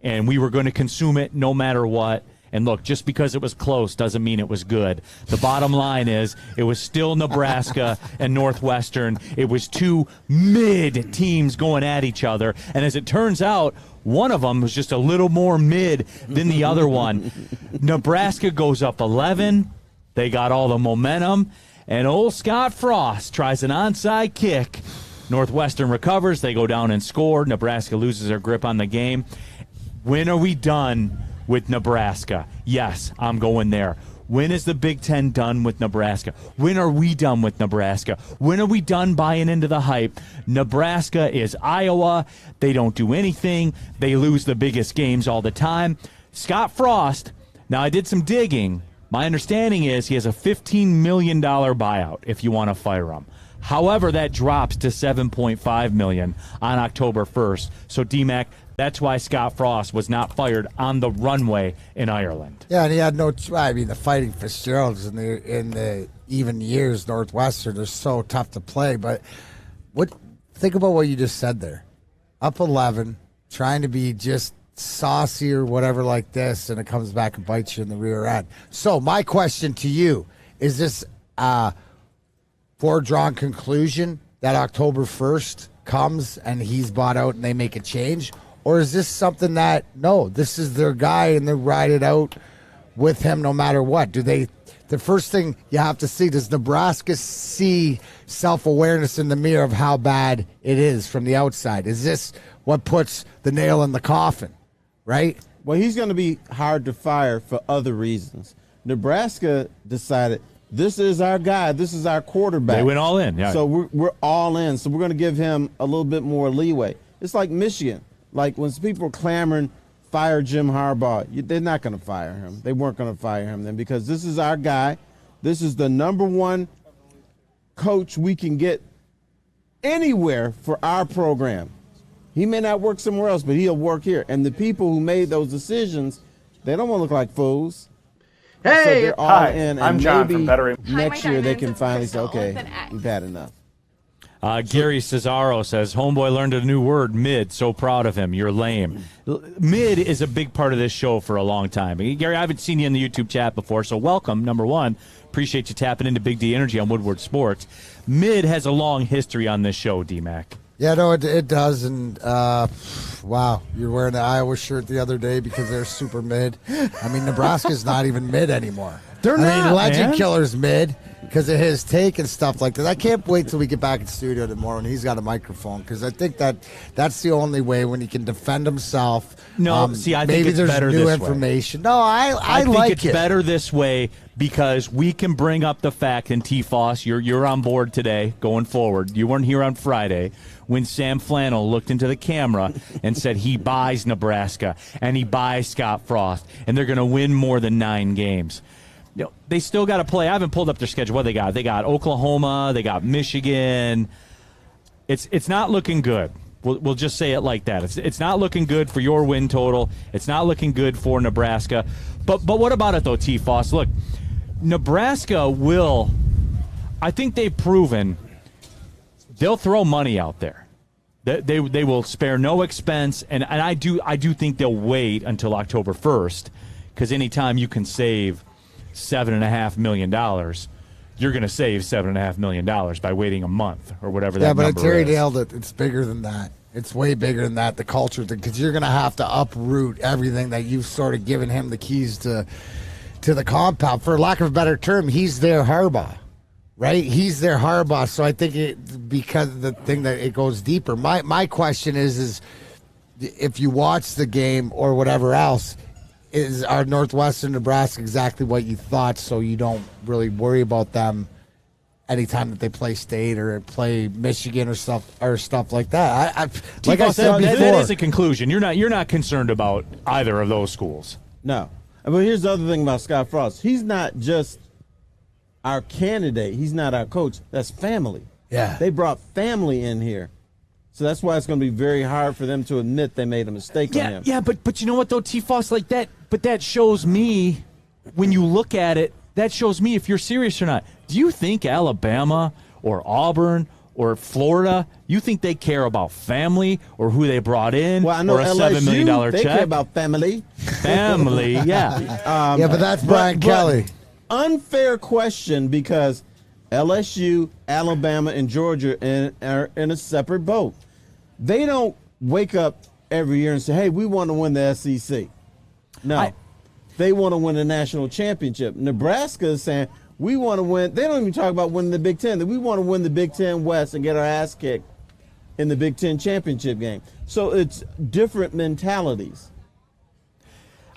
and we were going to consume it no matter what. And look, just because it was close doesn't mean it was good. The bottom line is it was still Nebraska and Northwestern. It was two mid teams going at each other. And as it turns out, one of them was just a little more mid than the other one. Nebraska goes up 11. They got all the momentum. And old Scott Frost tries an onside kick. Northwestern recovers. They go down and score. Nebraska loses their grip on the game. When are we done with Nebraska? Yes, I'm going there. When is the Big Ten done with Nebraska? When are we done with Nebraska? When are we done buying into the hype? Nebraska is Iowa. They don't do anything. They lose the biggest games all the time. Scott Frost, now I did some digging. My understanding is he has a $15 million buyout if you want to fire him. However, that drops to $7.5 million on October 1st. So, D-Mac, that's why Scott Frost was not fired on the runway in Ireland. Yeah, and he had no. I mean, the Fighting Fitzgeralds in the even years Northwestern are so tough to play. But think about what you just said there. Up 11, trying to be just saucy or whatever like this, and it comes back and bites you in the rear end. So my question to you is: this foredrawn conclusion that October 1st comes and he's bought out and they make a change? Or is this something that, no, this is their guy and they ride it out with him no matter what? The first thing you have to see, does Nebraska see self-awareness in the mirror of how bad it is from the outside? Is this what puts the nail in the coffin, right? Well, he's going to be hard to fire for other reasons. Nebraska decided this is our guy. This is our quarterback. They went all in. Yeah. So we're all in. So we're going to give him a little bit more leeway. It's like Michigan. Like when people are clamoring, fire Jim Harbaugh, they're not going to fire him. They weren't going to fire him then because this is our guy. This is the number one coach we can get anywhere for our program. He may not work somewhere else, but he'll work here. And the people who made those decisions, they don't want to look like fools. Hey, so they're all hi, in, and I'm John maybe from Better. next year they can finally say, okay, we've had enough. Gary Cesaro says, homeboy learned a new word, mid. So proud of him. You're lame. Mid is a big part of this show for a long time. Gary, I haven't seen you in the YouTube chat before, so welcome, number one. Appreciate you tapping into Big D Energy on Woodward Sports. Mid has a long history on this show, D-Mac. Yeah, no, it does. And, wow, you're wearing the Iowa shirt the other day because they're super mid. I mean, Nebraska's not even mid anymore. They're not, I mean, Legend man. Killer's mid because of his take and stuff like that. I can't wait till we get back in studio tomorrow and he's got a microphone because I think that's the only way when he can defend himself. No, see, I think maybe it's there's better new this information. No, I think like it's it. better this way because we can bring up the fact, and T-Foss, you're on board today going forward. You weren't here on Friday when Sam Flannel looked into the camera and said he buys Nebraska and he buys Scott Frost and they're going to win more than 9 games. You know, they still got to play. I haven't pulled up their schedule. What they got? They got Oklahoma. They got Michigan. It's not looking good. We'll just say it like that. It's not looking good for your win total. It's not looking good for Nebraska. But what about it, though, T-Foss? Look, Nebraska will – I think they've proven they'll throw money out there. They will spare no expense, and I do think they'll wait until October 1st because anytime you can save – $7.5 million, you're going to save $7.5 million by waiting a month or whatever that number is. Yeah, but Terry nailed it. It's bigger than that. It's way bigger than that, the culture thing, because you're going to have to uproot everything that you've sort of given him the keys to the compound. For lack of a better term, he's their Harbaugh, right? He's their Harbaugh. So I think because of the thing that it goes deeper. My question is if you watch the game or whatever else, is our Northwestern Nebraska exactly what you thought, so you don't really worry about them anytime that they play state or play Michigan or stuff like that? Like I said before, that is a conclusion. You're not concerned about either of those schools. No. But here's the other thing about Scott Frost. He's not just our candidate. He's not our coach. That's family. Yeah. They brought family in here. So that's why it's going to be very hard for them to admit they made a mistake on him. Yeah, but you know what, though, T-Foss, like that, but that shows me, when you look at it, that shows me if you're serious or not. Do you think Alabama or Auburn or Florida, you think they care about family or who they brought in Well, I know or a $7 million they check? care about family. Family, yeah. Yeah, but that's Brian Kelly. Unfair question because LSU, Alabama, and Georgia are in a separate boat. They don't wake up every year and say, hey, we want to win the SEC. No. They want to win the national championship. Nebraska is saying, we want to win. They don't even talk about winning the Big Ten. We want to win the Big Ten West and get our ass kicked in the Big Ten championship game. So it's different mentalities.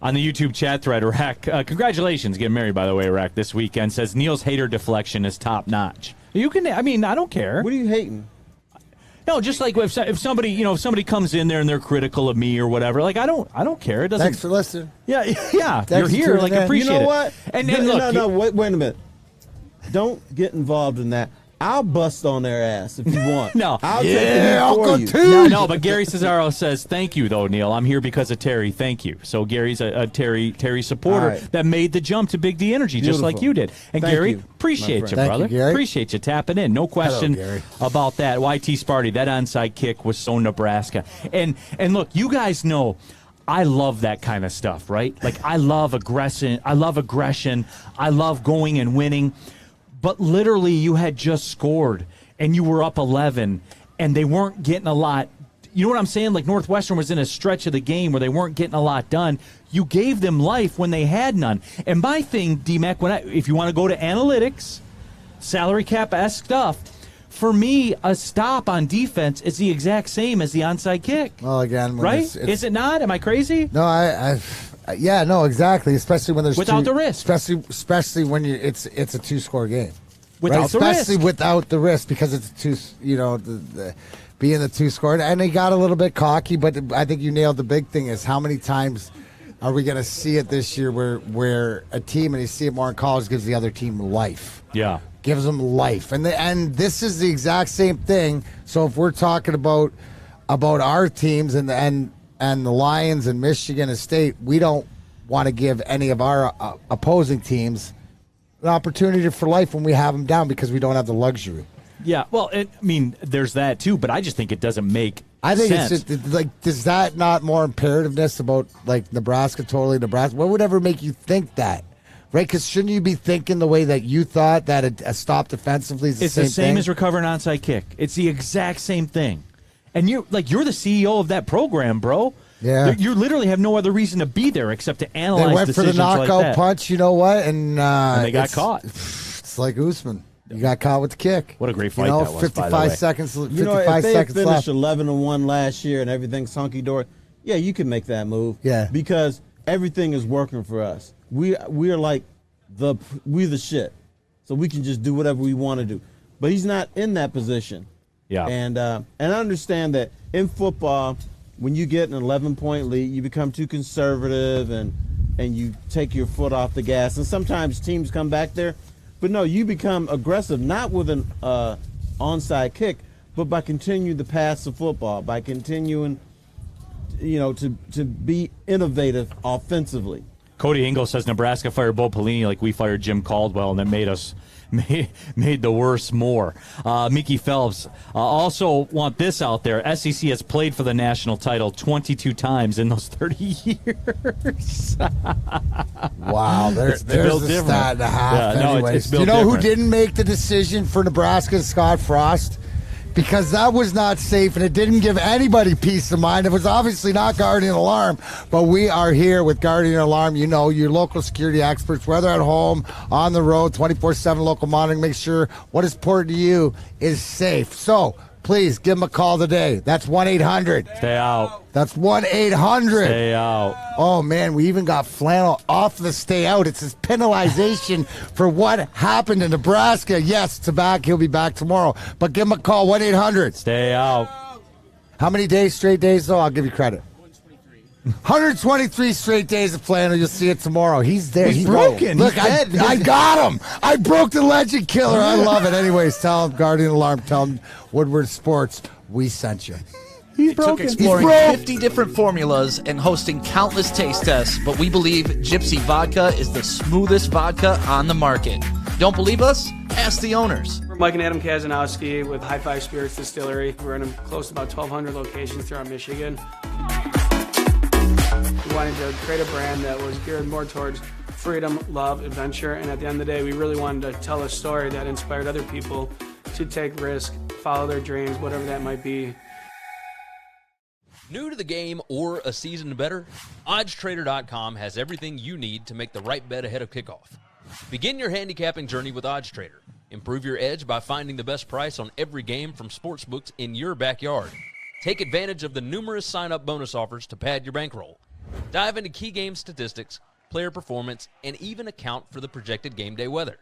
On the YouTube chat thread, Rack, congratulations, getting married, by the way, Rack, this weekend, says Neal's hater deflection is top notch. You can, I mean, I don't care. What are you hating? No, just like if somebody, if somebody comes in there and they're critical of me or whatever, like I don't care. It doesn't. Thanks for listening. Yeah, Thanks you're here, like appreciate it. You know what? And look, no, wait a minute. Don't get involved in that. I'll bust on their ass if you want. No. I'll take it for you. No, but Gary Cesaro says, thank you, though, Neal. I'm here because of Terry. Thank you. So Gary's a Terry supporter that made the jump to Big D Energy, just like you did. And Thank Gary, you, appreciate you, Thank brother. you, Gary. Appreciate you tapping in. No question Gary. about that. YT Sparty, that onside kick was so Nebraska. And look, you guys know I love that kind of stuff, right? Like I love aggression. I love going and winning. But literally, you had just scored, and you were up 11, and they weren't getting a lot. You know what I'm saying? Like Northwestern was in a stretch of the game where they weren't getting a lot done. You gave them life when they had none. And my thing, D-Mac, if you want to go to analytics, salary cap-esque stuff, for me, a stop on defense is the exact same as the onside kick. Well, again, right? Is it not? Am I crazy? No, yeah, no, exactly. Especially when there's without the risk. Especially when it's a 2-score game. Without the risk. Especially without the risk because it's being the 2-score. And they got a little bit cocky, but I think you nailed the big thing is how many times are we going to see it this year where a team, and you see it more in college, gives the other team life. Yeah. Gives them life. And this is the exact same thing. So if we're talking about our teams and the Lions and Michigan State, we don't want to give any of our opposing teams an opportunity for life when we have them down because we don't have the luxury. Yeah, well, there's that too, but I just think it doesn't make sense. It's just like, does that not more imperativeness about like Nebraska? What would ever make you think that? Right, because shouldn't you be thinking the way that you thought that a stop defensively is the same thing? It's the same as recovering an onside kick. It's the exact same thing. And you're the CEO of that program, bro. Yeah. You literally have no other reason to be there except to analyze They went for the knockout like that. punch, you know what? And they got caught. It's like Usman. You got caught with the kick. What a great fight that was, 55 by the way. seconds. 55 if they seconds finished left. 11-1 last year and everything's hunky dory, yeah, you can make that move. Yeah. Because everything is working for us. We are like we the shit, so we can just do whatever we want to do. But he's not in that position. Yeah. And I understand that in football, when you get an 11-point lead, you become too conservative and you take your foot off the gas. And sometimes teams come back there. But no, you become aggressive, not with an onside kick, but by continuing the pass of football, by continuing, to be innovative offensively. Cody Engel says Nebraska fired Bo Pelini like we fired Jim Caldwell, and that made the worse more. Mickey Phelps also want this out there. SEC has played for the national title 22 times in those 30 years. Wow, there's a stat and a half. Yeah, anyways. it's Do you know different. who didn't make the decision for Nebraska? Scott Frost. Because that was not safe, and it didn't give anybody peace of mind. It was obviously not Guardian Alarm, but we are here with Guardian Alarm. You know, your local security experts, whether at home, on the road, 24/7 local monitoring. Make sure what is important to you is safe. So please give them a call today. That's 1-800. Stay out. That's 1-800. Stay out. Oh, man, we even got Flannel off the stay out. It's his penalization for what happened in Nebraska. Yes, to back. He'll be back tomorrow. But give him a call, 1-800. Stay out. How many straight days, though? I'll give you credit. 123 straight days of Flannel. You'll see it tomorrow. He's there. He's broken. Look, He's dead. I got him. I broke the legend killer. I love it. Anyways, tell him Guardian Alarm. Tell him Woodward Sports. We sent you. He's It took exploring 50 different formulas and hosting countless taste tests, but we believe Gypsy Vodka is the smoothest vodka on the market. Don't believe us? Ask the owners. Mike and Adam Kazanowski with High Five Spirits Distillery. We're in close to about 1,200 locations throughout Michigan. We wanted to create a brand that was geared more towards freedom, love, adventure, and at the end of the day, we really wanted to tell a story that inspired other people to take risks, follow their dreams, whatever that might be. New to the game or a season better? OddsTrader.com has everything you need to make the right bet ahead of kickoff. Begin your handicapping journey with OddsTrader. Improve your edge by finding the best price on every game from sportsbooks in your backyard. Take advantage of the numerous sign-up bonus offers to pad your bankroll. Dive into key game statistics, player performance, and even account for the projected game day weather.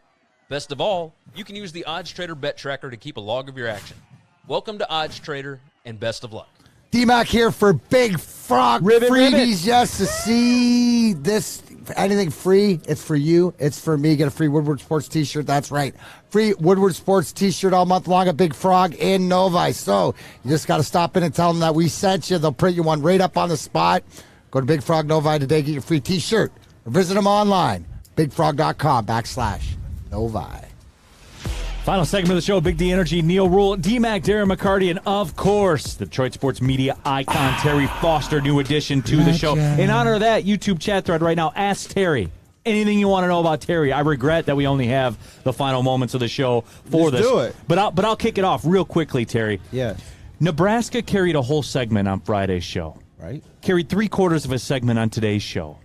Best of all, you can use the OddsTrader bet tracker to keep a log of your action. Welcome to OddsTrader, and best of luck. D-Mac here for Big Frog Ribbit, freebies. ribbit. Yes, to see this, anything free, it's for you, it's for me. Get a free Woodward Sports t-shirt. That's right. Free Woodward Sports t-shirt all month long at Big Frog in Novi. So you just got to stop in and tell them that we sent you. They'll print you one right up on the spot. Go to Big Frog Novi today, get your free t-shirt. Or visit them online, bigfrog.com/Novi. Final segment of the show, Big D Energy, Neal Ruhl, D-Mac, Darren McCarty, and of course, the Detroit sports media icon, Terry Foster, new addition to the show. In honor of that, YouTube chat thread right now, ask Terry anything you want to know about Terry. I regret that we only have the final moments of the show for this. Do it. But I'll kick it off real quickly, Terry. Yeah. Nebraska carried a whole segment on Friday's show. Right. Carried 3/4 of a segment on today's show.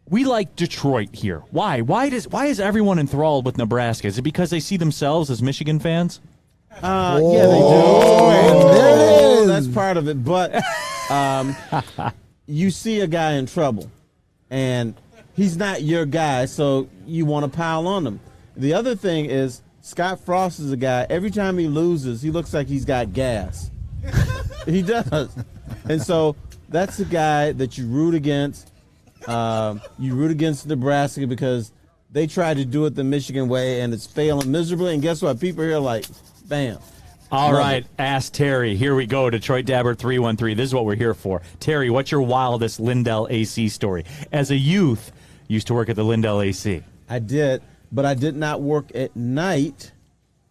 We like Detroit here. Why? Why is everyone enthralled with Nebraska? Is it because they see themselves as Michigan fans? Yeah, they do. That's part of it. But you see a guy in trouble, and he's not your guy, so you want to pile on him. The other thing is Scott Frost is a guy, every time he loses, he looks like he's got gas. He does. And so that's the guy that you root against. You root against Nebraska because they tried to do it the Michigan way, and it's failing miserably. And guess what? People here are like, bam. All right, ask Terry. Here we go. Detroit Dabber 313. This is what we're here for. Terry, what's your wildest Lindell AC story? As a youth, you used to work at the Lindell AC. I did, but I did not work at night.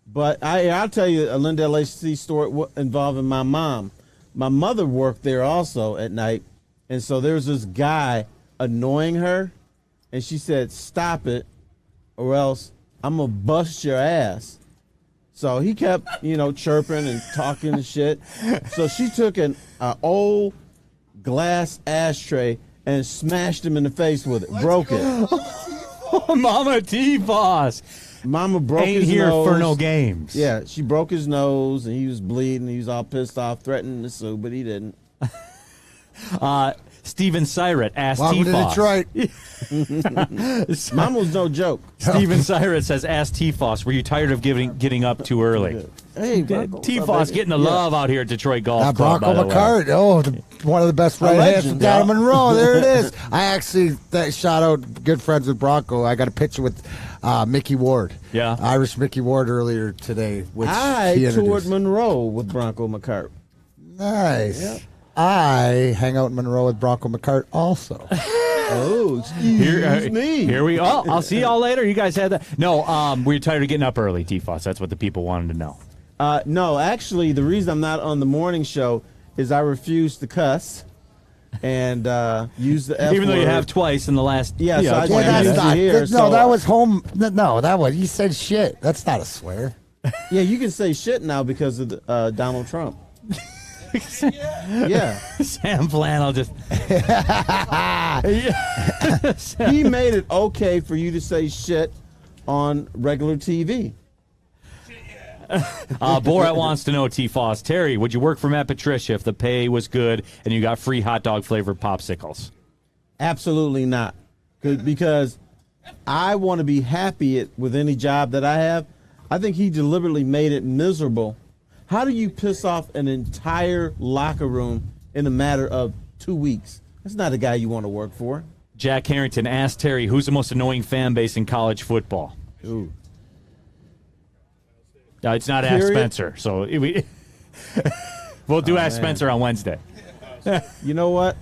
But I'll tell you a Lindell AC story involving my mom. My mother worked there also at night, and so there was this guy annoying her, and she said, "Stop it, or else I'm gonna bust your ass." So he kept, chirping and talking and shit. So she took an old glass ashtray and smashed him in the face with it. Broke it. Mama T-Boss. Mama broke Ain't his here nose. for no games. Yeah, she broke his nose, and he was bleeding. He was all pissed off, threatening to sue, but he didn't. Steven Syret asked Welcome T-Foss. to Detroit. Mom was no joke. Steven Syret says, ask T-Foss, were you tired of getting up too early? Hey, T-Foss getting the love out here at Detroit Golf Club. Bronco by the way. McCarty, one of the best right hands from down in Monroe. There it is. I actually, shout out, good friends with Bronco. I got a picture with Mickey Ward. Yeah. Irish Mickey Ward earlier today. Which I he toured introduced. Monroe with Bronco McCart. Nice. Yep. I hang out in Monroe with Bronco McCart also. Oh, excuse me. Here we go. I'll see y'all later. You guys had that. No, we're tired of getting up early, T-Foss. That's what the people wanted to know. No, actually, the reason I'm not on the morning show is I refuse to cuss and use the F Even though you word. have twice in the last. Yeah, so I Well, just that's not. here. No, so, that was home. No, that was. You said shit. That's not a swear. Yeah, you can say shit now because of Donald Trump. Yeah. Sam Flannel just. He made it okay for you to say shit on regular TV. Borat wants to know, T-Foss. Terry, would you work for Matt Patricia if the pay was good and you got free hot dog flavored popsicles? Absolutely not. Because I want to be happy with any job that I have. I think he deliberately made it miserable. How do you piss off an entire locker room in a matter of 2 weeks? That's not a guy you want to work for. Jack Harrington asked Terry, who's the most annoying fan base in college football? Ooh. It's not Ask Spencer, so we'll do Ask Spencer on Wednesday. You know what?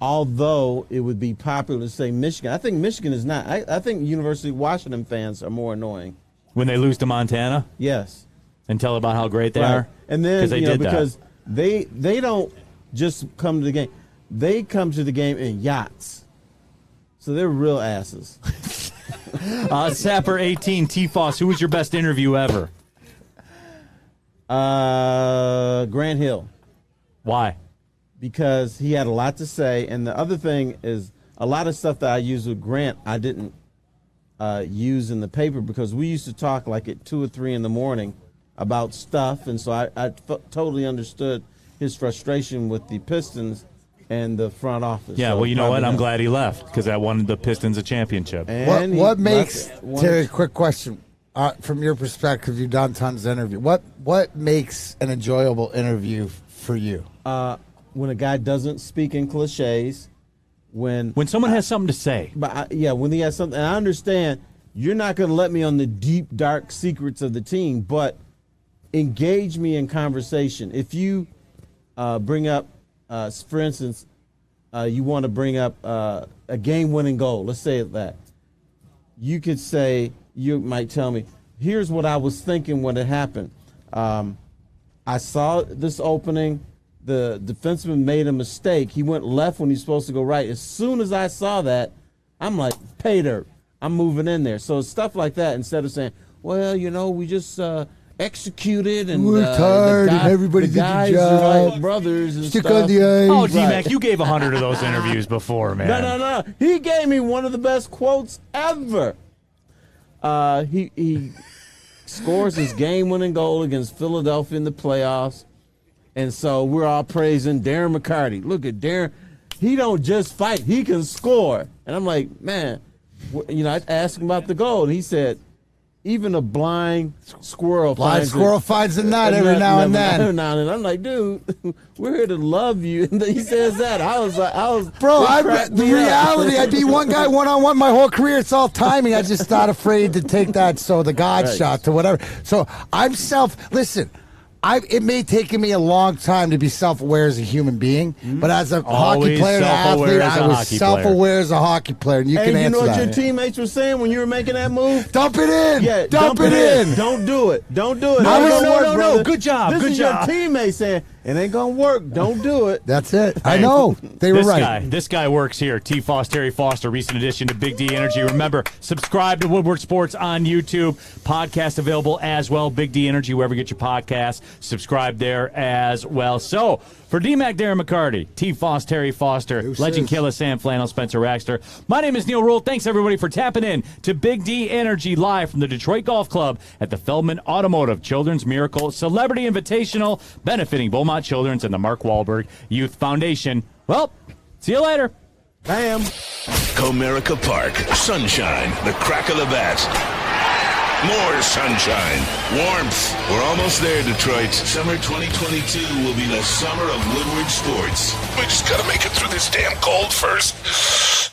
Although it would be popular to say Michigan, I think Michigan is not. I think University of Washington fans are more annoying. When they lose to Montana? Yes. And tell about how great they are? And then, because they don't just come to the game. They come to the game in yachts. So they're real asses. Sapper 18, T-Foss, who was your best interview ever? Grant Hill. Why? Because he had a lot to say. And the other thing is a lot of stuff that I use with Grant, I didn't use in the paper because we used to talk like at 2 or 3 in the morning about stuff. And so I totally understood his frustration with the Pistons and the front office. Yeah, so well, you know what? I'm glad he left because that won the Pistons a championship. What makes, Terry, quick question. From your perspective, you've done tons of interviews. What makes an enjoyable interview for you? When a guy doesn't speak in cliches. When someone has something to say. When he has something. And I understand you're not going to let me on the deep, dark secrets of the team, but engage me in conversation. If you bring up, for instance, you want to bring up a game-winning goal, let's say that. You could say, you might tell me, here's what I was thinking when it happened. I saw this opening. The defenseman made a mistake. He went left when he's supposed to go right. As soon as I saw that, I'm like, pay dirt. I'm moving in there. So stuff like that instead of saying, well, we just executed and worked hard and everybody did the job. Are like brothers and Stick stuff. on the ice. Oh, D-Mac, you gave 100 of those interviews before, man. No. He gave me one of the best quotes ever. He scores his game-winning goal against Philadelphia in the playoffs. And so we're all praising Darren McCarty. Look at Darren. He don't just fight. He can score. And I'm like, man, I asked him about the goal. And he said, even a blind squirrel finds a nut every now and then. Every now and then. I'm like, dude, we're here to love you. And he says that. Bro, the reality, I beat one guy one-on-one my whole career. It's all timing. I'm just not afraid to take that. So the God shot to whatever. So listen. It may take me a long time to be self-aware as a human being, but as a hockey player and athlete, I was self-aware as a hockey player, and you can answer that. You know what your teammates were saying when you were making that move? Dump it in! Yeah, dump it in! Don't do it. Don't do it. No. Good job. This is your teammate saying, it ain't going to work. Don't do it. That's it. I know. They were right. This guy works here. Terry Foster, recent addition to Big D Energy. Remember, subscribe to Woodward Sports on YouTube. Podcast available as well. Big D Energy, wherever you get your podcasts. Subscribe there as well. So, for D-Mac, Darren McCarty, Terry Foster, Legend Killer, Sam Flannel, Spencer Raxter. My name is Neal Ruhl. Thanks, everybody, for tapping in to Big D Energy live from the Detroit Golf Club at the Feldman Automotive Children's Miracle Celebrity Invitational, benefiting Beaumont Children's and the Mark Wahlberg Youth Foundation. Well, see you later. Bam. Comerica Park, sunshine, the crack of the bat. More sunshine, warmth. We're almost there, Detroit. Summer 2022 will be the summer of Woodward sports. We just gotta make it through this damn cold first.